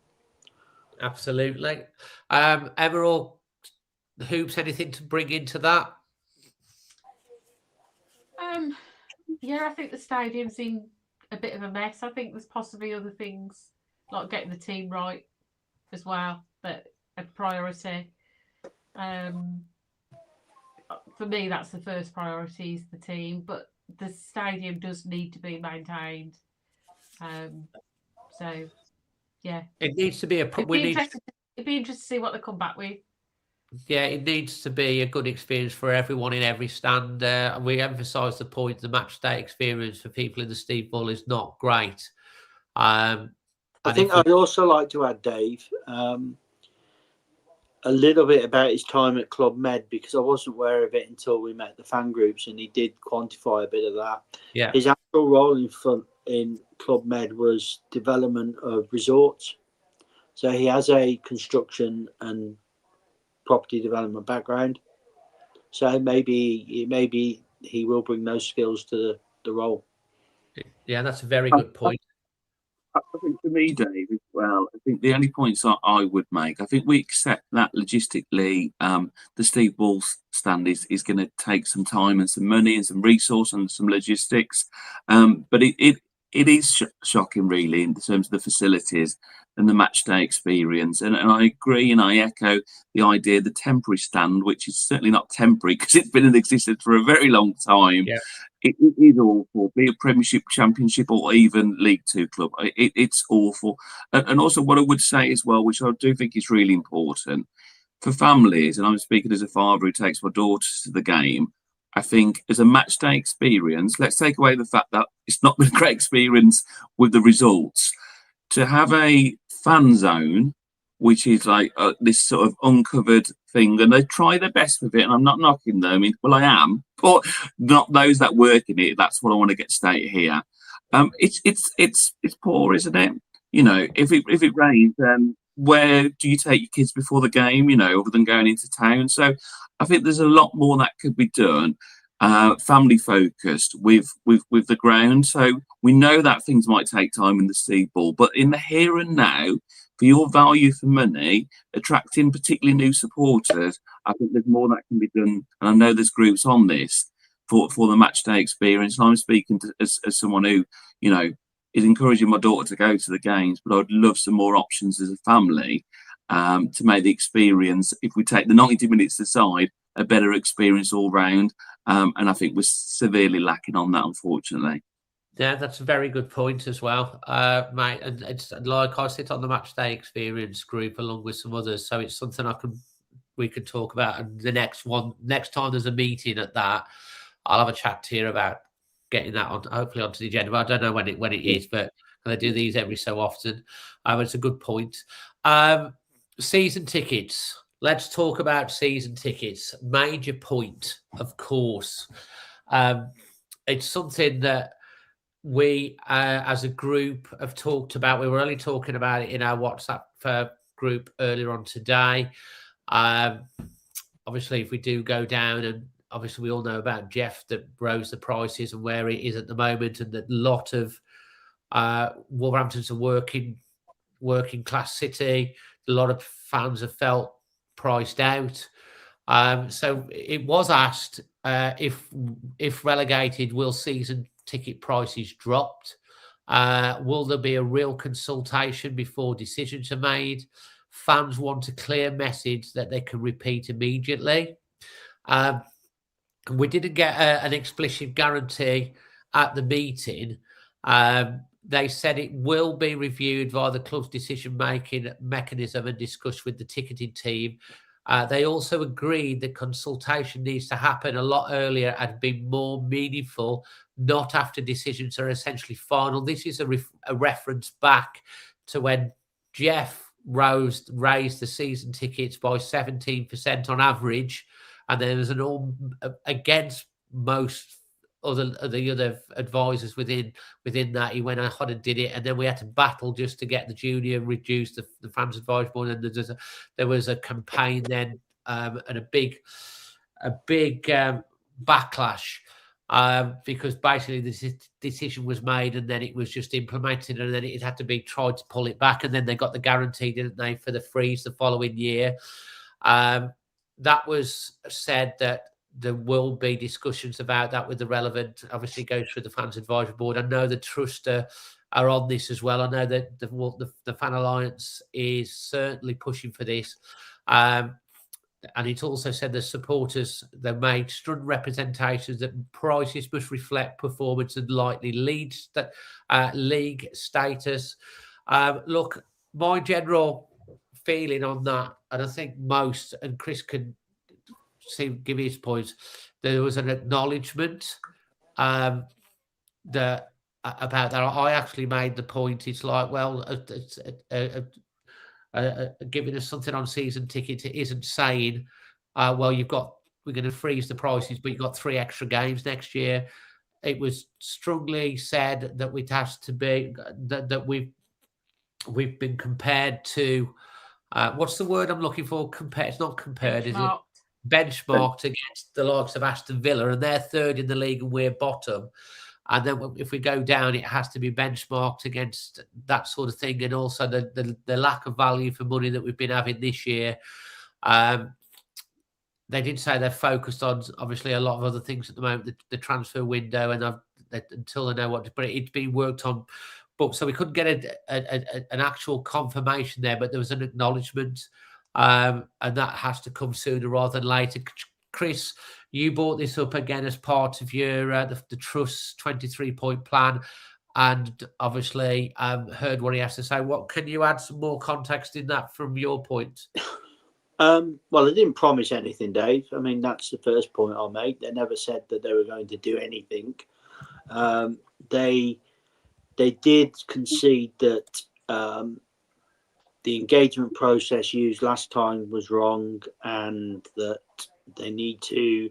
Absolutely. Emma or Hoops, anything to bring into that? Yeah, I think the stadium's in a bit of a mess. I think there's possibly other things like getting the team right as well that are priority. For me, that's the first priority, is the team, but the stadium does need to be maintained. So, yeah, it needs to be it'd be interesting to see what they come back with. Yeah, it needs to be a good experience for everyone in every stand. We emphasise the point: the match day experience for people in the Steve Bull is not great. I think I'd also like to add, Dave, a little bit about his time at Club Med, because I wasn't aware of it until we met the fan groups, and he did quantify a bit of that. Yeah. His actual role in Club Med was development of resorts. So he has a construction and property development background. So maybe he will bring those skills to the role. Yeah, that's a very good point. I think for me, Dave, as well, I think the only points I would make, I think we accept that logistically, the Steve Bull stand is going to take some time and some money and some resource and some logistics. But it is shocking, really, in terms of the facilities and the match day experience. And I agree, and I echo the idea, the temporary stand, which is certainly not temporary because it's been in existence for a very long time. Yeah. It is awful, be it Premiership, Championship, or even League Two club. It's awful. And also what I would say as well, which I do think is really important for families, and I'm speaking as a father who takes my daughters to the game, I think as a match day experience, let's take away the fact that it's not been a great experience with the results. To have a fan zone, which is like this sort of uncovered thing, and they try their best with it, and I'm not knocking them. I mean, well, I am, but not those that work in it. That's what I want to get stated here. It's poor, isn't it? You know, if it rains, where do you take your kids before the game? You know, other than going into town. So I think there's a lot more that could be done. Family focused with the ground. So we know that things might take time in the Steve Bull, but in the here and now, for your value for money, attracting particularly new supporters, I think there's more that can be done. And I know there's groups on this for the match day experience. And I'm speaking as someone who, you know, is encouraging my daughter to go to the games, but I'd love some more options as a family to make the experience, if we take the 90 minutes aside, a better experience all round. And I think we're severely lacking on that, unfortunately. Yeah, that's a very good point as well, mate. And it's like I sit on the match day experience group along with some others, so it's something we could talk about. And the next time there's a meeting at that, I'll have a chat here about getting that on, hopefully onto the agenda. But I don't know when it is, but I do these every so often. It's a good point. Season tickets. Let's talk about season tickets. Major point, of course. It's something that we, as a group, have talked about. We were only talking about it in our WhatsApp group earlier on today. I obviously, if we do go down, and obviously we all know about Jeff that rose the prices and where it is at the moment, and that a lot of Wolverhampton's a working class city. A lot of fans have felt priced out. So it was asked if relegated, will season ticket prices dropped? Will there be a real consultation before decisions are made? Fans want a clear message that they can repeat immediately. We didn't get an explicit guarantee at the meeting. They said it will be reviewed via the club's decision-making mechanism and discussed with the ticketing team. They also agreed that consultation needs to happen a lot earlier and be more meaningful, not after decisions are essentially final. This is a reference back to when Jeff raised the season tickets by 17% on average, and there was against most the other advisors within that. He went ahead and did it, and then we had to battle just to get the junior reduced, the fans advice board, and there was a campaign then, and a big backlash, because basically this decision was made and then it was just implemented, and then it had to be tried to pull it back, and then they got the guarantee, didn't they, for the freeze the following year. That was said that there will be discussions about that with the relevant, obviously goes through the fans advisory board. I know the trust are on this as well. I know that the Fan Alliance is certainly pushing for this. And it's also said the supporters, they made strong representations that prices must reflect performance and likely league status. Look, my general feeling on that, and I think most, and Chris can give his points, there was an acknowledgement about that. I actually made the point. It's like, well, giving us something on season tickets, it isn't saying, well, we're going to freeze the prices, but you've got 3 extra games next year. It was strongly said that it has to be that we've been compared to what's the word I'm looking for? Compared? It's not compared, is it? Benchmarked against the likes of Aston Villa, and they're third in the league and we're bottom. And then if we go down, it has to be benchmarked against that sort of thing, and also the lack of value for money that we've been having this year. They did say they're focused on obviously a lot of other things at the moment, the transfer window, and until they know what, but it's being worked on. But so we couldn't get an actual confirmation there, but there was an acknowledgement, and that has to come sooner rather than later. Chris, you brought this up again as part of your the Trust 23-point plan, and obviously heard what he has to say. What can you add some more context in that from your point? Well, they didn't promise anything, Dave. I mean, that's the first point I'll make. They never said that they were going to do anything. They did concede that the engagement process used last time was wrong, and that they need to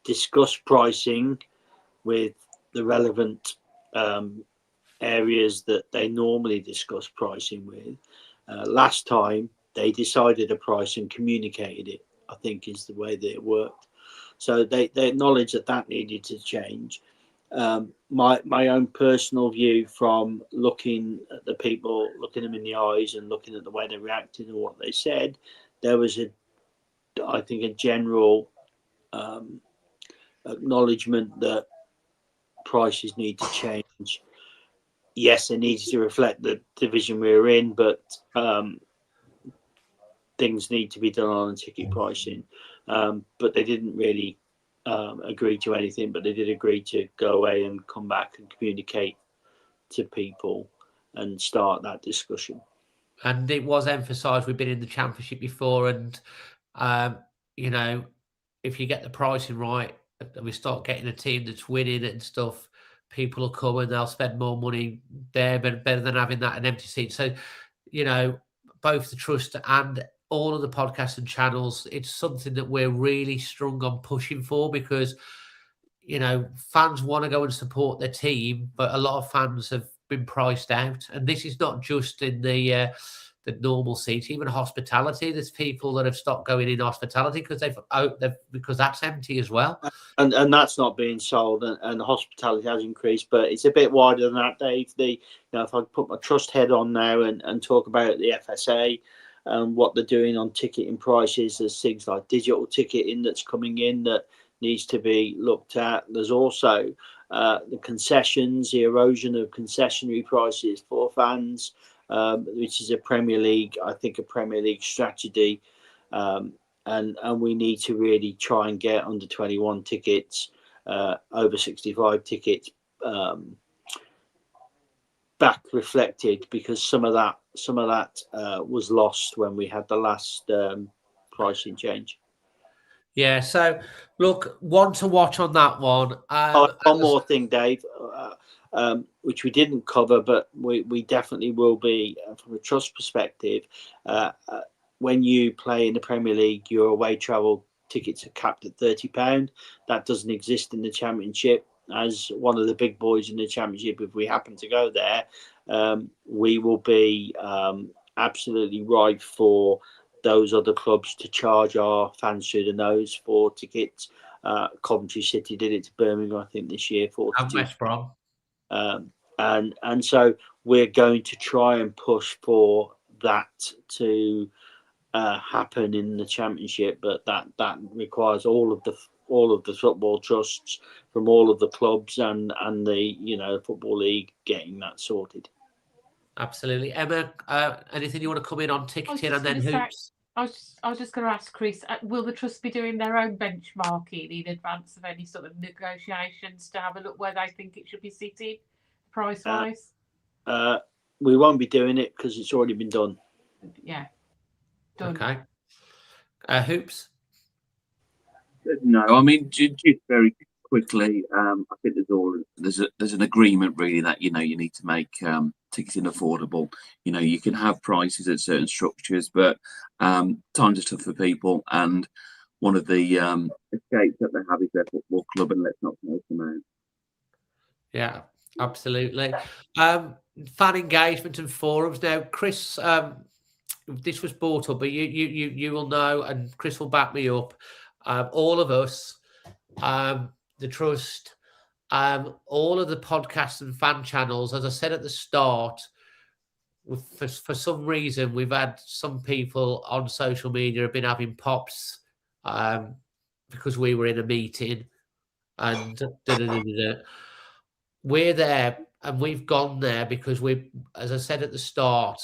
discuss pricing with the relevant areas that they normally discuss pricing with. Last time, they decided a price and communicated it, I think is the way that it worked. So they acknowledged that needed to change. My own personal view from looking at the people, looking them in the eyes and looking at the way they reacted and what they said, there was I think a general acknowledgement that prices need to change. Yes, it needs to reflect the division we're in, but things need to be done on ticket pricing. But they didn't really agree to anything, but they did agree to go away and come back and communicate to people and start that discussion. And it was emphasised we've been in the Championship before, and you know, if you get the pricing right and we start getting a team that's winning and stuff, people will come and they'll spend more money there, but better than having that an empty seat. So, you know, both the Trust and all of the podcasts and channels, it's something that we're really strong on pushing for, because, you know, fans want to go and support their team, but a lot of fans have been priced out. And this is not just in the the normal seats, even hospitality. There's people that have stopped going in hospitality because because that's empty as well. And that's not being sold, and hospitality has increased, but it's a bit wider than that, Dave. If I put my trust head on now and talk about the FSA and what they're doing on ticketing prices, there's things like digital ticketing that's coming in that needs to be looked at. There's also the concessions, the erosion of concessionary prices for fans, which is a Premier League strategy. And we need to really try and get under 21 tickets, over 65 tickets back reflected, because some of that was lost when we had the last pricing change. Yeah, so look, one to watch on that one. One more thing, Dave, which we didn't cover, but we definitely will be from a trust perspective. When you play in the Premier League, your away travel tickets are capped at £30. That doesn't exist in the Championship. As one of the big boys in the Championship, if we happen to go there, we will be absolutely right for those other clubs to charge our fans through the nose for tickets. Coventry City did it to Birmingham, I think, this year. And West Brom. And so we're going to try and push for that to happen in the Championship, but that requires all of the football trusts from all of the clubs and the Football League getting that sorted. Absolutely. Emma, anything you want to come in on ticketing and then hoops? I was just going to ask Chris, will the trust be doing their own benchmarking in advance of any sort of negotiations to have a look where they think it should be sitting price-wise? We won't be doing it because it's already been done. Yeah. Done. Okay. Hoops? No, I mean, just very quickly, I think there's an agreement really that you need to make ticketing affordable. You can have prices at certain structures, but times are tough for people, and one of the escapes that they have is their football club, and let's not make them out. Yeah, absolutely. Fan engagement and forums. Now, Chris, this was brought up, but you will know, and Chris will back me up. All of us, the trust, all of the podcasts and fan channels, as I said at the start, for some reason, we've had some people on social media have been having pops because we were in a meeting and we're there and we've gone there because as I said at the start,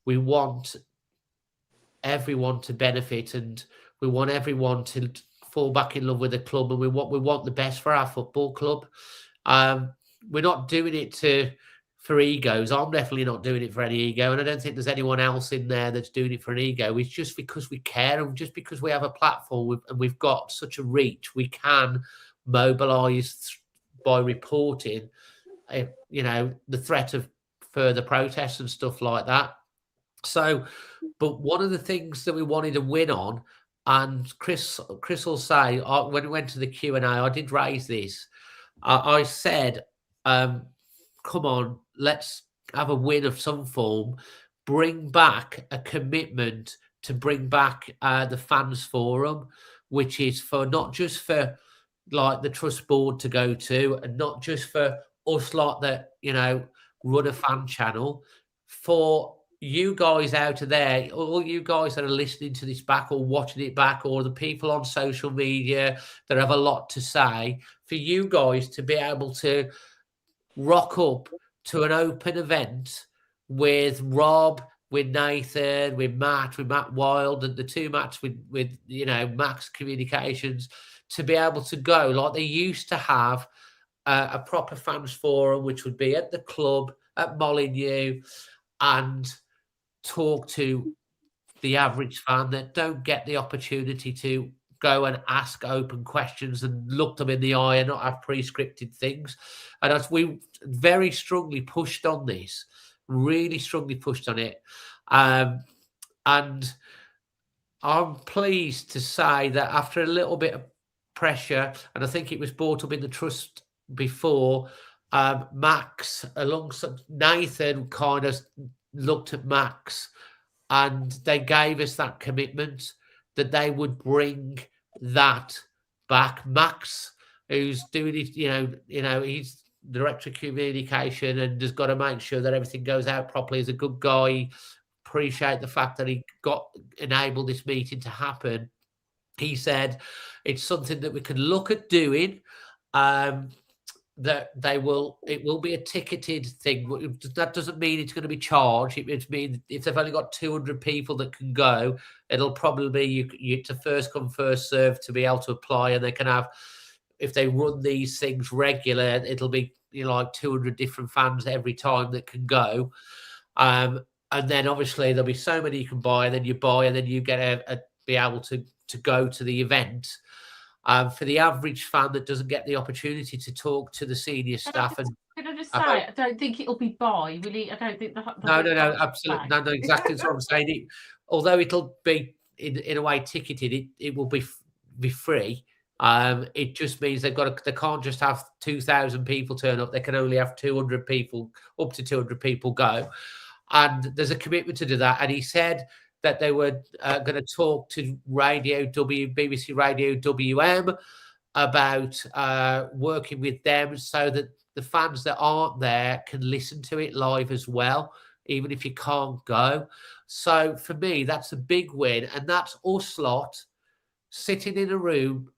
we want everyone to benefit and we want everyone to fall back in love with the club, and we want the best for our football club. We're not doing it for egos. I'm definitely not doing it for any ego, and I don't think there's anyone else in there that's doing it for an ego. It's just because we care, and just because we have a platform and we've got such a reach, we can mobilise by reporting, the threat of further protests and stuff like that. So, but one of the things that we wanted to win on, and Chris will say, when we went to the Q&A, I did raise this. I said, come on, let's have a win of some form. Bring back a commitment to bring back the fans forum, which is for not just for like the trust board to go to, and not just for us like that, run a fan channel, for you guys out of there, all you guys that are listening to this back or watching it back, or the people on social media that have a lot to say, for you guys to be able to rock up to an open event with Rob, with Nathan, with Matt Wild, and the two Matts with Max Communications, to be able to go like they used to have a proper fans forum, which would be at the club at Molyneux, and talk to the average fan that don't get the opportunity to go and ask open questions and look them in the eye and not have pre-scripted things. And as we very strongly pushed on this, really strongly pushed on it. And I'm pleased to say that after a little bit of pressure, and I think it was brought up in the trust before, Max alongside Nathan kind of looked at Max and they gave us that commitment that they would bring that back. Max, who's doing it, he's director of communication and has got to make sure that everything goes out properly. He's a good guy. Appreciate the fact that he enabled this meeting to happen. He said it's something that we can look at doing. That it will be a ticketed thing. That doesn't mean it's going to be charged. It means if they've only got 200 people that can go, it'll probably be you to first come first serve to be able to apply, and they can have, if they run these things regular, it'll be like 200 different fans every time that can go. And then obviously there'll be so many you can buy, and then you buy, and then you get be able to go to the event. For the average fan that doesn't get the opportunity to talk to the senior staff, can I just say, I don't think it'll be buy, really. I don't think no, absolutely, no, exactly. That's what I'm saying. Although it'll be in a way ticketed, it will be free. It just means they can't just have 2,000 people turn up. They can only have 200 people, up to 200 people go, and there's a commitment to do that. And he said that they were going to talk to BBC Radio WM about working with them so that the fans that aren't there can listen to it live as well, even if you can't go. So for me, that's a big win. And that's us lot sitting in a room,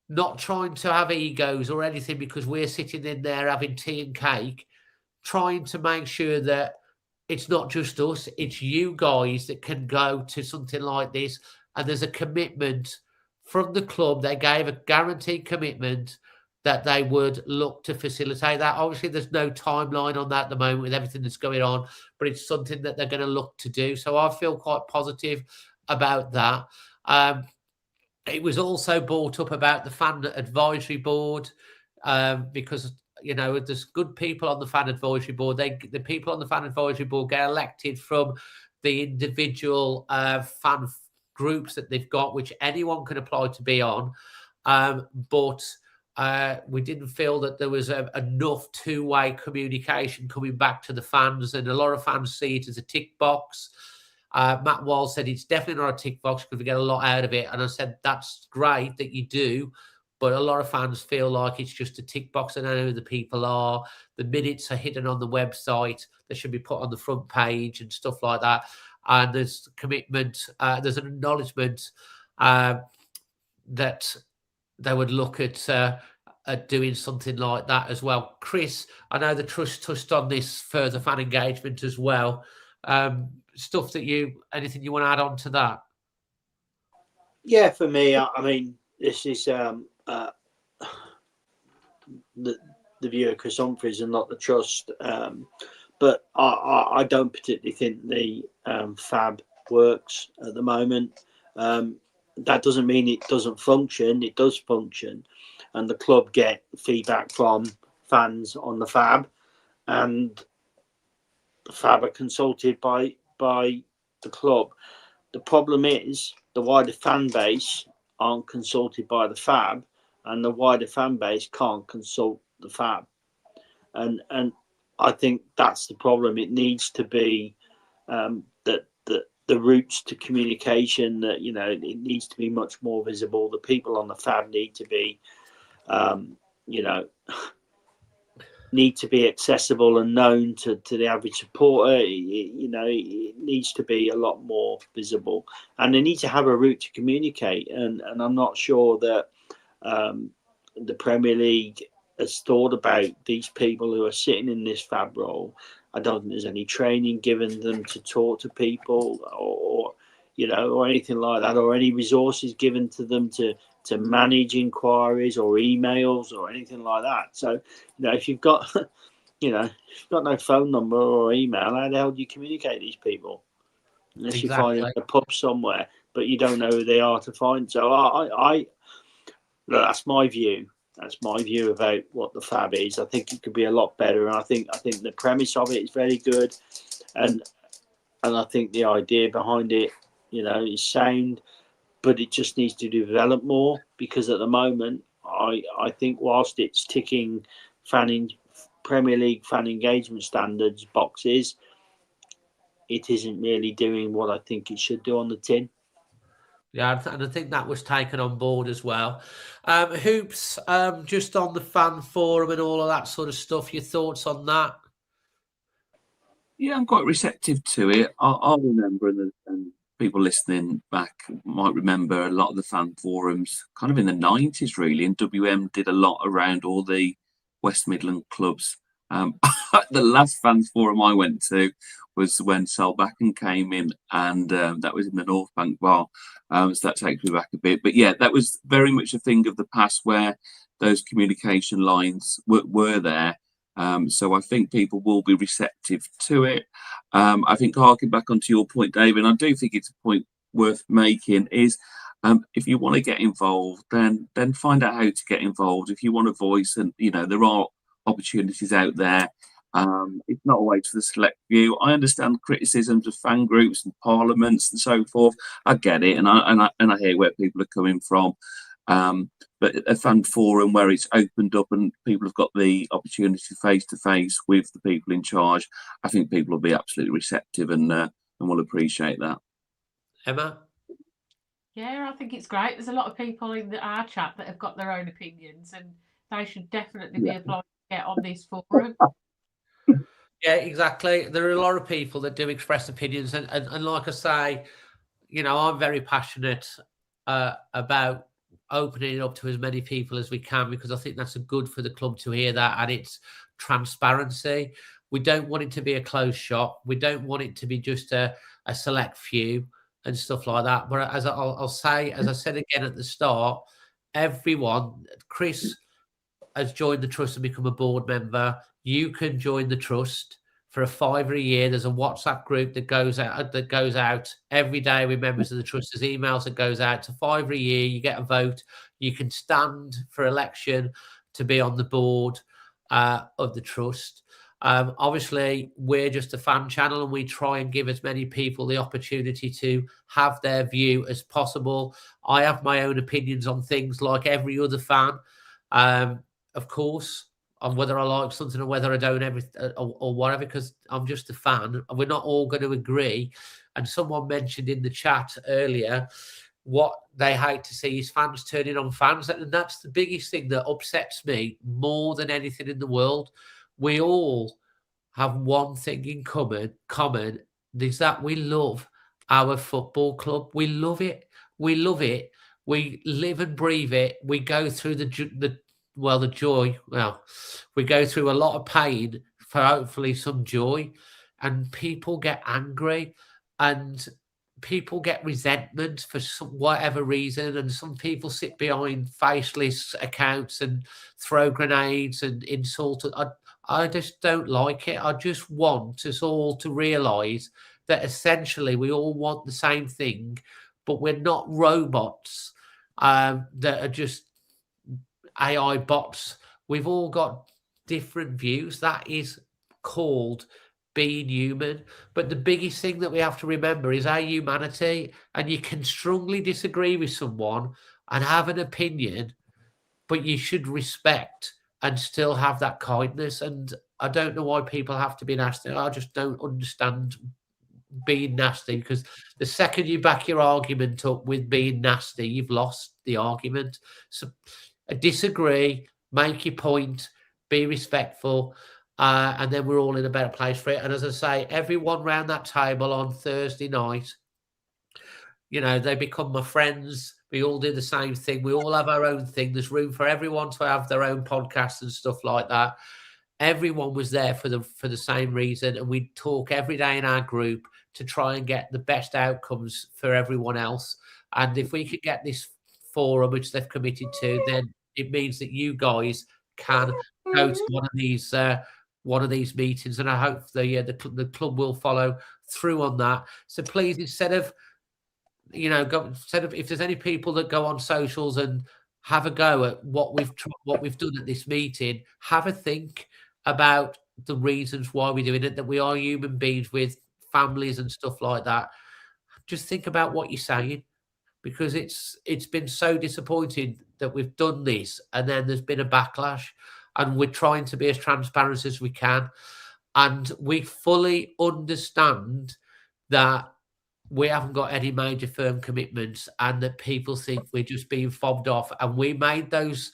not trying to have egos or anything, because we're sitting in there having tea and cake, trying to make sure that it's not just us, it's you guys that can go to something like this. And there's a commitment from the club. They gave a guaranteed commitment that they would look to facilitate that. Obviously, there's no timeline on that at the moment with everything that's going on, but it's something that they're going to look to do. So I feel quite positive about that. It was also brought up about the fan advisory board, because there's good people on the fan advisory board. The people on the fan advisory board get elected from the individual fan groups that they've got, which anyone can apply to be on. But we didn't feel that there was enough two-way communication coming back to the fans, and a lot of fans see it as a tick box. Matt Wall said it's definitely not a tick box because we get a lot out of it. And I said, that's great that you do, but a lot of fans feel like it's just a tick box. I know who the people are. The minutes are hidden on the website. They should be put on the front page and stuff like that. And there's commitment. There's an acknowledgement that they would look at doing something like that as well. Chris, I know the trust touched on this further fan engagement as well. Stuff that anything you want to add on to that? Yeah, for me, I mean, this is the view of Chris Humphries and not the trust. But I don't particularly think the FAB works at the moment. That doesn't mean it doesn't function. It does function, and the club get feedback from fans on the FAB, and the FAB are consulted by the club. The problem is the wider fan base aren't consulted by the FAB, and the wider fan base can't consult the FAB. And I think that's the problem. It needs to be that the routes to communication, that it needs to be much more visible. The people on the FAB need to be need to be accessible and known to the average supporter. It needs to be a lot more visible, and they need to have a route to communicate. And I'm not sure that the Premier League has thought about these people who are sitting in this FAB role. I don't think there's any training given them to talk to people or anything like that, or any resources given to them to manage inquiries or emails or anything like that. So, if you've got, no phone number or email, how the hell do you communicate these people? Unless you find them in a pub somewhere, but you don't know who they are to find. So that's my view. That's my view about what the FAB is. I think it could be a lot better, and I think the premise of it is very good, and I think the idea behind it, is sound. But it just needs to develop more, because at the moment, I think whilst it's ticking Premier League fan engagement standards boxes, it isn't really doing what I think it should do on the tin. Yeah, and I think that was taken on board as well. Hoops, just on the fan forum and all of that sort of stuff, your thoughts on that? Yeah, I'm quite receptive to it. I'll remember, and people listening back might remember a lot of the fan forums kind of in the 90s, really. And WM did a lot around all the West Midland clubs. The last fans forum I went to was when Solbakken came in, and that was in the North Bank bar. So that takes me back a bit. But yeah, that was very much a thing of the past where those communication lines were there. So I think people will be receptive to it. I think harking back onto your point, David, I do think it's a point worth making is if you want to get involved, then find out how to get involved. If you want a voice, and there are opportunities out there. It's not always for the select few. I understand criticisms of fan groups and parliaments and so forth. I get it, and I hear where people are coming from. But a fan forum where it's opened up and people have got the opportunity face to face with the people in charge, I think people will be absolutely receptive and will appreciate that. Emma? Yeah, I think it's great. There's a lot of people in our chat that have got their own opinions, and they should definitely be applied to get on this forum. Yeah, exactly. There are a lot of people that do express opinions, and like I say, I'm very passionate about opening it up to as many people as we can, because I think that's good for the club to hear that, and it's transparency. We don't want it to be a closed shop. We don't want it to be just a select few and stuff like that. But as I'll say, as I said again at the start, everyone, Chris has joined the trust and become a board member. You can join the trust for $5 a year. There's a WhatsApp group that goes out every day with members of the trust. There's emails that goes out to $5 a year. You get a vote. You can stand for election to be on the board of the trust. Obviously, we're just a fan channel, and we try and give as many people the opportunity to have their view as possible. I have my own opinions on things like every other fan, of course, on whether I like something or whether I don't, or whatever, because I'm just a fan, and we're not all going to agree. And someone mentioned in the chat earlier what they hate to see is fans turning on fans, and that's the biggest thing that upsets me more than anything in the world. We all have one thing in common is that we love our football club. We love it. We love it. We live and breathe it. We go through the joy. Well, we go through a lot of pain for hopefully some joy, and people get angry and people get resentment for whatever reason, and some people sit behind faceless accounts and throw grenades and insult. I just don't like it. I just want us all to realise that essentially we all want the same thing, but we're not robots that are just AI bots. We've all got different views. That is called being human. But the biggest thing that we have to remember is our humanity. And you can strongly disagree with someone and have an opinion, but you should respect and still have that kindness. And I don't know why people have to be nasty. I just don't understand being nasty, because the second you back your argument up with being nasty, you've lost the argument. So disagree, make your point, be respectful, and then we're all in a better place for it. And as I say, everyone round that table on Thursday night, they become my friends. We all do the same thing. We all have our own thing. There's room for everyone to have their own podcasts and stuff like that. Everyone was there for the same reason, and we talk every day in our group to try and get the best outcomes for everyone else. And if we could get this forum, which they've committed to, then it means that you guys can go to one of these meetings, and I hope the club will follow through on that. So please, instead of if there's any people that go on socials and have a go at what we've done at this meeting, have a think about the reasons why we're doing it, that we are human beings with families and stuff like that. Just think about what you're saying, because it's been so disappointing that we've done this and then there's been a backlash, and we're trying to be as transparent as we can. And we fully understand that we haven't got any major firm commitments and that people think we're just being fobbed off. And we made those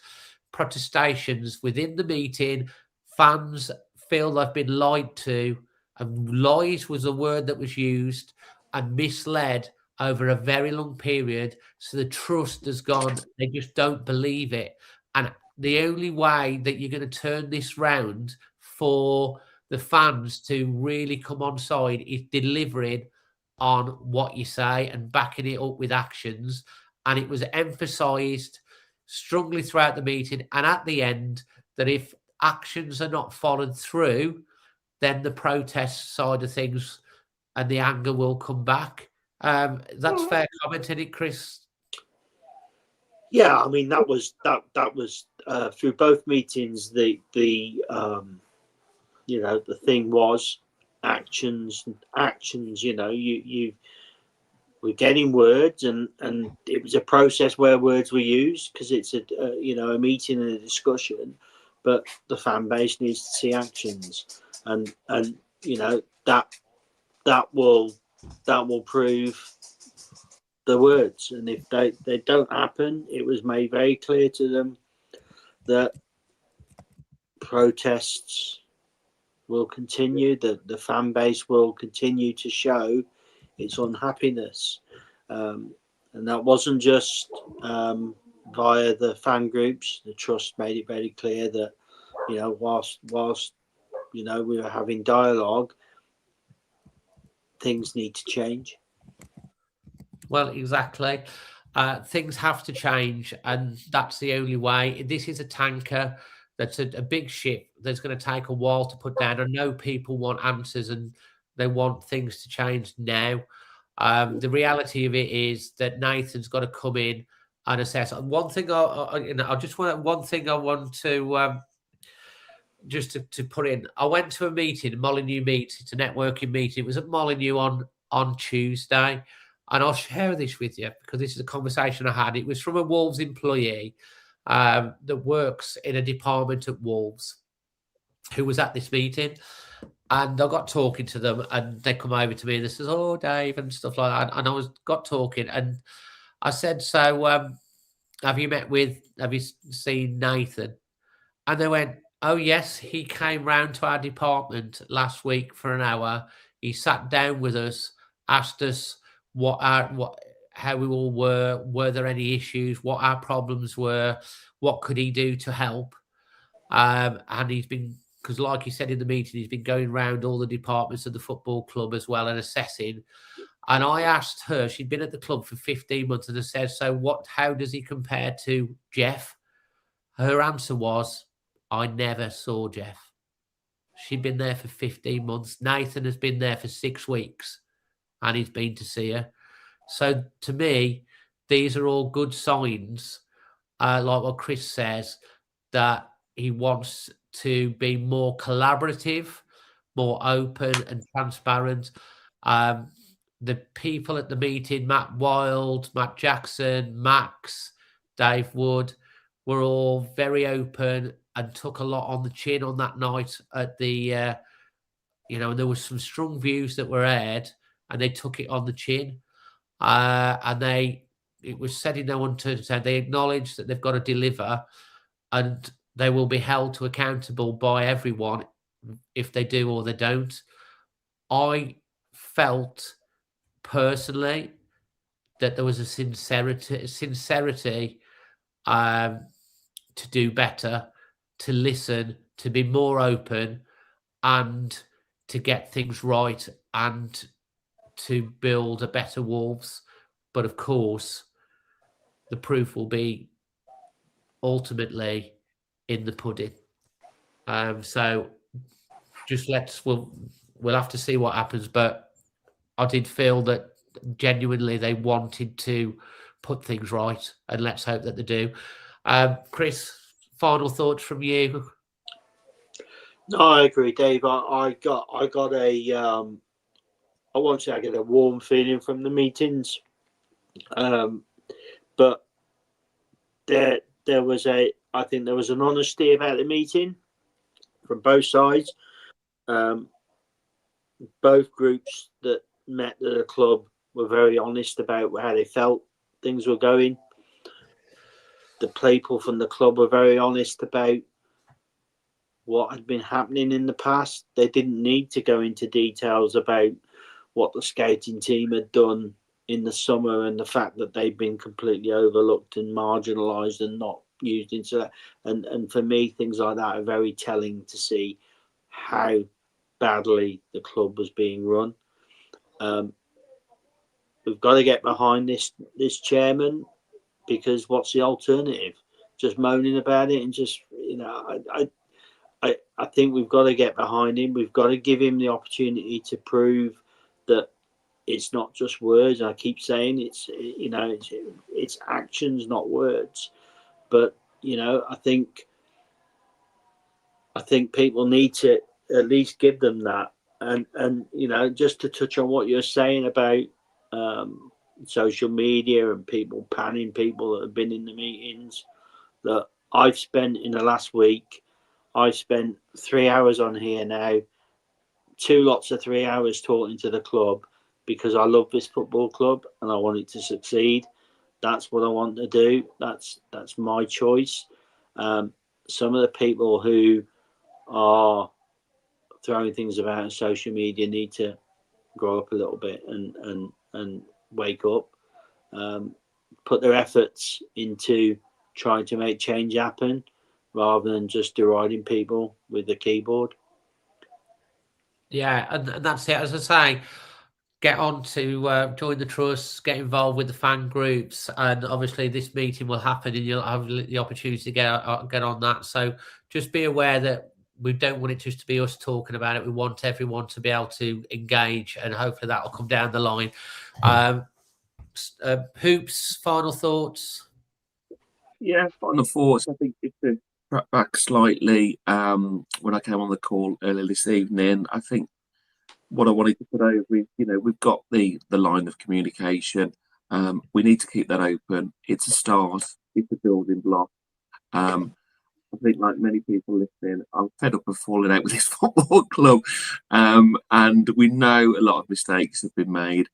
protestations within the meeting. Fans feel they've been lied to, and lies was a word that was used, and misled over a very long period. So the trust has gone. They just don't believe it. And the only way that you're going to turn this round for the fans to really come on side is delivering on what you say and backing it up with actions. And it was emphasised strongly throughout the meeting and at the end that if actions are not followed through, then the protest side of things and the anger will come back. That's fair comment, isn't it, Chris? Yeah, I mean that was through both meetings. The you know, the thing was actions. You know, you we're getting words, and it was a process where words were used because it's a you know, a meeting and a discussion, but the fan base needs to see actions, and you know that will prove the words. And if they don't happen, it was made very clear to them that protests will continue, that the fan base will continue to show its unhappiness, and that wasn't just via the fan groups. The trust made it very clear that, you know, whilst you know, we were having dialogue, things need to change. Well, exactly. Things have to change, and that's the only way. This is a tanker. That's a big ship that's going to take a while to put down. I know people want answers and they want things to change now. The reality of it is that Nathan's got to come in and assess. One thing one thing I want to just to put in. I went to a meeting, Molyneux Meets. It's a networking meeting. It was at Molyneux on Tuesday. And I'll share this with you because this is a conversation I had. It was from a Wolves employee that works in a department at Wolves who was at this meeting. And I got talking to them and they come over to me and they says, "Oh, Dave," and stuff like that. And I got talking and I said, "So have you seen Nathan?" And they went, "Oh, yes, he came round to our department last week for an hour. He sat down with us, asked us how we all were there any issues, what our problems were, what could he do to help." And he's been, because like he said in the meeting, he's been going around all the departments of the football club as well and assessing. And I asked her, she'd been at the club for 15 months, and I said, "So how does he compare to Jeff?" Her answer was, "I never saw Jeff." She'd been there for 15 months. Nathan has been there for 6 weeks and he's been to see her. So to me, these are all good signs, like what Chris says, that he wants to be more collaborative, more open and transparent. The people at the meeting, Matt Wild, Matt Jackson, Max, Dave Wood, were all very open and took a lot on the chin on that night at the, you know, and there was some strong views that were aired and they took it on the chin. And it was said in their one turn, they acknowledge that they've got to deliver and they will be held to accountable by everyone if they do or they don't. I felt personally that there was a sincerity to do better, to listen, to be more open, and to get things right and to build a better Wolves. But of course, the proof will be ultimately in the pudding. So just we'll have to see what happens. But I did feel that genuinely they wanted to put things right, and let's hope that they do. Chris, final thoughts from you? No, I agree, Dave. I got a I won't say I get a warm feeling from the meetings, but there was I think there was an honesty about the meeting from both sides, both groups that met at the club were very honest about how they felt things were going. The people from the club were very honest about what had been happening in the past. They didn't need to go into details about what the scouting team had done in the summer and the fact that they've been completely overlooked and marginalised and not used into that. And for me, things like that are very telling to see how badly the club was being run. We've got to get behind this chairman, because what's the alternative? Just moaning about it and just, I think we've got to get behind him. We've got to give him the opportunity to prove that it's not just words. I keep saying it's actions, not words. But I think people need to at least give them that. And just to touch on what you're saying about social media and people panning people that have been in the meetings, that I've spent in the last week. I've spent 3 hours on here now, 2 lots of 3 hours talking to the club, because I love this football club and I want it to succeed. That's what I want to do. That's my choice. Some of the people who are throwing things about on social media need to grow up a little bit and wake up. Put their efforts into trying to make change happen, rather than just deriding people with the keyboard. Yeah, and that's it. As I say, get on to join the trusts, get involved with the fan groups, and obviously this meeting will happen and you'll have the opportunity to get on that. So just be aware that we don't want it just to be us talking about it. We want everyone to be able to engage, and hopefully that will come down the line. Hoops, final thoughts? Yeah, final thoughts. I think if to track back slightly, when I came on the call earlier this evening, I think what I wanted to put over is, we've got the line of communication. We need to keep that open. It's a start. It's a building block. I think, like many people listening, I'm fed up of falling out with this football club. And we know a lot of mistakes have been made.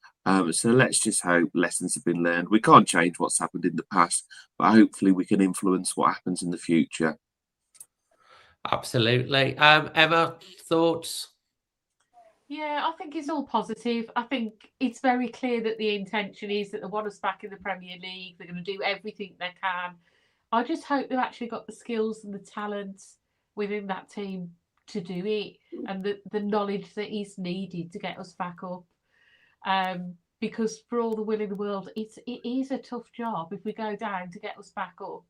So let's just hope lessons have been learned. We can't change what's happened in the past, but hopefully we can influence what happens in the future. Absolutely. Emma, thoughts? Yeah, I think it's all positive. I think it's very clear that the intention is that they want us back in the Premier League. They're going to do everything they can. I just hope they've actually got the skills and the talents within that team to do it, and the knowledge that is needed to get us back up. Because for all the will in the world, it is a tough job if we go down to get us back up.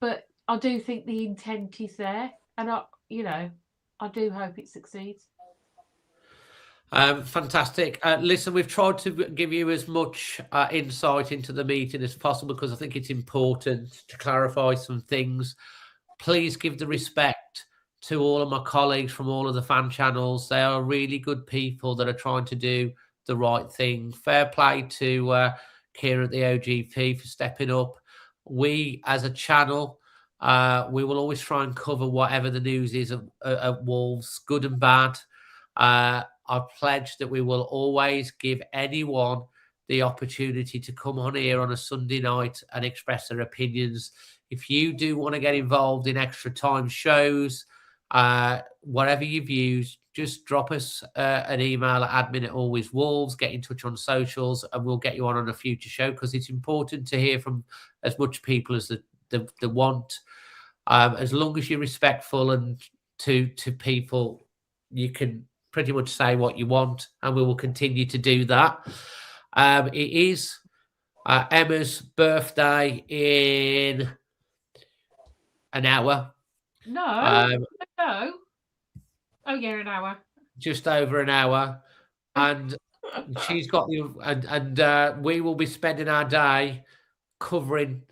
But I do think the intent is there, and I do hope it succeeds. Fantastic. Listen, we've tried to give you as much insight into the meeting as possible, because I think it's important to clarify some things. Please give the respect to all of my colleagues from all of the fan channels. They are really good people that are trying to do the right thing. Fair play to Kieran at the OGP for stepping up. We, as a channel, we will always try and cover whatever the news is at Wolves, good and bad. I pledge that we will always give anyone the opportunity to come on here on a Sunday night and express their opinions. If you do want to get involved in extra time shows, whatever your views, just drop us an email at admin@alwayswolves, get in touch on socials, and we'll get you on a future show, because it's important to hear from as much people as the want. As long as you're respectful and to people, you can pretty much say what you want, and we will continue to do that. It is Emma's birthday in an hour. No. Oh yeah, an hour. Just over an hour, and she's got and we will be spending our day covering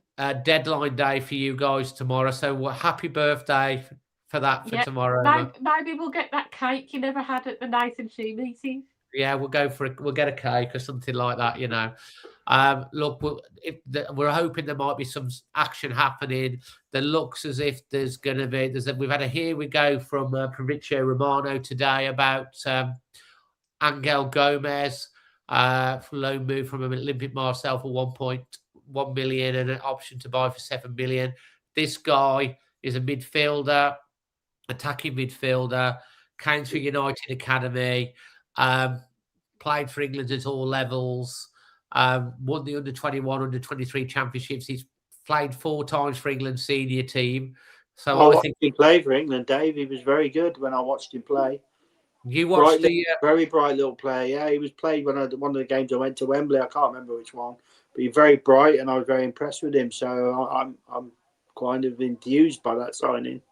deadline day for you guys tomorrow. So happy birthday for tomorrow. Maybe we'll get that cake you never had at the Nathan Shi meeting. Yeah, we'll go for it. We'll get a cake or something like that, Look, we're hoping there might be some action happening. There looks as if there's going to be. We've had a here we go from Fabrizio Romano today about Angel Gomez, loan move from Olympic Marseille for 1.1 million and an option to buy for 7 million. This guy is a midfielder, attacking midfielder, came through United Academy, played for England at all levels, won the under-21, under-23 championships. He's played 4 times for England's senior team. So I think he played for England, Dave. He was very good when I watched him play. You watched very bright little player. Yeah, he was played when one of the games I went to Wembley. I can't remember which one, but he's very bright, and I was very impressed with him. So I'm kind of enthused by that signing.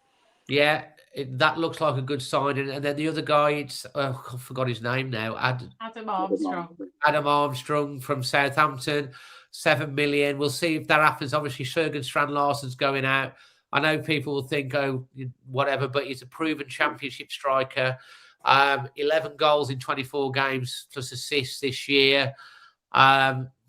Yeah, that looks like a good signing. And then the other guy, I forgot his name now. Adam Armstrong. Adam Armstrong from Southampton, 7 million. We'll see if that happens. Obviously, Jürgen Strand Larsen's going out. I know people will think, oh, whatever, but he's a proven championship striker. 11 goals in 24 games plus assists this year.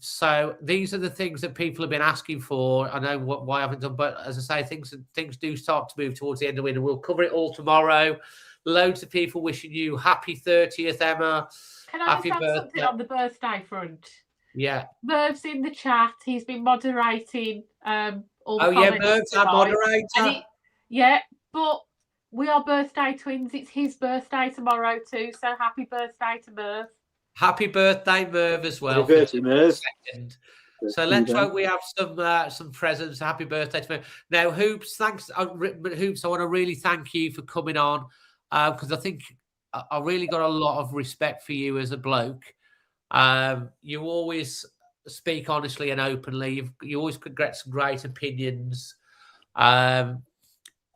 So these are the things that people have been asking for. I know why I haven't done, but as I say, things do start to move towards the end of the winter. We'll cover it all tomorrow. Loads of people wishing you happy 30th, Emma. Can I just add something on the birthday front? Yeah. Merv's in the chat. He's been moderating all the comments. Merv's our moderator. But we are birthday twins. It's his birthday tomorrow too. So happy birthday to Merv. Happy birthday, Merv, as well. Happy birthday, Merv. So let's hope we have some presents. Happy birthday to Merv. Now, Hoops, thanks. Hoops, I want to really thank you for coming on because I think I really got a lot of respect for you as a bloke. You always speak honestly and openly. You always could get some great opinions.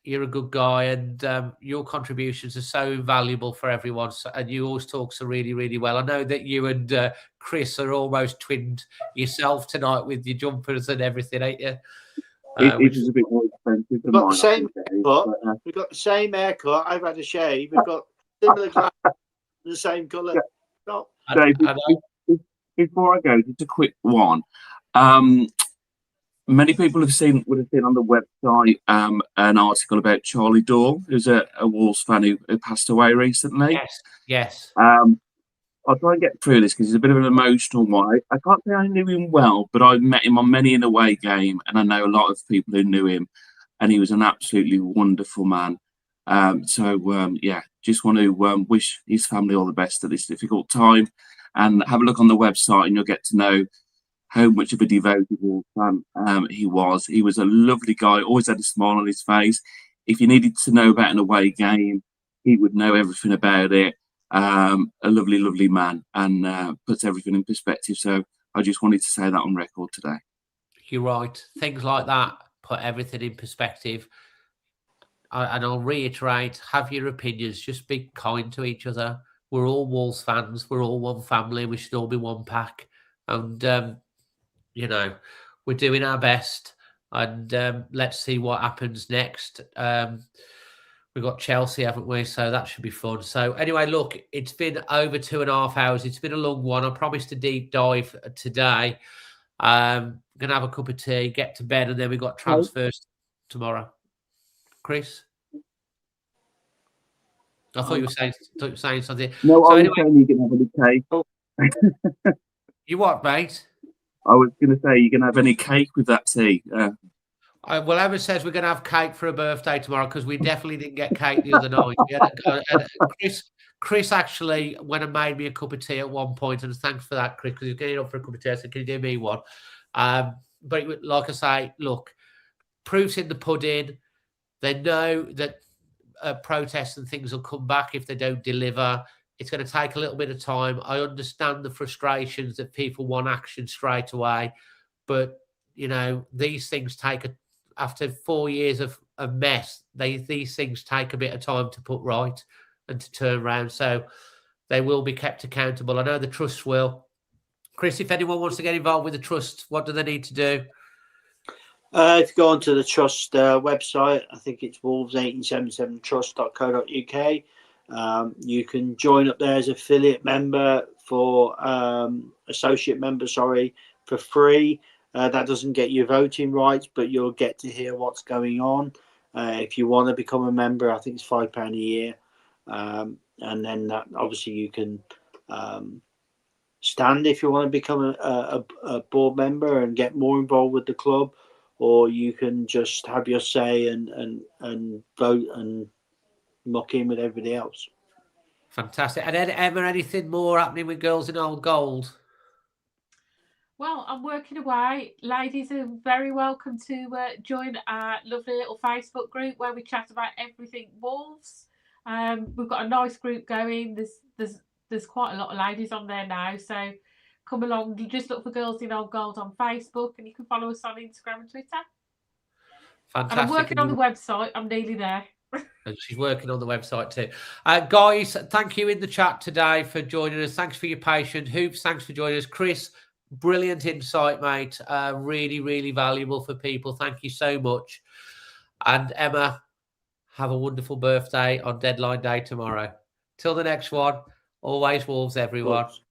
You're a good guy, and your contributions are so invaluable for everyone. And you always talk so really, really well. I know that you and Chris are almost twinned yourself tonight with your jumpers and everything, ain't you? It is a bit more expensive than mine. We've got the same haircut. I've had a shave. We've got similar glasses, the same colour. Dave, before I go, just a quick one. Many people would have seen on the website an article about Charlie Dore, who's a Wolves fan who passed away recently. Yes. I'll try and get through this because it's a bit of an emotional one. I can't say I knew him well, but I met him on many an away game, and I know a lot of people who knew him, and he was an absolutely wonderful man. Just want to wish his family all the best at this difficult time, and have a look on the website, and you'll get to know how much of a devoted Wolves fan he was. He was a lovely guy, always had a smile on his face. If you needed to know about an away game, he would know everything about it. A lovely, lovely man, and puts everything in perspective. So I just wanted to say that on record today. You're right. Things like that put everything in perspective. And I'll reiterate, have your opinions. Just be kind to each other. We're all Wolves fans. We're all one family. We should all be one pack. And we're doing our best, and let's see what happens next. We've got Chelsea, haven't we? So that should be fun. So anyway, look, it's been over 2.5 hours. It's been a long one. I promised a deep dive today. Going to have a cup of tea, get to bed, and then we've got transfers tomorrow. Chris? I thought you were saying something. No, so I was saying you can have any cake. You what, mate? I was going to say, you can have any cake with that tea. Well, Emma says we're going to have cake for a birthday tomorrow because we definitely didn't get cake the other night. Chris actually went and made me a cup of tea at one point, and thanks for that, Chris, because he was getting up for a cup of tea. I said, can you do me one? But like I say, look, proof's in the pudding. They know that protests and things will come back if they don't deliver. It's going to take a little bit of time. I understand the frustrations that people want action straight away. But, these things after 4 years of mess, these things take a bit of time to put right and to turn around. So they will be kept accountable. I know the trust will. Chris, if anyone wants to get involved with the trust, what do they need to do? If you go onto the trust website, I think it's wolves1877trust.co.uk. You can join up there as affiliate member associate member, for free. That doesn't get you voting rights, but you'll get to hear what's going on. If you want to become a member, I think it's £5 a year. And then that, obviously you can stand if you want to become a board member and get more involved with the club, or you can just have your say and vote and muck in with everybody else. Fantastic. And then, Emma, anything more happening with Girls in Old Gold? Well, I'm working away. Ladies are very welcome to join our lovely little Facebook group where we chat about everything Wolves. We've got a nice group going. There's quite a lot of ladies on there now, so come along. You just look for Girls in Old Gold on Facebook, and you can follow us on Instagram and Twitter. Fantastic. And I'm working on the website. I'm nearly there. And she's working on the website too. Guys, thank you in the chat today for joining us. Thanks for your patience. Hoops, thanks for joining us. Chris, brilliant insight, mate. Really, really valuable for people. Thank you so much. And Emma, have a wonderful birthday on deadline day tomorrow. Till the next one, always Wolves, everyone. Wolves.